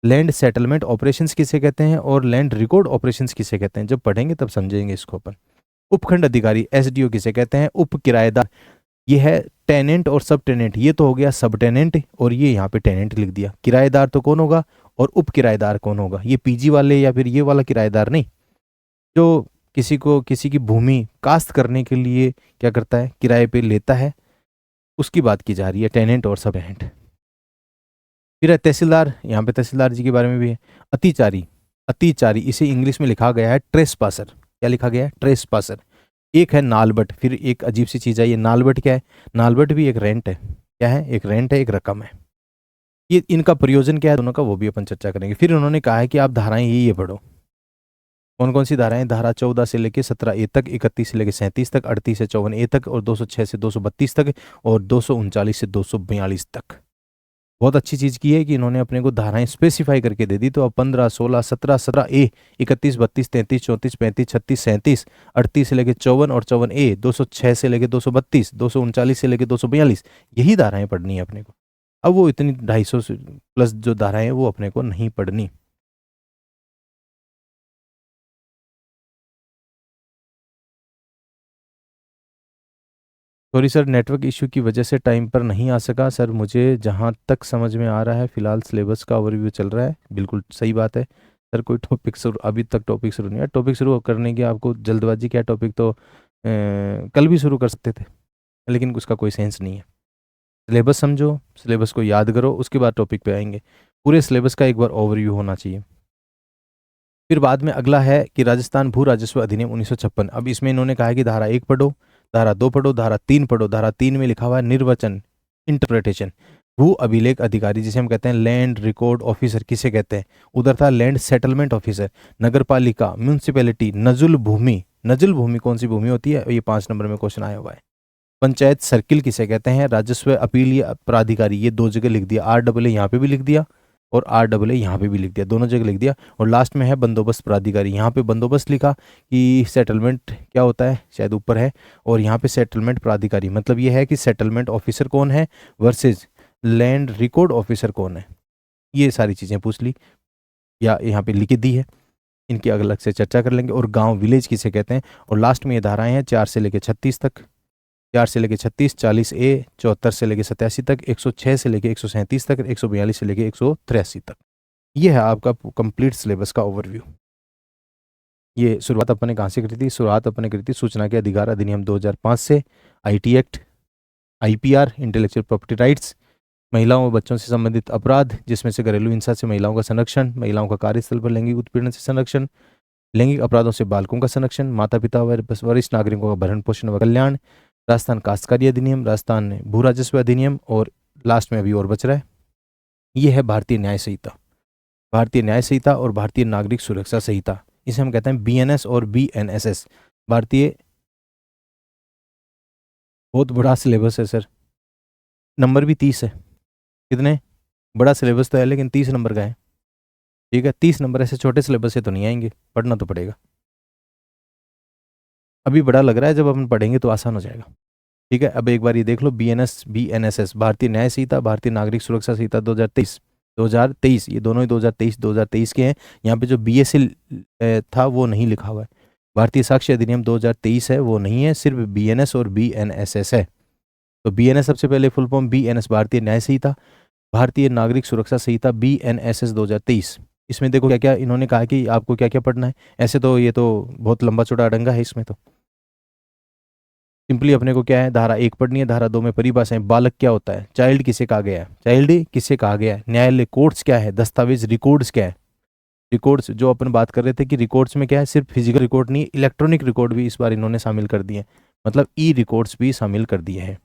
B: लैंड सेटलमेंट ऑपरेशंस किसे कहते हैं और लैंड रिकॉर्ड ऑपरेशंस किसे कहते हैं। जब पढ़ेंगे तब समझेंगे इसको अपन। उपखंड अधिकारी, SDO किसे कहते हैं? उप किराएदार, ये है टेनेंट और सब टेनेंट। ये तो हो गया सब टेनेंट और ये यहाँ पे टेनेंट लिख दिया। किराएदार तो कौन होगा और उप किराएदार कौन होगा? ये PG वाले या फिर ये वाला किराएदार नहीं, जो किसी की भूमि कास्त करने के लिए क्या करता है? किराए पे लेता है, उसकी बात की जा रही है, टेनेंट और सब टेनेंट। फिर है तहसीलदार, यहाँ पे तहसीलदार जी के बारे में भी है। अतिचारी, अतिचारी इसे इंग्लिश में लिखा गया है ट्रेसपासर। क्या लिखा गया है? ट्रेसपासर। एक है नालबट, फिर एक अजीब सी चीज़ है, ये नालबट क्या है? नालबट भी एक रेंट है। क्या है? एक रेंट है, एक रकम है। ये इनका प्रयोजन क्या है दोनों का, वो भी अपन चर्चा करेंगे। फिर उन्होंने कहा है कि आप धाराएं ये पढ़ो। कौन कौन सी धाराएं? धारा 14 से लेकर 17A तक, 31 से लेकर 37 तक, 38 से 54A तक और 206 से 232 तक और 239 से 242 तक। बहुत अच्छी चीज़ की है कि इन्होंने अपने को धाराएं स्पेसिफाई करके दे दी। तो अब 15, 16, 17, 17A, 31, 32, 33, 34, 35, 36, 37, 38 से लेकर 54 और 54A, 206 से लेकर 232, 239 से लेकर 242, यही धाराएं पढ़नी है अपने को। अब वो इतनी 250 प्लस जो धाराएं हैं वो अपने को नहीं पढ़नी। सॉरी सर, नेटवर्क इशू की वजह से टाइम पर नहीं आ सका सर। मुझे जहाँ तक समझ में आ रहा है फ़िलहाल सिलेबस का ओवरव्यू चल रहा है। बिल्कुल सही बात है सर। कोई टॉपिक शुरू, अभी तक टॉपिक शुरू नहीं है। टॉपिक शुरू करने की आपको जल्दबाजी क्या? टॉपिक तो कल भी शुरू कर सकते थे, लेकिन उसका कोई सेंस नहीं है। सिलेबस समझो, सिलेबस को याद करो, उसके बाद टॉपिक पे आएंगे। पूरे सिलेबस का एक बार ओवरव्यू होना चाहिए। फिर बाद में अगला है कि राजस्थान भू राजस्व अधिनियम 1956। अब इसमें इन्होंने कहा है कि धारा 1 पढ़ो, धारा 2 पढ़ो, धारा 3 पढ़ो। धारा 3 में लिखा हुआ है निर्वचन, इंटरप्रिटेशन। भू अभिलेख अधिकारी जिसे हम कहते हैं लैंड रिकॉर्ड ऑफिसर किसे कहते हैं? उधर था लैंड सेटलमेंट ऑफिसर। नगर पालिका, म्यूनसिपैलिटी, नजुल भूमि। नजुल भूमि कौन सी भूमि होती है? ये 5 नंबर में क्वेश्चन आया हुआ है। पंचायत सर्किल किसे कहते हैं? राजस्व अपीलीय प्राधिकारी। ये 2 जगह लिख दिया, RAA यहाँ पे भी लिख दिया और RAA यहाँ पे भी लिख दिया, दोनों जगह लिख दिया। और लास्ट में है बंदोबस्त प्राधिकारी। यहाँ पे बंदोबस्त लिखा कि सेटलमेंट क्या होता है, शायद ऊपर है, और यहाँ पे सेटलमेंट प्राधिकारी मतलब ये है कि सेटलमेंट ऑफिसर कौन है वर्सेज लैंड रिकॉर्ड ऑफिसर कौन है। ये सारी चीज़ें पूछ ली या यहाँ पे लिखी दी है, इनकी अलग से चर्चा कर लेंगे। और गाँव विलेज किसे कहते हैं। और लास्ट में ये धाराएँ हैं 4 से लेकर 36 तक, 4 से लेकर 36, 40A, 74 से लेकर 87 तक, 106 से लेकर 137 तक, 142 से लेकर 183 तक। ये है आपका कंप्लीट सिलेबस का ओवरव्यू। ये शुरुआत अपने कहाँ से करी थी? शुरुआत अपने करी थी सूचना के अधिकार अधिनियम 2005 से, IT act, IPR intellectual property rights, महिलाओं और बच्चों से संबंधित अपराध जिसमें से घरेलू हिंसा से महिलाओं का संरक्षण, महिलाओं का कार्यस्थल पर लैंगिक उत्पीड़न से संरक्षण, लैंगिक अपराधों से बालकों का संरक्षण, माता पिता व वरिष्ठ नागरिकों का भरण पोषण व कल्याण, राजस्थान काश्तकारी अधिनियम, राजस्थान भू राजस्व अधिनियम, और लास्ट में अभी और बच रहा है, ये है भारतीय न्याय संहिता। भारतीय न्याय संहिता और भारतीय नागरिक सुरक्षा संहिता, इसे हम कहते हैं BNS और BNSS। भारतीय, बहुत बड़ा सिलेबस है सर, नंबर भी 30 है। कितने? बड़ा सिलेबस तो है लेकिन 30 नंबर का है। ठीक है, 30 नंबर ऐसे छोटे सिलेबस से तो नहीं आएंगे, पढ़ना तो पड़ेगा। अभी बड़ा लग रहा है, जब अपन पढ़ेंगे तो आसान हो जाएगा। ठीक है, अब एक बार ये देख लो, BNS BNSS, भारतीय न्याय संहिता, भारतीय नागरिक सुरक्षा संहिता 2023, 2023, ये दोनों ही 2023 के हैं। यहाँ पे जो BSL था वो नहीं लिखा हुआ है। भारतीय साक्ष्य अधिनियम 2023 है, वो नहीं है, सिर्फ BNS और BNSS है। तो बीएनएस सबसे पहले फुल फॉर्म बीएनएस भारतीय न्याय संहिता, भारतीय नागरिक सुरक्षा संहिता बीएनएसएस 2023। इसमें देखो क्या क्या इन्होंने कहा कि आपको क्या क्या पढ़ना है। ऐसे तो ये तो बहुत लंबा चौड़ा अडंगा है, इसमें तो सिंपली अपने को क्या है, धारा 1 पढ़नी है, धारा 2 में परिभाषाएं, बालक क्या होता है, चाइल्ड किसे कहा गया है, चाइल्ड किसे कहा गया है, न्यायालय कोर्ट्स क्या है, दस्तावेज रिकॉर्ड्स क्या है। रिकॉर्ड्स जो अपन बात कर रहे थे कि रिकॉर्ड्स में क्या है, सिर्फ फिजिकल रिकॉर्ड नहीं, इलेक्ट्रॉनिक रिकॉर्ड भी इस बार इन्होंने शामिल कर दिए, मतलब ई रिकॉर्ड्स भी शामिल कर दिए हैं।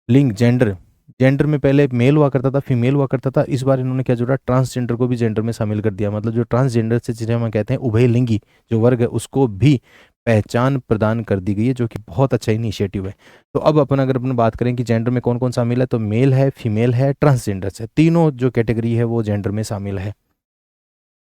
B: लिंग जेंडर, जेंडर में पहले मेल हुआ करता था, फीमेल हुआ करता था, इस बार इन्होंने क्या जोड़ा, ट्रांसजेंडर को भी जेंडर में शामिल कर दिया, मतलब जो ट्रांसजेंडर से जिसे हम कहते हैं उभयलिंगी जो वर्ग है उसको भी पहचान प्रदान कर दी गई है, जो कि बहुत अच्छा इनिशिएटिव है। तो अब अपन अगर अपन बात करें कि जेंडर में कौन कौन शामिल है, तो मेल है, फीमेल है, ट्रांसजेंडर है, तीनों जो कैटेगरी है वो जेंडर में शामिल है।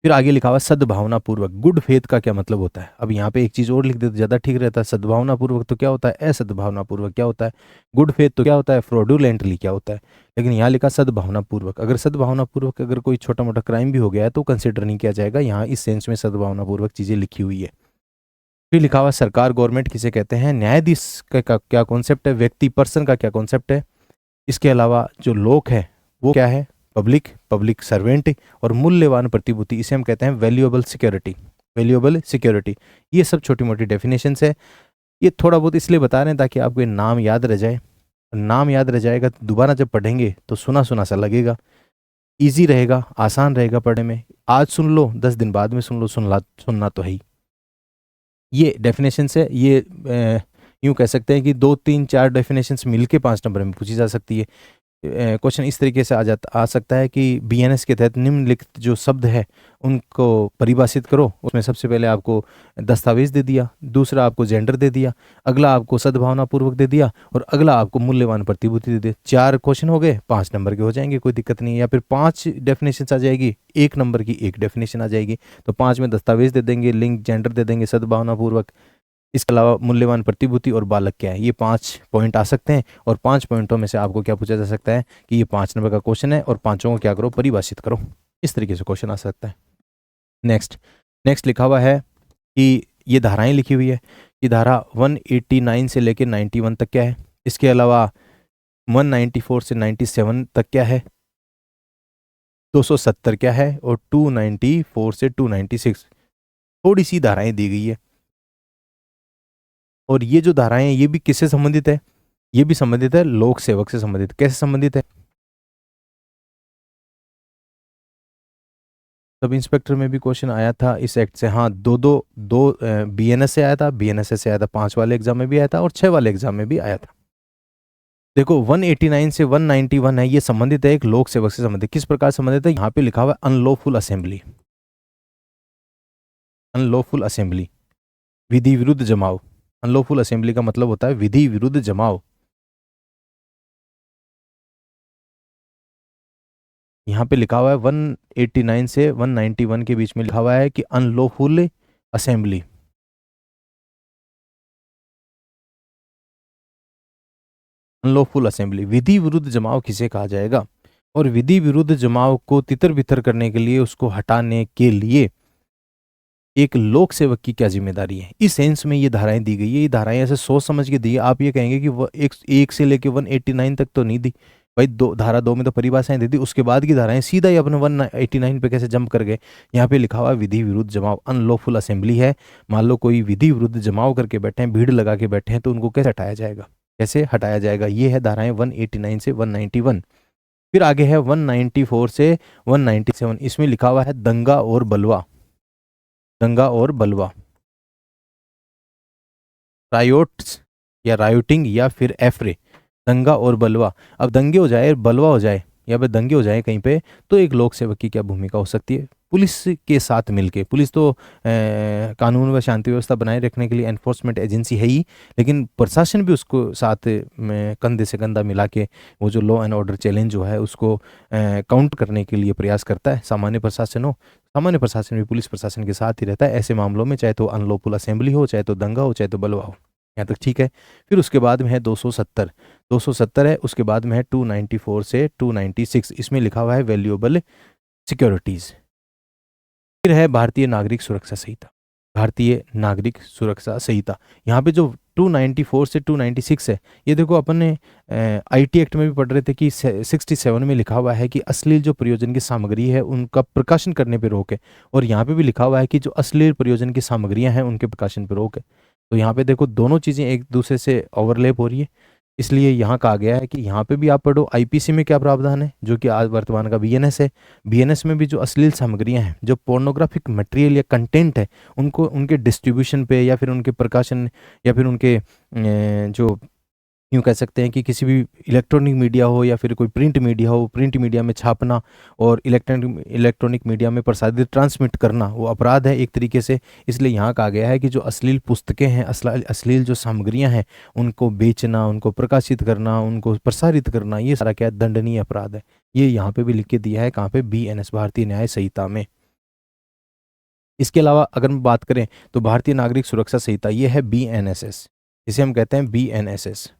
B: फिर आगे लिखा हुआ सद्भावना पूर्वक, गुड फेथ का क्या मतलब होता है। अब यहाँ पे एक चीज और लिख दे तो ज्यादा ठीक रहता है, सद्भावना पूर्वक तो क्या होता है, असद्भावना पूर्वक क्या होता है, गुड फेथ तो क्या होता है, फ्रॉडुलेंटली क्या होता है। लेकिन यहाँ लिखा सद्भावना पूर्वक, अगर सद्भावना पूर्वक अगर कोई छोटा मोटा क्राइम भी हो गया है तो कंसिडर नहीं किया जाएगा, यहाँ इस सेंस में सद्भावना पूर्वक चीजें लिखी हुई है। फिर लिखा हुआ सरकार, गवर्नमेंट किसे कहते हैं, न्यायाधीश का क्या कॉन्सेप्ट है, व्यक्ति पर्सन का क्या कॉन्सेप्ट है। इसके अलावा जो लोक है वो क्या है, पब्लिक, पब्लिक सर्वेंट, और मूल्यवान प्रतिभूति, इसे हम कहते हैं वैल्यूएबल सिक्योरिटी, वैल्यूएबल सिक्योरिटी। ये सब छोटी मोटी डेफिनेशंस है। ये थोड़ा बहुत इसलिए बता रहे हैं ताकि आपको ये नाम याद रह जाए, नाम याद रह जाएगा तो दोबारा जब पढ़ेंगे तो सुना सुना सा लगेगा, ईजी रहेगा, आसान रहेगा पढ़ने में। आज सुन लो 10 दिन बाद में सुन लो, सुनना तो है ही। ये डेफिनेशंस है, ये यूँ कह सकते हैं कि 2 3 4 डेफिनेशंस मिलके 5 नंबर में पूछी जा सकती है। क्वेश्चन इस तरीके से आ सकता है कि बीएनएस के तहत निम्नलिखित जो शब्द है उनको परिभाषित करो। उसमें सबसे पहले आपको दस्तावेज दे दिया, दूसरा आपको जेंडर दे दिया, अगला आपको सद्भावना पूर्वक दे दिया, और अगला आपको मूल्यवान प्रतिभूति दे दिया। 4 क्वेश्चन हो गए, 5 नंबर के हो जाएंगे, कोई दिक्कत नहीं है। या फिर 5 डेफिनेशन आ जाएगी, 1 नंबर की 1 डेफिनेशन आ जाएगी। तो 5 में दस्तावेज दे देंगे, लिंग जेंडर दे देंगे, सद्भावना पूर्वक, इसके अलावा मूल्यवान प्रतिभूति और बालक क्या है। ये 5 पॉइंट आ सकते हैं, और 5 पॉइंटों में से आपको क्या पूछा जा सकता है कि ये 5 नंबर का क्वेश्चन है और पांचों को क्या करो, परिभाषित करो। इस तरीके से क्वेश्चन आ सकता है। नेक्स्ट, नेक्स्ट लिखा हुआ है कि ये धाराएं लिखी हुई है कि धारा 189 से लेकर 91 तक क्या है, इसके अलावा 194 से 97 तक क्या है, 270 क्या है, और 294 से 296 थोड़ी सी धाराएं दी गई है। और ये जो धाराएं हैं ये भी किससे संबंधित है, ये भी संबंधित है लोक सेवक से संबंधित। कैसे संबंधित है, सब इंस्पेक्टर में भी क्वेश्चन आया था इस एक्ट से। हाँ, दो बीएनएस से आया था, बीएनएसएस से आया था, 5 वाले एग्जाम में भी आया था और 6 वाले एग्जाम में भी आया था। देखो 189 से 191 है, ये संबंधित है एक लोक सेवक से संबंधित। किस प्रकार संबंधित है, यहाँ पे लिखा हुआ है अनलॉफुल असेंबली, अनलॉफुल असेंबली, विधि विरुद्ध जमाव। अनलॉफुल असेंबली का मतलब होता है विधि विरुद्ध जमाव। यहाँ पे लिखा हुआ है 189 से 191 के बीच में लिखा हुआ है कि अनलॉफुल असेंबली, अनलॉफुल असेंबली, विधि विरुद्ध जमाव किसे कहा जाएगा। और विधि विरुद्ध जमाव को तितर बितर करने के लिए, उसको हटाने के लिए एक लोक सेवक की क्या जिम्मेदारी है, इस सेंस में ये धाराएं दी गई है। ये धाराएं ऐसे सोच समझ के दी है। आप ये कहेंगे कि वो एक से लेके 189 तक तो नहीं दी भाई, धारा 2 में तो परिभाषाएं दे दी, उसके बाद की धाराएं सीधा ही अपने 189 पे कैसे जंप कर गए। यहाँ पे लिखा हुआ विधि विरुद्ध जमाव, अनलॉफुल असेंबली है। मान लो कोई विधि विरुद्ध जमाव करके बैठे हैं, भीड़ लगा के बैठे हैं, तो उनको कैसे हटाया जाएगा, कैसे हटाया जाएगा। ये है धाराएं 189 से 191। फिर आगे है 194 से 197, इसमें लिखा हुआ है दंगा और बलवा, दंगा और बलवा, रायोट्स या रायोटिंग या फिर एफरे, दंगा और बलवा। अब दंगे हो जाए, बलवा हो जाए, या फिर दंगे हो जाए कहीं पे, तो एक लोक सेवक की क्या भूमिका हो सकती है, पुलिस के साथ मिलके। पुलिस तो कानून व शांति व्यवस्था बनाए रखने के लिए एनफोर्समेंट एजेंसी है ही, लेकिन प्रशासन भी उसको साथ में कंधे से कंधा मिला के वो जो लॉ एंड ऑर्डर चैलेंज जो है उसको काउंट करने के लिए प्रयास करता है। सामान्य प्रशासन हो, सामान्य प्रशासन भी पुलिस प्रशासन के साथ ही रहता है ऐसे मामलों में, चाहे तो अनलॉफुल असेंबली हो, चाहे तो दंगा हो, चाहे तो बलवा हो। यहाँ तक ठीक है। फिर उसके बाद में है 270, 270 है, उसके बाद में है 294 से 296, इसमें लिखा हुआ है वैल्यूएबल सिक्योरिटीज। फिर है भारतीय नागरिक सुरक्षा संहिता। भारतीय नागरिक सुरक्षा संहिता। यहाँ पे जो 294 से 296 है, ये देखो अपन ने आईटी एक्ट में भी पढ़ रहे थे कि 67 में लिखा हुआ है कि अश्लील जो प्रयोजन की सामग्री है उनका प्रकाशन करने पे रोक है, और यहाँ पे भी लिखा हुआ है कि जो अश्लील प्रयोजन की सामग्रियाँ हैं उनके प्रकाशन पे रोक है। तो यहाँ पे देखो दोनों चीज़ें एक दूसरे से ओवरलैप हो रही है, इसलिए यहाँ कहा गया है कि यहाँ पे भी आप पढ़ो आईपीसी में क्या प्रावधान है, जो कि आज वर्तमान का बीएनएस है। बीएनएस में भी जो अश्लील सामग्रियाँ हैं, जो पोर्नोग्राफिक मटेरियल या कंटेंट है, उनको उनके डिस्ट्रीब्यूशन पे या फिर उनके प्रकाशन या फिर उनके जो यूँ कह सकते हैं कि किसी भी इलेक्ट्रॉनिक मीडिया हो या फिर कोई प्रिंट मीडिया हो, प्रिंट मीडिया में छापना और इलेक्ट्रॉनिक मीडिया में प्रसारित ट्रांसमिट करना वो अपराध है एक तरीके से। इसलिए यहाँ कहा गया है कि जो अश्लील पुस्तकें हैं, अश्लील जो सामग्रियाँ हैं, उनको बेचना, उनको प्रकाशित करना, उनको प्रसारित करना, ये सारा क्या दंडनीय अपराध है। ये यहाँ पे भी लिख के दिया है, कहाँ पे, बीएनएस, भारतीय न्याय संहिता में। इसके अलावा अगर हम बात करें तो भारतीय नागरिक सुरक्षा संहिता, ये है बीएनएसएस, जिसे हम कहते हैं बीएनएसएस।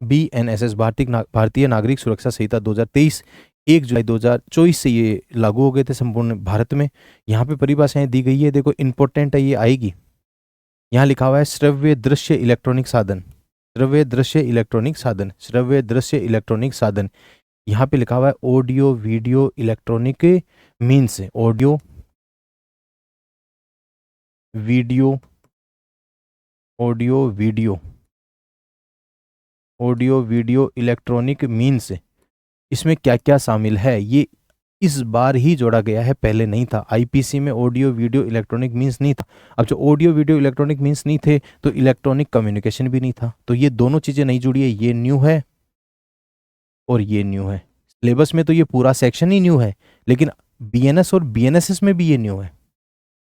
B: बीएनएसएस भारतीय नागरिक सुरक्षा संहिता 2023 1 जुलाई 2024 से ये लागू हो गए थे संपूर्ण भारत में। यहाँ पे परिभाषाएं दी गई है, देखो इंपॉर्टेंट है, ये आएगी। यहाँ लिखा हुआ है श्रव्य दृश्य इलेक्ट्रॉनिक साधन, श्रव्य दृश्य इलेक्ट्रॉनिक साधन, श्रव्य दृश्य इलेक्ट्रॉनिक साधन। यहाँ पे लिखा हुआ है audio video electronic means, audio video, audio video, audio video electronic means, इसमें क्या क्या शामिल है ये इस बार ही जोड़ा गया है, पहले नहीं था। आईपीसी में ऑडियो वीडियो इलेक्ट्रॉनिक मीन्स नहीं था। अब जो ऑडियो वीडियो इलेक्ट्रॉनिक मीन्स नहीं थे तो इलेक्ट्रॉनिक कम्युनिकेशन भी नहीं था, तो ये दोनों चीज़ें नहीं जुड़ी है, ये न्यू है और ये न्यू है। सिलेबस में तो ये पूरा सेक्शन ही न्यू है, लेकिन बीएनएस और बीएनएसएस में भी ये न्यू है।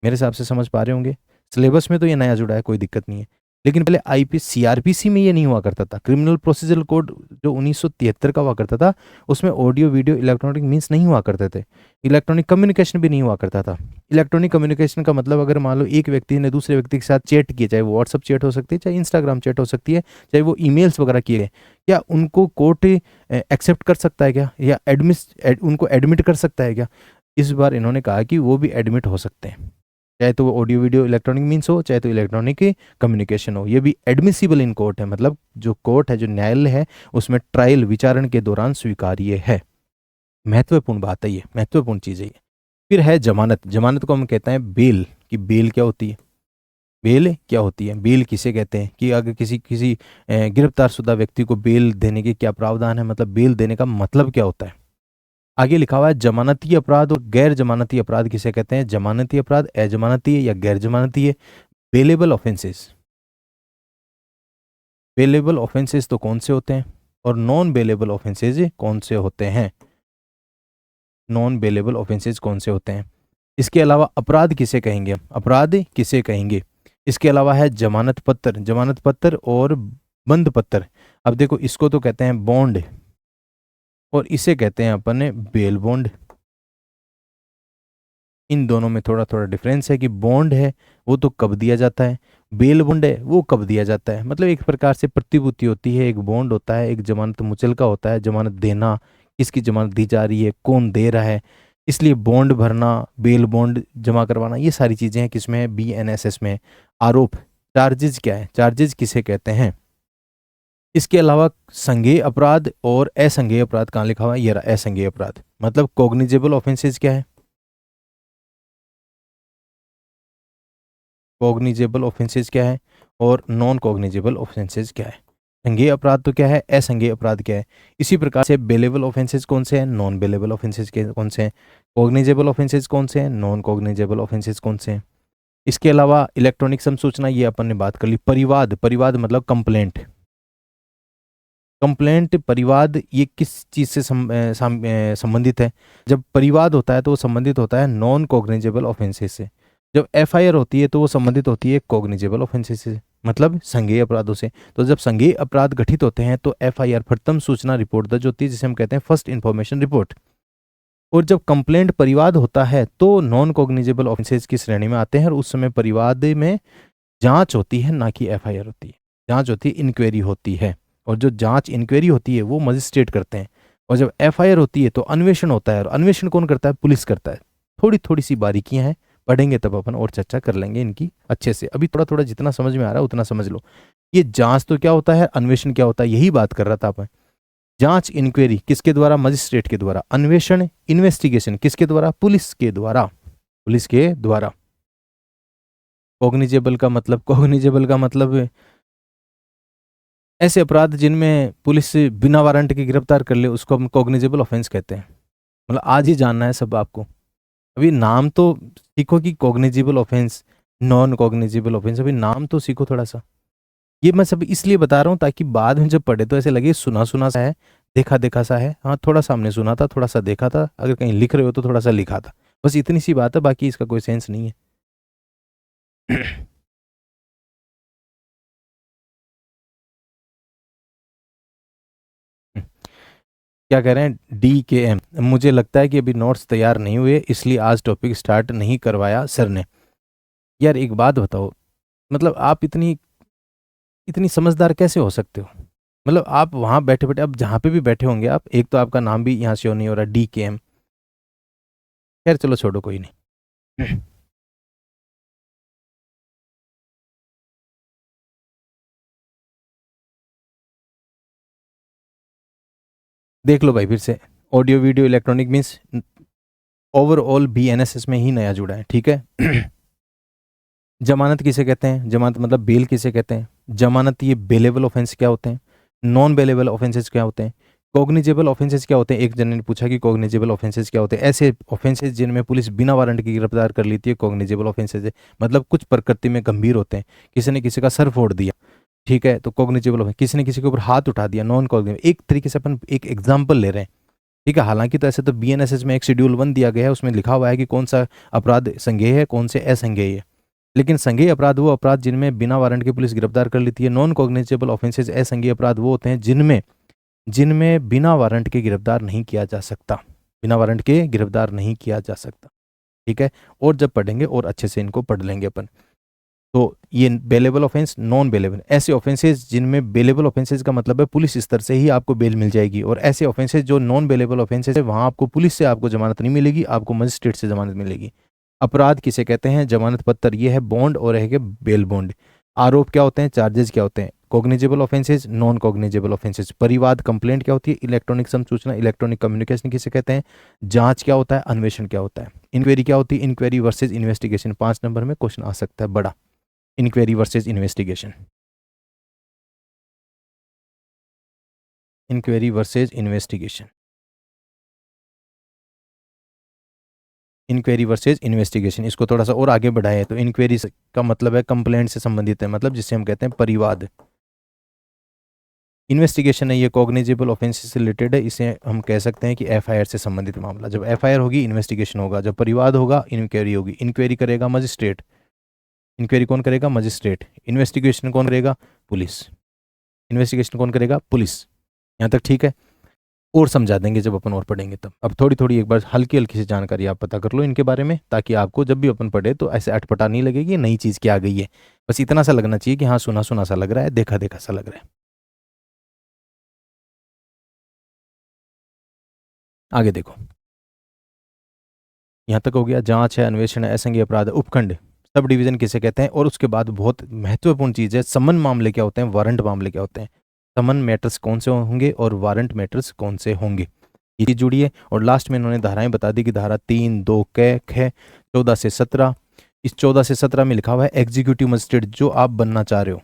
B: मेरे हिसाब से समझ पा रहे होंगे, सिलेबस में तो ये नया जुड़ा है, कोई दिक्कत नहीं है, लेकिन पहले आईपी सीआरपीसी में ये नहीं हुआ करता था। क्रिमिनल प्रोसीजरल कोड जो 1973 का हुआ करता था, उसमें ऑडियो वीडियो इलेक्ट्रॉनिक मीन्स नहीं हुआ करते थे, इलेक्ट्रॉनिक कम्युनिकेशन भी नहीं हुआ करता था। इलेक्ट्रॉनिक कम्युनिकेशन का मतलब अगर मान लो एक व्यक्ति ने दूसरे व्यक्ति के साथ चैट किया, चाहे वो व्हाट्सअप चैट हो सकती है, चाहे इंस्टाग्राम चैट हो सकती है, चाहे वो ईमेल्स वगैरह किए गए, क्या उनको कोर्ट एक्सेप्ट कर सकता है क्या, या उनको एडमिट कर सकता है क्या? इस बार इन्होंने कहा कि वो भी एडमिट हो सकते हैं, चाहे तो वो ऑडियो वीडियो इलेक्ट्रॉनिक मीन्स हो, चाहे तो इलेक्ट्रॉनिक कम्युनिकेशन हो, ये भी एडमिसिबल इन कोर्ट है। मतलब जो कोर्ट है, जो न्यायालय है, उसमें ट्रायल विचारण के दौरान स्वीकार्य है। महत्वपूर्ण बात है ये, महत्वपूर्ण चीज़ है ये। फिर है जमानत। जमानत को हम कहते हैं बेल, कि बेल क्या होती है, बेल क्या होती है, बेल किसे कहते हैं, कि अगर किसी गिरफ्तारशुदा व्यक्ति को बेल देने के क्या प्रावधान है, मतलब बेल देने का मतलब क्या होता है। आगे लिखा हुआ है जमानती अपराध और गैर जमानती अपराध किसे कहते हैं। जमानती अपराध अजमानती है या गैर जमानती है। बेलेबल ऑफेंसेस, बेलेबल ऑफेंसेस तो कौन से होते हैं, और नॉन बेलेबल ऑफेंसेस कौन से होते हैं, नॉन बेलेबल ऑफेंसेस कौन से होते हैं। इसके अलावा अपराध किसे कहेंगे, अपराध किसे कहेंगे। इसके अलावा है जमानत पत्र, जमानत पत्र और बंद पत्र। अब देखो इसको तो कहते हैं बॉन्ड और इसे कहते हैं अपन ने बेल बॉन्ड। इन दोनों में थोड़ा थोड़ा डिफरेंस है कि बॉन्ड है वो तो कब दिया जाता है, बेल बॉन्ड है वो कब दिया जाता है। मतलब एक प्रकार से प्रतिभूति होती है, एक बॉन्ड होता है, एक जमानत मुचलका होता है, जमानत देना, किसकी जमानत दी जा रही है, कौन दे रहा है, इसलिए बॉन्ड भरना, बेल बॉन्ड जमा करवाना, ये सारी चीज़ें हैं किसमें है, बीएनएसएस में। आरोप, चार्जेज क्या है, चार्जेज किसे कहते हैं। इसके अलावा संज्ञेय अपराध और असंज्ञेय अपराध कहाँ लिखा हुआ है, ये रहा असंज्ञेय अपराध। मतलब कॉग्निजेबल ऑफेंसेस क्या है, कॉग्निजेबल ऑफेंसेस क्या है और नॉन कॉग्निजेबल ऑफेंसेस क्या है। संज्ञेय अपराध तो क्या है, असंज्ञेय अपराध क्या है। इसी प्रकार से बेलेबल ऑफेंसेस कौन से हैं, नॉन बेलेबल ऑफेंसेस कौन से हैं, कॉग्निजेबल ऑफेंसेस कौन से हैं, नॉन कॉग्निजेबल ऑफेंसेस कौन से हैं। इसके अलावा इलेक्ट्रॉनिक समसूचना, ये अपन ने बात कर ली। परिवाद, परिवाद मतलब कंप्लेंट, कंप्लेंट परिवाद ये किस चीज़ से संबंधित है। जब परिवाद होता है तो वो संबंधित होता है नॉन कॉग्निजेबल ऑफेंसेस से। जब एफआईआर होती है तो वो संबंधित होती है कॉग्निजेबल ऑफेंसेस से, मतलब संज्ञेय अपराधों से। तो जब संज्ञेय अपराध घटित होते हैं तो एफआईआर प्रथम सूचना रिपोर्ट दर्ज होती है, जिसे हम कहते हैं फर्स्ट इन्फॉर्मेशन रिपोर्ट। और जब कंप्लेंट परिवाद होता है तो नॉन कॉग्निजेबल ऑफेंसेस की श्रेणी में आते हैं, और उस समय परिवाद में जांच होती है, ना कि एफआईआर होती है। जांच होती है, इंक्वायरी होती है, और जो जांच इंक्वायरी होती है वो मजिस्ट्रेट करते हैं, और जब एफआईआर होती है तो अन्वेषण होता है, और अन्वेषण कौन करता है, पुलिस करता है। थोड़ी थोड़ी सी बारीकियां हैं, पढ़ेंगे तब अपन और चर्चा कर लेंगे इनकी अच्छे से। अभी थोड़ा थोड़ा जितना समझ में आ रहा है उतना समझ लो। ये जांच तो क्या होता है, अन्वेषण क्या होता है, यही बात कर रहा था अपन। जांच इंक्वायरी किसके द्वारा, मजिस्ट्रेट के द्वारा। अन्वेषण इन्वेस्टिगेशन किसके द्वारा, पुलिस के द्वारा, पुलिस के द्वारा। कॉग्निजेबल का मतलब ऐसे अपराध जिनमें पुलिस बिना वारंट के गिरफ्तार कर ले उसको हम कॉग्निजेबल ऑफेंस कहते हैं। मतलब आज ही जानना है सब आपको। अभी नाम तो सीखो कि cognizable offence, non cognizable offence, अभी नाम तो सीखो थोड़ा सा। ये मैं सब इसलिए बता रहा हूँ ताकि बाद में जब पढ़े तो ऐसे लगे सुना सुना सा है, देखा देखा सा है। हाँ, थोड़ा सा हमने सुना था, थोड़ा सा देखा था, अगर कहीं लिख रहे हो तो थोड़ा सा लिखा था, बस इतनी सी बात है, बाकी इसका कोई सेंस नहीं है। क्या कह रहे हैं, DKM। मुझे लगता है कि अभी नोट्स तैयार नहीं हुए इसलिए आज टॉपिक स्टार्ट नहीं करवाया सर ने। यार एक बात बताओ, मतलब आप इतनी इतनी समझदार कैसे हो सकते हो? मतलब आप वहां बैठे बैठे, अब जहाँ पे भी बैठे होंगे आप, एक तो आपका नाम भी यहाँ शो नहीं हो रहा, DKM। खैर चलो छोड़ो, कोई नहीं। देख लो भाई फिर से, audio video electronic means overall BNSS में ही नया जुड़ा है, ठीक है। जमानत किसे कहते हैं, जमानत मतलब बेल किसे कहते हैं, जमानत ये बेलेबल ऑफेंस क्या होते हैं, नॉन बेलेबल ऑफेंसेस क्या होते हैं, कॉग्निजेबल ऑफेंसेस क्या होते हैं। एक जन ने पूछा कि कॉग्निजेबल ऑफेंसेस क्या होते हैं, ऐसे ऑफेंसेस जिनमें पुलिस बिना वारंट की गिरफ्तार कर लेती है, कॉग्निजेबल ऑफेंसेस है। मतलब कुछ प्रकृति में गंभीर होते हैं, किसी ने किसी का सर फोड़ दिया, ठीक है, तो कॉग्निजेबल ऑफेंस। किसी ने किसी के ऊपर हाथ उठा दिया, नॉन कॉग्निजेबल। एक तरीके से अपन एक एग्जाम्पल ले रहे हैं, ठीक है। हालांकि तो ऐसे तो BNSS में एक शेड्यूल 1 दिया गया है, उसमें लिखा हुआ है कि कौन सा अपराध संज्ञेय है, कौन से असंज्ञेय है। लेकिन संज्ञेय अपराध वो अपराध जिनमें बिना वारंट के पुलिस गिरफ्तार कर लेती है। नॉन कॉग्निजेबल ऑफेंसेस असंज्ञेय अपराध वो होते हैं जिनमें जिनमें बिना वारंट के गिरफ्तार नहीं किया जा सकता, बिना वारंट के गिरफ्तार नहीं किया जा सकता, ठीक है। और जब पढ़ेंगे और अच्छे से इनको पढ़ लेंगे अपन। तो ये बेलेबल ऑफेंस, नॉन बेलेबल, ऐसे ऑफेंसेस जिनमें बेलेबल ऑफेंसेस का मतलब है पुलिस स्तर से ही आपको बेल मिल जाएगी, और ऐसे ऑफेंसेस जो नॉन बेलेबल ऑफेंसेस है वहां आपको पुलिस से आपको जमानत नहीं मिलेगी, आपको मजिस्ट्रेट से जमानत मिलेगी। अपराध किसे कहते हैं, जमानत पत्र ये है, बॉन्ड और है कि बेल बॉन्ड। आरोप क्या होते हैं, चार्जेस क्या होते हैं, cognizable offences, non cognizable offences. परिवाद कंप्लेंट क्या होती है, इलेक्ट्रॉनिक सूचना, इलेक्ट्रॉनिक कम्युनिकेशन किसे कहते हैं। जांच क्या होता है, अन्वेषण क्या होता है। इंक्वायरी क्या होती है, इंक्वायरी वर्सेज इन्वेस्टिगेशन। 5 नंबर में क्वेश्चन आ सकता है बड़ा, inquiry versus investigation, inquiry versus investigation, inquiry versus investigation. इसको थोड़ा सा और आगे बढ़ाए तो इंक्वायरी का मतलब है कंप्लेंट से संबंधित है, मतलब जिसे हम कहते हैं परिवाद। इन्वेस्टिगेशन है ये कॉग्निजेबल ऑफेंस से रिलेटेड है, इसे हम कह सकते हैं कि FIR से संबंधित मामला। जब FIR होगी इन्वेस्टिगेशन होगा, जब परिवाद होगा इंक्वायरी होगी। इंक्वायरी करेगा मजिस्ट्रेट, इंक्वायरी कौन करेगा, मजिस्ट्रेट। इन्वेस्टिगेशन कौन करेगा, पुलिस। इन्वेस्टिगेशन कौन करेगा, पुलिस। यहाँ तक ठीक है। और समझा देंगे जब अपन और पढ़ेंगे तब। अब थोड़ी थोड़ी एक बार हल्की हल्की सी जानकारी आप पता कर लो इनके बारे में, ताकि आपको जब भी अपन पढ़े तो ऐसे अटपटा नहीं लगेगी, नई चीज़ क्या आ गई है। बस इतना सा लगना चाहिए कि हाँ सुना सुना सा लग रहा है, देखा देखा सा लग रहा है। आगे देखो, यहाँ तक हो गया। जांच है, अन्वेषण है, असंज्ञेय अपराध है, उपखंड सब डिवीजन किसे कहते हैं। और उसके बाद बहुत महत्वपूर्ण चीज़ है, समन मामले क्या होते हैं, वारंट मामले क्या होते हैं। समन मैटर्स कौन से होंगे और वारंट मैटर्स कौन से होंगे, ये चीज़ जुड़ी है। और लास्ट में इन्होंने धाराएं बता दी कि धारा 3, 2 क, ख, 14 से 17। इस 14 से 17 में लिखा हुआ है एग्जीक्यूटिव मजिस्ट्रेट जो आप बनना चाह रहे हो,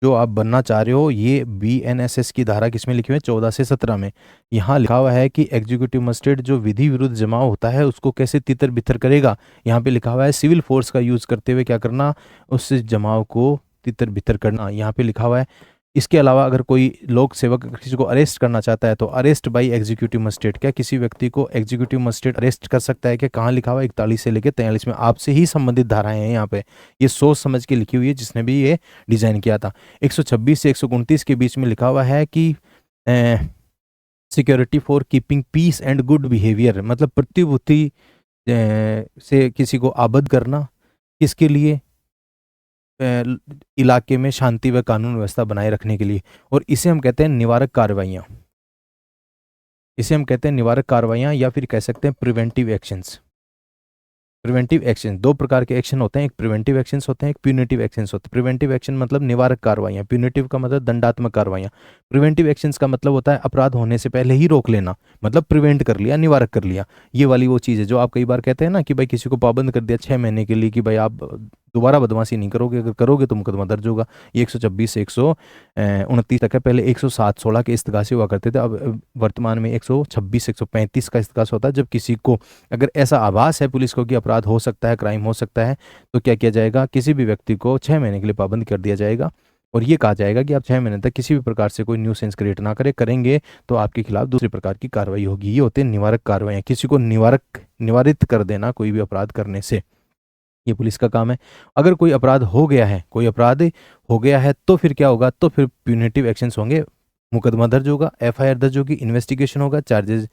B: जो आप बनना चाह रहे हो, ये BNSS की धारा किसमें लिखी हुई है, 14 से 17 में। यहाँ लिखा हुआ है कि एग्जीक्यूटिव मजिस्ट्रेट जो विधि विरुद्ध जमाव होता है उसको कैसे तितर बितर करेगा। यहाँ पे लिखा हुआ है सिविल फोर्स का यूज करते हुए क्या करना, उस जमाव को तितर बितर करना, यहाँ पे लिखा हुआ है। इसके अलावा अगर कोई लोक सेवक किसी को अरेस्ट करना चाहता है तो अरेस्ट बाई एग्जीक्यूटिव मजिस्ट्रेट, क्या किसी व्यक्ति को एग्जीक्यूटिव मजिस्ट्रेट अरेस्ट कर सकता है, क्या कहाँ लिखा हुआ है, 41 से लेकर 43 में। आपसे ही संबंधित धाराएं हैं यहाँ पे, ये सोच समझ के लिखी हुई है जिसने भी ये डिजाइन किया था। 126 से 129 के बीच में लिखा हुआ है कि security for keeping peace and good behaviour, मतलब प्रतिभूति से किसी को आबद्ध करना, किसके लिए, इलाके में शांति व कानून व्यवस्था बनाए रखने के लिए। और इसे हम कहते हैं निवारक कार्रवाइयाँ। इसे हम कहते हैं निवारक कार्रवाइयाँ या फिर कह सकते हैं प्रिवेंटिव एक्शंस। प्रिवेंटिव एक्शन, दो प्रकार के एक्शन होते हैं, एक प्रिवेंटिव एक्शंस होते हैं, एक प्यूनिटिव एक्शंस होते हैं। प्रिवेंटिव एक्शन मतलब निवारक कार्रवाइयाँ, प्यूनिटिव का मतलब दंडात्मक कार्रवाइयाँ। प्रिवेंटिव एक्शंस का मतलब होता है अपराध होने से पहले ही रोक लेना, मतलब प्रिवेंट कर लिया, निवारक कर लिया। ये वाली वो चीज़ है जो आप कई बार कहते हैं ना कि भाई किसी को पाबंद कर दिया 6 महीने के लिए कि भाई आप दोबारा बदमाशी नहीं करोगे, अगर करोगे तो मुकदमा दर्ज होगा। ये 126 से 129 तक है। पहले 107-16 के इस्तगासे हुआ करते थे, अब वर्तमान में 126 135 का इस्तगासा होता है। जब किसी को अगर ऐसा आभास है पुलिस को कि अपराध हो सकता है, क्राइम हो सकता है, तो क्या किया जाएगा, किसी भी व्यक्ति को 6 महीने के लिए पाबंद कर दिया जाएगा और ये कहा जाएगा कि आप 6 महीने तक किसी भी प्रकार से कोई न्यूसेंस क्रिएट ना करेंगे तो आपके खिलाफ दूसरी प्रकार की कार्रवाई होगी। ये होते हैं निवारक कार्रवाइयाँ, किसी को निवारित कर देना कोई भी अपराध करने से, ये पुलिस का काम है। अगर कोई अपराध हो गया है, तो फिर क्या होगा, तो फिर प्यूनिटिव एक्शंस होंगे, मुकदमा दर्ज होगा, एफआईआर दर्ज होगी, इन्वेस्टिगेशन होगा, चार्जेस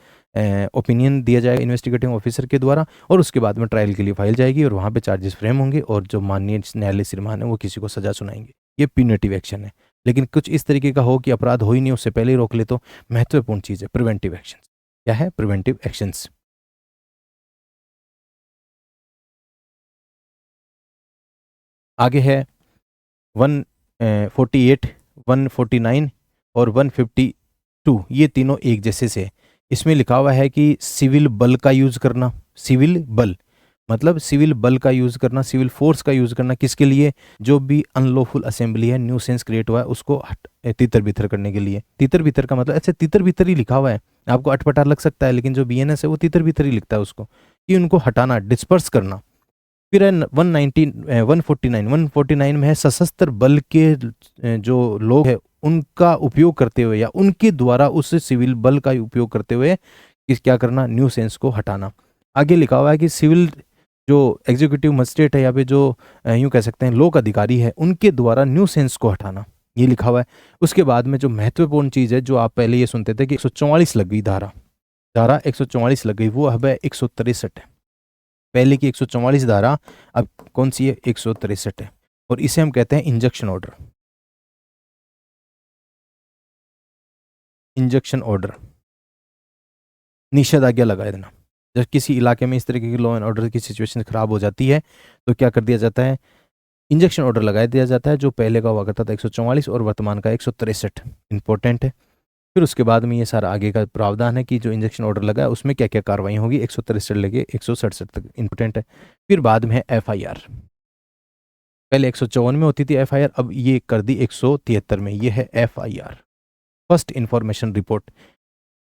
B: ओपिनियन दिया जाएगा इन्वेस्टिगेटिंग ऑफिसर के द्वारा और उसके बाद में ट्रायल के लिए फाइल जाएगी और वहाँ पे चार्जेस फ्रेम होंगे और जो माननीय न्यायालय श्रीमान है वो किसी को सजा सुनाएंगे। ये प्यूनिटिव एक्शन है। लेकिन कुछ इस तरीके का हो कि अपराध हो ही नहीं, उससे पहले ही रोक ले, तो महत्वपूर्ण चीज़ है प्रिवेंटिव एक्शन। क्या है प्रिवेंटिव एक्शंस? आगे है 148, 149 और 152, ये तीनों एक जैसे से। इसमें लिखा हुआ है कि सिविल बल का यूज करना, सिविल बल मतलब सिविल बल का यूज करना, सिविल फोर्स का यूज करना, किसके लिए, जो भी अनलॉफुल असेंबली है, न्यूसेंस क्रिएट हुआ है, उसको तितर बितर करने के लिए। तितर बितर का मतलब ऐसे तितर बितर ही लिखा हुआ है, आपको अटपटा लग सकता है, लेकिन जो बीएनएस है वो तितर बितर ही लिखता है उसको, कि उनको हटाना, डिस्पर्स करना। फिर है 149 में है सशस्त्र बल के जो लोग हैं उनका उपयोग करते हुए या उनके द्वारा उस सिविल बल का उपयोग करते हुए क्या करना, न्यूसेंस को हटाना। आगे लिखा हुआ है कि सिविल जो एग्जीक्यूटिव मजिस्ट्रेट है या फिर जो यूं कह सकते हैं लोक अधिकारी है उनके द्वारा न्यूसेंस को हटाना, ये लिखा हुआ है। उसके बाद में जो महत्वपूर्ण चीज़ है, जो आप पहले ये सुनते थे कि 144 लग गई धारा 144 लग गई, वो अब है 163 है। पहले की 144 धारा अब कौन सी है, 163 है, और इसे हम कहते हैं इंजक्शन ऑर्डर। इंजक्शन ऑर्डर, निषेधाज्ञा लगा देना। जब किसी इलाके में इस तरीके की लॉ एंड ऑर्डर की सिचुएशन खराब हो जाती है तो क्या कर दिया जाता है, इंजेक्शन ऑर्डर लगा दिया जाता है, जो पहले का हुआ करता था 144 और वर्तमान का 163। इंपॉर्टेंट है। फिर उसके बाद में ये सारा आगे का प्रावधान है कि जो इंजेक्शन ऑर्डर लगा है उसमें क्या क्या कार्रवाई होगी, 163 लेके 167 तक। इंपॉर्टेंट है। फिर बाद में है एफआईआर। पहले 154 में होती थी एफआईआर, अब ये कर दी 173 में, ये है एफआईआर, फर्स्ट इंफॉर्मेशन रिपोर्ट।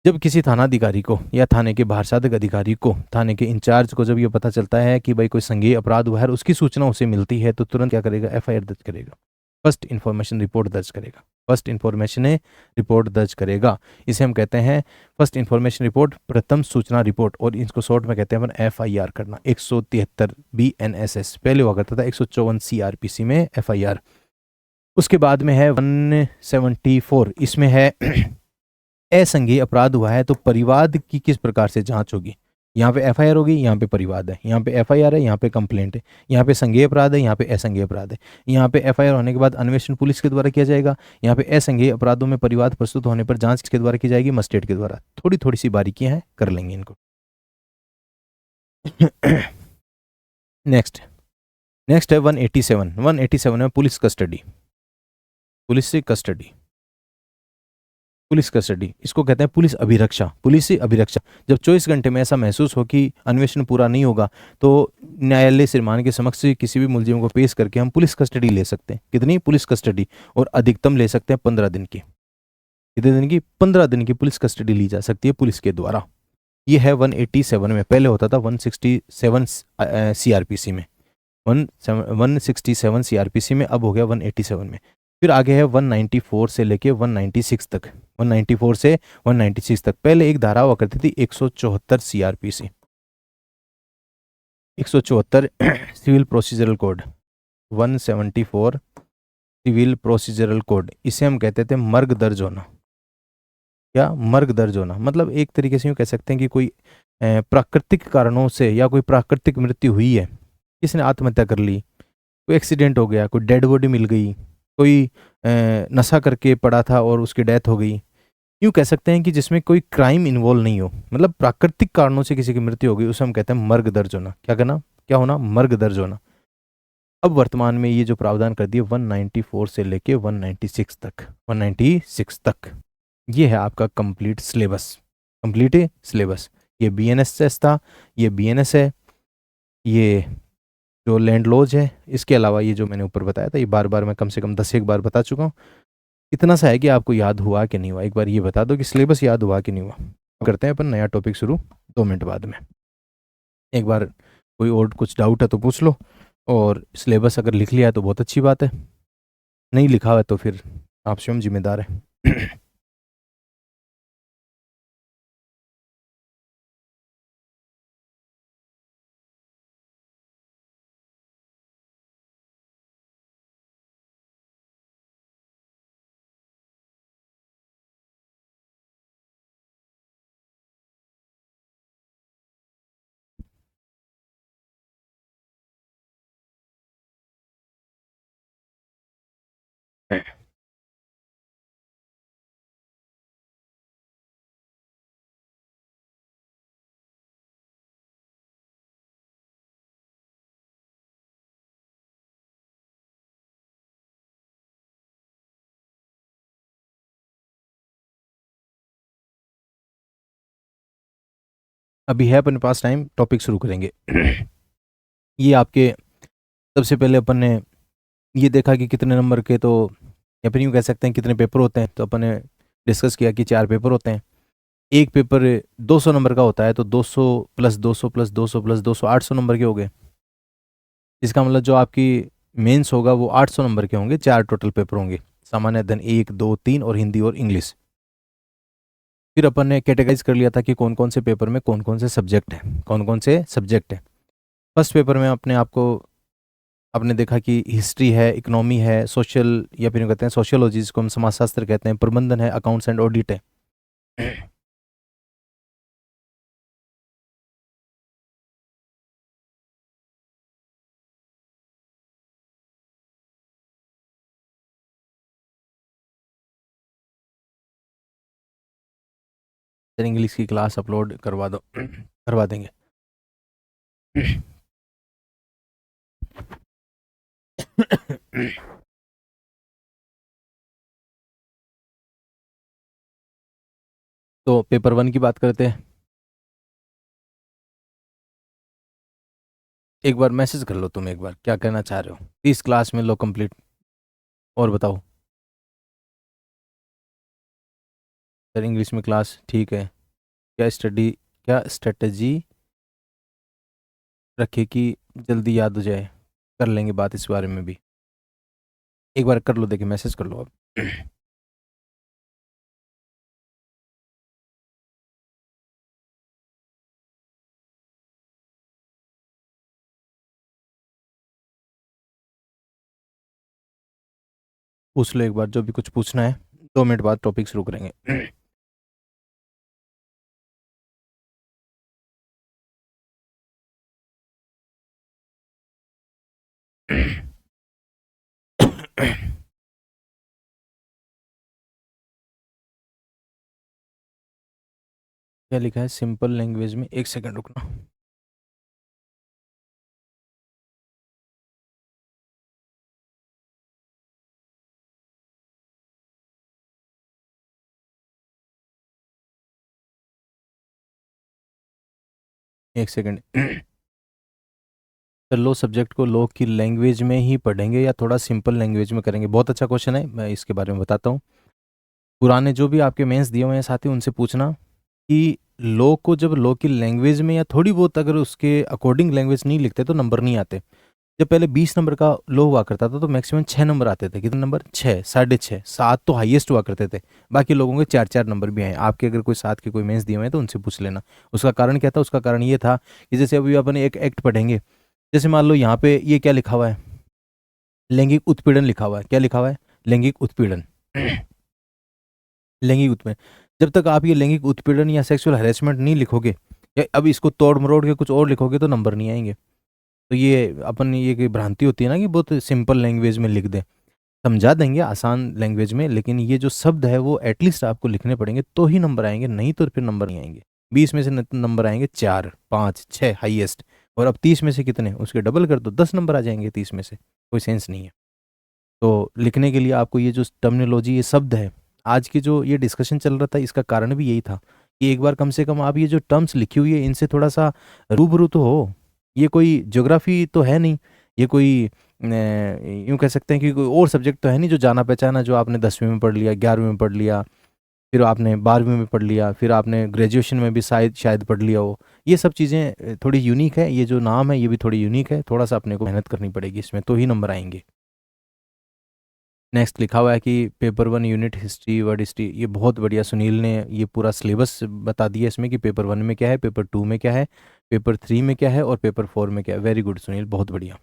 B: जब किसी थानाधिकारी को या थाने के बाहर अधिकारी को, थाने के इंचार्ज को जब ये पता चलता है कि भाई कोई संज्ञेय अपराध हुआ है, उसकी सूचना उसे मिलती है, तो तुरंत क्या करेगा, एफआईआर दर्ज करेगा, फर्स्ट इन्फॉर्मेशन रिपोर्ट दर्ज करेगा, फर्स्ट इन्फॉर्मेशन रिपोर्ट दर्ज करेगा। इसे हम कहते हैं फर्स्ट इन्फॉर्मेशन रिपोर्ट, प्रथम सूचना रिपोर्ट, और इसको शॉर्ट में कहते हैं अपन एफआईआर करना। 173 बीएनएसएस पहले हुआ करता था, 154 सीआरपीसी में एफआईआर। उसके बाद में है 174, इसमें है असंज्ञेय अपराध हुआ है तो परिवाद की किस प्रकार से जांच होगी। यहाँ पे एफआईआर होगी, यहाँ पे परिवाद है, यहाँ पे एफआईआर है, यहाँ पे कंप्लेंट है, यहाँ पे संज्ञेय अपराध है, यहाँ पे असंज्ञेय अपराध है। यहाँ पे एफआईआर होने के बाद अन्वेषण पुलिस के द्वारा किया जाएगा, यहाँ पे असंज्ञेय अपराधों में परिवाद प्रस्तुत होने पर जांच किसके द्वारा की जाएगी, मजिस्ट्रेट के द्वारा। थोड़ी थोड़ी सी बारीकियां हैं, कर लेंगे इनको। नेक्स्ट है 187 में पुलिस कस्टडी। पुलिस कस्टडी इसको कहते हैं पुलिस अभिरक्षा। पुलिस अभिरक्षा, जब 24 घंटे में ऐसा महसूस हो कि अन्वेषण पूरा नहीं होगा तो न्यायालय श्रीमान के समक्ष किसी भी मुलजिम को पेश करके हम पुलिस कस्टडी ले सकते हैं। कितनी पुलिस कस्टडी, और अधिकतम ले सकते हैं 15 दिन की। कितने दिन की, 15 दिन की पुलिस कस्टडी ली जा सकती है पुलिस के द्वारा। ये है 187 में, पहले होता था 167 सीआरपीसी में, 167 सीआरपीसी में, अब हो गया 187 में। फिर आगे है 194 से लेके 196 तक, 194 से 196 तक। पहले एक धारा हुआ करती थी 174 CrPC, 174 civil procedural code, 174 civil procedural code. इसे हम कहते थे मर्ग दर्ज होना। क्या, मर्ग दर्ज होना मतलब एक तरीके से यूँ कह सकते हैं कि कोई प्राकृतिक कारणों से या कोई प्राकृतिक मृत्यु हुई है, किसने आत्महत्या कर ली, कोई एक्सीडेंट हो गया, कोई डेड बॉडी मिल गई, कोई नशा करके पड़ा था और उसकी डेथ हो गई, यूँ कह सकते हैं कि जिसमें कोई क्राइम इन्वॉल्व नहीं हो, मतलब प्राकृतिक कारणों से किसी की मृत्यु हो गई, उसे हम कहते हैं मर्ग दर्ज होना। क्या करना, क्या होना, मर्ग दर्ज होना। अब वर्तमान में ये जो प्रावधान कर दिए 194 से लेके 196 तक, 196 तक, ये है आपका कंप्लीट सिलेबस। कंप्लीट है सिलेबस। ये बीएनएसएस था, ये बीएनएस है, ये जो लैंड लॉज है, इसके अलावा ये जो मैंने ऊपर बताया था, ये बार बार मैं कम से कम 10 एक बार बता चुका हूँ। इतना सा है कि आपको याद हुआ कि नहीं हुआ, एक बार ये बता दो कि सिलेबस याद हुआ कि नहीं हुआ। करते हैं अपन नया टॉपिक शुरू 2 मिनट बाद में। एक बार कोई और कुछ डाउट है तो पूछ लो, और सिलेबस अगर लिख लिया है तो बहुत अच्छी बात है, नहीं लिखा हुआ है तो फिर आप स्वयं जिम्मेदार हैं। अभी है अपने पास टाइम, टॉपिक शुरू करेंगे। ये आपके, सबसे पहले अपन ने ये देखा कि कितने नंबर के, तो या फिर यूँ कह सकते हैं कितने पेपर होते हैं, तो अपन ने डिस्कस किया कि 4 पेपर होते हैं। एक पेपर 200 नंबर का होता है, तो 200 प्लस 200 प्लस 200 प्लस 200 800 नंबर के हो गए। इसका मतलब जो आपकी मेंस होगा वो 800 नंबर के होंगे। 4 टोटल पेपर होंगे, सामान्य अध्ययन 1 2 3 और हिंदी और इंग्लिश। फिर अपन ने कैटेगराइज कर लिया था कि कौन कौन से पेपर में कौन कौन से सब्जेक्ट हैं, कौन कौन से सब्जेक्ट हैं। फर्स्ट पेपर में अपने आपको आपने देखा कि हिस्ट्री है, इकोनॉमी है, सोशल या फिर यूँ कहते हैं सोशियोलॉजी, जिसको हम समाजशास्त्र कहते हैं, प्रबंधन है, अकाउंट्स एंड ऑडिट है। सर इंग्लिश की क्लास अपलोड करवा दो। करवा देंगे। तो पेपर 1 की बात करते हैं। एक बार मैसेज कर लो तुम, एक बार क्या कहना चाह रहे हो, इस क्लास में लो कंप्लीट, और बताओ। सर इंग्लिश में क्लास ठीक है, क्या स्ट्रेटजी रखे कि जल्दी याद हो जाए, कर लेंगे बात इस बारे में भी। एक बार कर लो, देखिए मैसेज कर लो अब। पूछ लो एक बार जो भी कुछ पूछना है, 2 मिनट बाद टॉपिक शुरू करेंगे। क्या लिखा है सिंपल लैंग्वेज में, एक सेकंड रुकना। एक सेकंड। तो लो सब्जेक्ट को लो की लैंग्वेज में ही पढ़ेंगे या थोड़ा सिंपल लैंग्वेज में करेंगे? बहुत अच्छा क्वेश्चन है, मैं इसके बारे में बताता हूँ। पुराने जो भी आपके मेंस दिए हुए हैं साथी, उनसे पूछना कि लो को जब लो की लैंग्वेज में या थोड़ी बहुत अगर उसके अकॉर्डिंग लैंग्वेज नहीं लिखते तो नंबर नहीं आते। जब पहले 20 नंबर का लो हुआ करता था तो मैक्सिमम 6 नंबर आते थे। कितने नंबर? 6, 6.5, 7 तो हाईएस्ट हुआ करते थे। बाकी लोगों के 4-4 नंबर भी आए। आपके अगर कोई 7 के कोई मेंस दिए हुए हैं तो उनसे पूछ लेना। उसका कारण क्या था? उसका कारण ये था कि जैसे अभी अपन एक एक्ट पढ़ेंगे, जैसे मान लो यहाँ पे ये क्या लिखा हुआ है, लैंगिक उत्पीड़न लिखा हुआ है। क्या लिखा हुआ है? लैंगिक उत्पीड़न। लैंगिक उत्पीड़न। जब तक आप ये लैंगिक उत्पीड़न या सेक्सुअल हैरेसमेंट नहीं लिखोगे, या अब इसको तोड़ मरोड़ के कुछ और लिखोगे तो नंबर नहीं आएंगे। तो ये अपन, ये कि भ्रांति होती है ना कि बहुत सिंपल लैंग्वेज में लिख दें। समझा देंगे आसान लैंग्वेज में, लेकिन ये जो शब्द है वो एटलीस्ट आपको लिखने पड़ेंगे तो ही नंबर आएंगे, नहीं तो फिर नंबर नहीं आएंगे। 20 में से नंबर आएंगे 4, 5, 6 हाईएस्ट, और अब 30 में से कितने, उसके डबल कर दो, 10 नंबर आ जाएंगे 30 में से, कोई सेंस नहीं है। तो लिखने के लिए आपको ये जो टर्मिनोलॉजी, ये शब्द है, आज की जो ये डिस्कशन चल रहा था इसका कारण भी यही था कि एक बार कम से कम आप ये जो टर्म्स लिखी हुई है इनसे थोड़ा सा रूबरू तो हो। ये कोई ज्योग्राफी तो है नहीं, ये कोई यूँ कह सकते हैं कि कोई और सब्जेक्ट तो है नहीं जो जाना पहचाना, जो आपने 10वीं में पढ़ लिया, 11वीं में पढ़ लिया, फिर आपने 12वीं में पढ़ लिया, फिर आपने ग्रेजुएशन में भी शायद शायद पढ़ लिया हो। ये सब चीज़ें थोड़ी यूनिक है, ये जो नाम है ये भी थोड़ी यूनिक है, थोड़ा सा अपने को मेहनत करनी पड़ेगी इसमें तो ही नंबर आएंगे। नेक्स्ट लिखा हुआ है कि paper 1 unit history, word history, ये बहुत बढ़िया, सुनील ने ये पूरा सिलेबस बता दिया इसमें कि पेपर 1 में क्या है, पेपर 2 में क्या है, पेपर 3 में क्या है और पेपर 4 में क्या है। वेरी गुड सुनील, बहुत बढ़िया।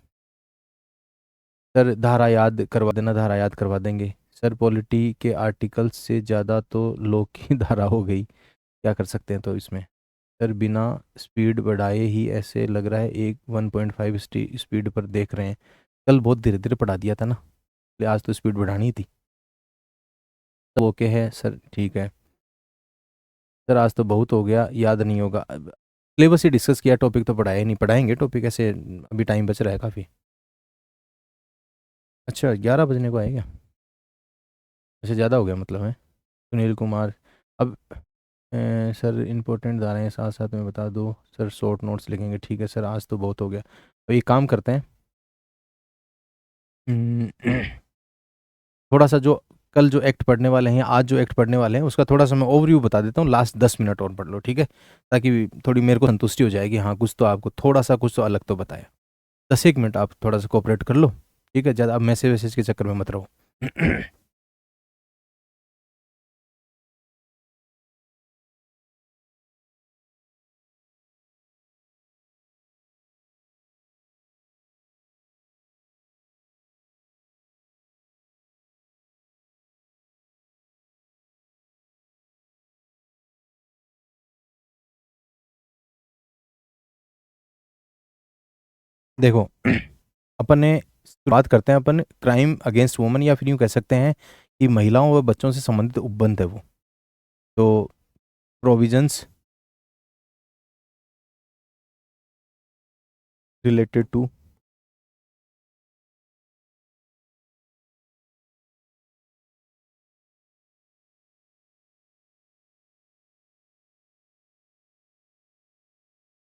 B: सर धारा याद करवा देना, धारा याद करवा देंगे। सर पॉलिटी के आर्टिकल्स से ज़्यादा तो लॉ की धारा हो गई, क्या कर सकते हैं तो इसमें। सर बिना स्पीड बढ़ाए ही ऐसे लग रहा है एक 1.5 स्पीड पर देख रहे हैं, कल बहुत धीरे धीरे पढ़ा दिया था ना, इसलिए आज तो स्पीड बढ़ानी थी। सब ओके है सर, ठीक है सर, आज तो बहुत हो गया, याद नहीं होगा। सिलेबस ही डिस्कस किया, टॉपिक तो पढ़ाया नहीं, पढ़ाएंगे टॉपिक ऐसे, अभी टाइम बच रहा है काफ़ी। अच्छा 11 बजने को आएगा, अच्छा ज़्यादा हो गया मतलब है। सुनील कुमार, अब सर इम्पोर्टेंट धाराएं साथ साथ में बता दो सर, शॉर्ट नोट्स लिखेंगे, ठीक है सर, आज तो बहुत हो गया। तो ये काम करते हैं, हम्म, थोड़ा सा जो कल जो एक्ट पढ़ने वाले हैं, आज जो एक्ट पढ़ने वाले हैं, उसका थोड़ा सा मैं ओवरव्यू बता देता हूँ, लास्ट 10 मिनट और पढ़ लो, ठीक है, ताकि थोड़ी मेरे को संतुष्टि हो जाएगी, हाँ कुछ तो आपको थोड़ा सा कुछ तो अलग तो बताया। 10 एक मिनट आप थोड़ा सा कोऑपरेट कर लो, ठीक है, ज़्यादा अब मैसेज वैसेज के चक्कर में मत रहो। देखो अपन ने बात करते हैं, अपन क्राइम अगेंस्ट वुमन, या फिर यूँ कह सकते हैं कि महिलाओं व बच्चों से संबंधित उपबंध है वो। तो प्रोविजंस रिलेटेड टू,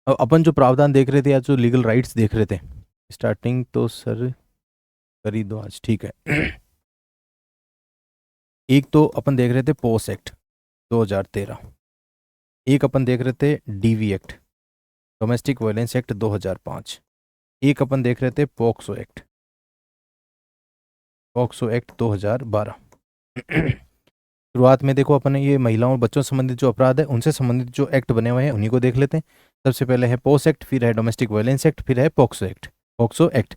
B: अपन जो प्रावधान देख रहे थे या जो लीगल राइट्स देख रहे थे, स्टार्टिंग तो सर कर ही दो आज, ठीक है। एक तो अपन देख रहे थे पोस एक्ट 2013, एक अपन देख रहे थे DV act, domestic violence act 2005, एक अपन देख रहे थे पॉक्सो एक्ट 2012। शुरुआत में देखो अपन ने ये महिलाओं और बच्चों से संबंधित जो अपराध है उनसे संबंधित जो एक्ट बने हुए हैं उन्हीं को देख लेते हैं। सबसे पहले है पोस एक्ट, फिर है डोमेस्टिक वायलेंस एक्ट, फिर है पॉक्सो एक्ट।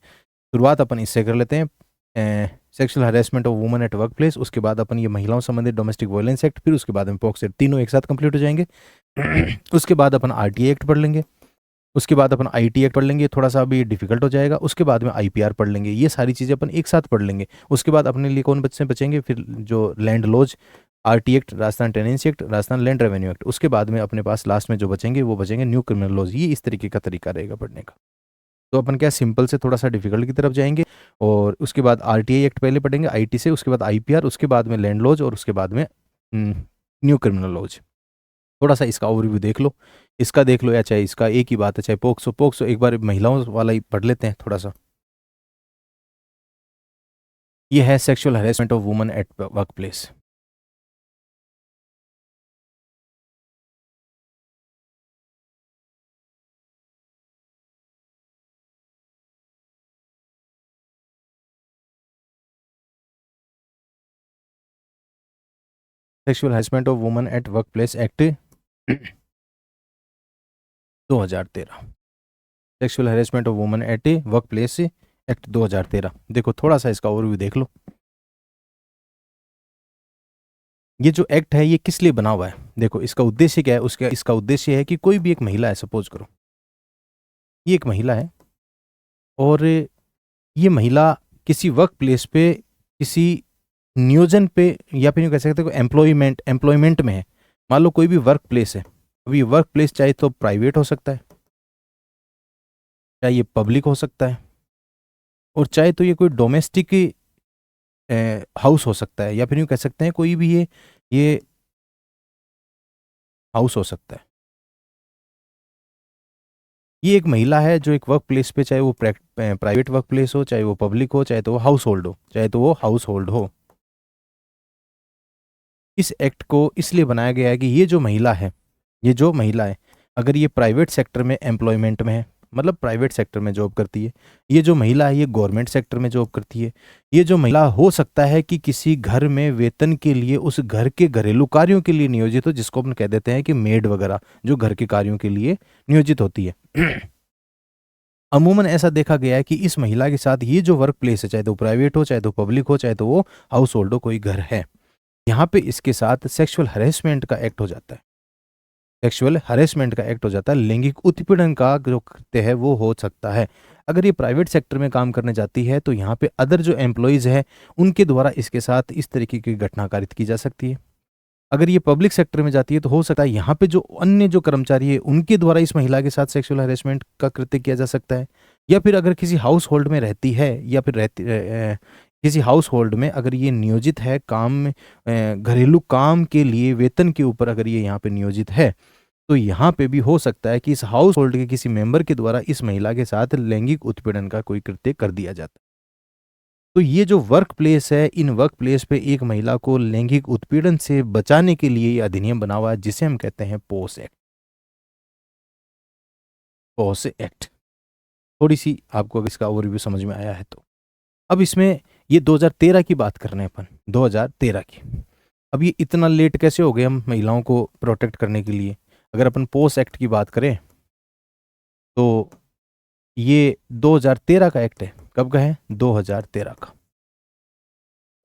B: शुरुआत अपन इससे कर लेते हैं, sexual harassment of woman at work place, उसके बाद अपन ये महिलाओं संबंधित डोमेस्टिक वायलेंस एक्ट, फिर उसके बाद में पॉक्सो एक्ट, तीनों एक साथ कंप्लीट हो जाएंगे। उसके बाद अपन आरटीए एक्ट पढ़ लेंगे, उसके बाद अपन आईटी एक्ट पढ़ लेंगे, थोड़ा सा अभी डिफिकल्ट हो जाएगा, उसके बाद में आईपीआर पढ़ लेंगे, ये सारी चीज़ें अपन एक साथ पढ़ लेंगे। उसके बाद अपने लिए कौन बच्चे बचेंगे, फिर जो land laws, RT act, Rajasthan tenancy act, Rajasthan land revenue act, उसके बाद में अपने पास लास्ट में जो बचेंगे वो बचेंगे न्यू क्रिमिनल लॉज। ये इस तरीके का तरीका रहेगा पढ़ने का। तो अपन क्या सिंपल से थोड़ा सा डिफिकल्ट की तरफ जाएंगे, और उसके बाद आरटीआई एक्ट पहले पढ़ेंगे आईटी से, उसके बाद आईपीआर, उसके बाद में लैंड लॉज, और उसके बाद में न्यू क्रिमिनल लॉज। थोड़ा सा इसका ओवरव्यू देख लो, इसका देख लो, या चाहे इसका, एक ही बात है, चाहे पोक्सो एक बार महिलाओं वाला ही पढ़ लेते हैं थोड़ा सा। ये है sexual harassment of woman at work place. Sexual harassment of woman at work place act 2013, sexual harassment of woman at work place act 2013। देखो थोड़ा सा इसका ओवरव्यू देख लो। ये जो एक्ट है ये किस लिए बना हुआ है, देखो इसका उद्देश्य क्या है, उसका इसका उद्देश्य है कि कोई भी एक महिला है, सपोज करो ये एक महिला है, और ये महिला किसी वर्क प्लेस पे किसी नियोजन पे या फिर यूँ कह सकते हैं एम्प्लॉयमेंट में है। मान लो कोई भी वर्क प्लेस है, अब ये वर्क प्लेस चाहे तो प्राइवेट हो सकता है, चाहे ये पब्लिक हो सकता है, और चाहे तो ये कोई डोमेस्टिक हाउस हो सकता है, या फिर यूँ कह सकते हैं कोई भी ये हाउस हो सकता है। ये एक महिला है जो एक वर्क प्लेस पे, चाहे वो प्राइवेट वर्क प्लेस हो, चाहे वो पब्लिक हो, चाहे तो वो हाउस होल्ड हो, चाहे तो वो हाउस होल्ड हो। इस एक्ट को इसलिए बनाया गया है कि ये जो महिला है, अगर ये प्राइवेट सेक्टर में एम्प्लॉयमेंट में है, मतलब प्राइवेट सेक्टर में जॉब करती है, ये जो महिला है ये गवर्नमेंट सेक्टर में जॉब करती है, ये जो महिला हो सकता है कि किसी घर में वेतन के लिए उस घर के घरेलू कार्यों के लिए नियोजित हो, जिसको अपन कह देते हैं कि मेड वगैरह, जो घर के कार्यों के लिए नियोजित होती है। अमूमन ऐसा देखा गया है कि इस महिला के साथ ये जो वर्क प्लेस है, चाहे तो प्राइवेट हो, चाहे तो पब्लिक हो, चाहे तो वो हाउस होल्ड हो, कोई घर है, यहाँ पे इसके साथ सेक्सुअल हरेसमेंट का एक्ट हो जाता है। सेक्सुअल हरेसमेंट का एक्ट हो जाता है, लैंगिक उत्पीड़न का जो कृत्य है वो हो सकता है। अगर ये प्राइवेट सेक्टर में काम करने जाती है तो यहाँ पे अदर जो एम्प्लॉयज़ हैं उनके द्वारा इसके साथ इस तरीके की घटना कारित की जा सकती है। अगर ये पब्लिक सेक्टर में जाती है तो हो सकता है यहाँ पे जो अन्य जो कर्मचारी है उनके द्वारा इस महिला के साथ सेक्सुअल हरेसमेंट का कृत्य किया जा सकता है। या फिर अगर किसी हाउस होल्ड में रहती है, या फिर किसी हाउस होल्ड में अगर ये नियोजित है काम में, घरेलू काम के लिए वेतन के ऊपर अगर ये यहाँ पे नियोजित है, तो यहाँ पे भी हो सकता है कि इस हाउस होल्ड के किसी मेंबर के द्वारा इस महिला के साथ लैंगिक उत्पीड़न का कोई कृत्य कर दिया जाता है। तो ये जो वर्क प्लेस है, इन वर्क प्लेस पे एक महिला को लैंगिक उत्पीड़न से बचाने के लिए ये अधिनियम बना हुआ है, जिसे हम कहते हैं पोस एक्ट। पोस एक्ट, थोड़ी सी आपको अगर इसका ओवरव्यू समझ में आया है तो। अब इसमें ये 2013 की बात कर रहे हैं अपन, 2013 की। अब ये इतना लेट कैसे हो गए हम महिलाओं को प्रोटेक्ट करने के लिए? अगर अपन पोस एक्ट की बात करें तो ये 2013 का एक्ट है। कब का है? 2013 का।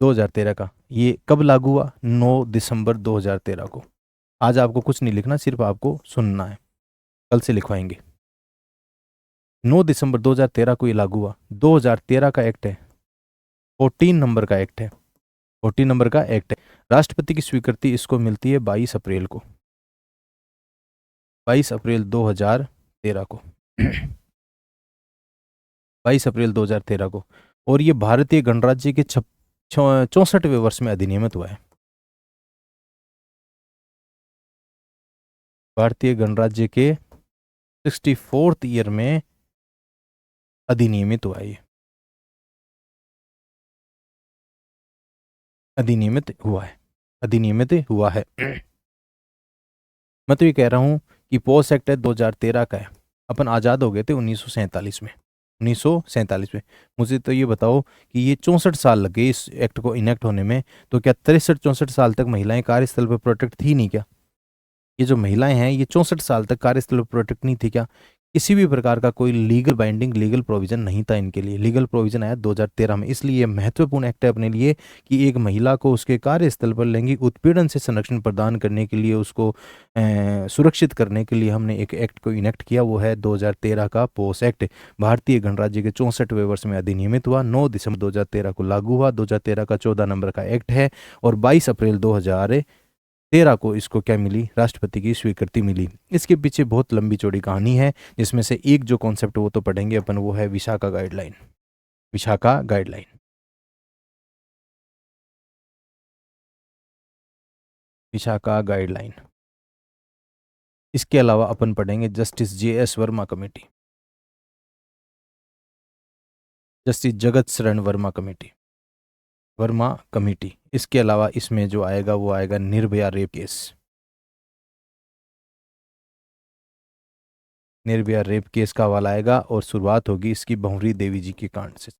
B: 2013 का ये कब लागू हुआ? 9 दिसंबर 2013 को। आज आपको कुछ नहीं लिखना, सिर्फ आपको सुनना है, कल से लिखवाएंगे। 9 दिसंबर 2013 को ये लागू हुआ। 2013 का एक्ट है, 14 नंबर का एक्ट है, 14 नंबर का एक्ट है। राष्ट्रपति की स्वीकृति इसको मिलती है 22 अप्रैल को, 22 अप्रैल 2013 को। 22 अप्रैल 2013 को। और ये भारतीय गणराज्य के 64वें वर्ष में अधिनियमित हुआ है। भारतीय गणराज्य के 64th ईयर में अधिनियमित हुआ है। अधिनियमित हुआ है, अधिनियमित हुआ है। मैं तो ये कह रहा हूँ कि पोस एक्ट है 2013 का है। अपन आज़ाद हो गए थे 1947 में, 1947 में। मुझे तो ये बताओ कि ये 64 साल लग गए इस एक्ट को इनेक्ट होने में, तो क्या 63-64 साल तक महिलाएं कार्यस्थल पर प्रोटेक्ट थी नहीं क्या? ये जो महिलाएं हैं ये 64 साल तक कार्यस्थल पर प्रोटेक्ट नहीं थी क्या? किसी भी प्रकार का कोई लीगल बाइंडिंग लीगल प्रोविजन नहीं था इनके लिए। लीगल प्रोविजन आया 2013 में, इसलिए ये महत्वपूर्ण एक्ट है अपने लिए कि एक महिला को उसके कार्यस्थल पर लैंगिक उत्पीड़न से संरक्षण प्रदान करने के लिए, उसको सुरक्षित करने के लिए हमने एक एक्ट को इनेक्ट किया, वो है 2013 का पोस एक्ट। भारतीय गणराज्य के 64वें वर्ष में अधिनियमित हुआ, 9 दिसंबर 2013 को लागू हुआ। 2013 का 14 नंबर का एक्ट है, और 22 अप्रैल 2013 को इसको क्या मिली? राष्ट्रपति की स्वीकृति मिली। इसके पीछे बहुत लंबी चौड़ी कहानी है, जिसमें से एक जो कॉन्सेप्ट वो तो पढ़ेंगे अपन, वो है Vishakha guideline. Vishakha guideline, Vishakha guideline. इसके अलावा अपन पढ़ेंगे justice JS Verma committee, justice जगत शरण वर्मा कमेटी, वर्मा कमेटी। इसके अलावा इसमें जो आएगा वो आएगा Nirbhaya rape case, Nirbhaya rape case का हवाला आएगा, और शुरुआत होगी इसकी भंवरी देवी जी के कांड से।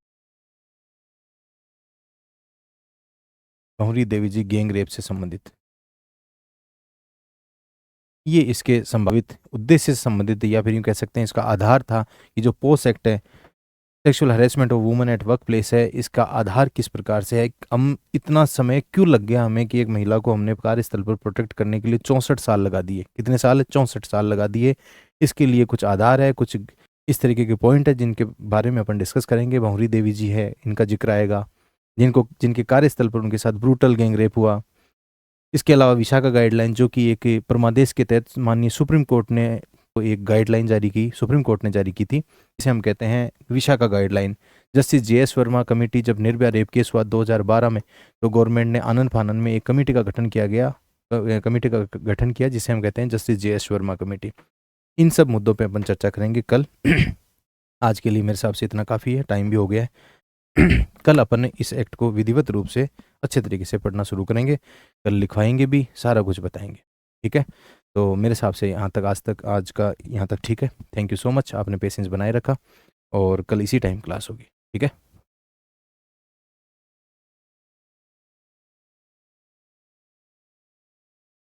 B: भंवरी देवी जी गैंग रेप से संबंधित, ये इसके संभावित उद्देश्य से संबंधित, या फिर यूँ कह सकते हैं इसका आधार था कि जो पोस एक्ट है, sexual harassment of women at work place है, इसका आधार किस प्रकार से है, हम इतना समय क्यों लग गया हमें कि एक महिला को हमने कार्यस्थल पर प्रोटेक्ट करने के लिए 64 साल लगा दिए। कितने साल? 64 साल लगा दिए। इसके लिए कुछ आधार है, कुछ इस तरीके के पॉइंट है जिनके बारे में अपन डिस्कस करेंगे। भंवरी देवी जी है, इनका जिक्र आएगा। जिनके कार्यस्थल पर उनके साथ ब्रूटल गैंग रेप हुआ। इसके अलावा विशाखा गाइडलाइन, जो कि एक परमादेश के तहत माननीय सुप्रीम कोर्ट ने को एक गाइडलाइन जारी की, सुप्रीम कोर्ट ने जारी की थी, इसे हम कहते हैं Vishakha guideline. Justice JS Verma committee, जब निर्भया रेप केस हुआ 2012 में, तो गवर्नमेंट ने आनंद फानन में एक कमेटी का गठन किया जिसे हम कहते हैं जस्टिस JS वर्मा कमेटी। इन सब मुद्दों पे अपन चर्चा करेंगे कल। आज के लिए मेरे हिसाब से इतना काफ़ी है, टाइम भी हो गया है। कल अपन इस एक्ट को विधिवत रूप से अच्छे तरीके से पढ़ना शुरू करेंगे, कल लिखवाएंगे भी, सारा कुछ बताएंगे। ठीक है, तो मेरे हिसाब से आज का यहाँ तक ठीक है। थैंक यू सो मच, आपने पेशेंस बनाए रखा, और कल इसी टाइम क्लास होगी। ठीक है।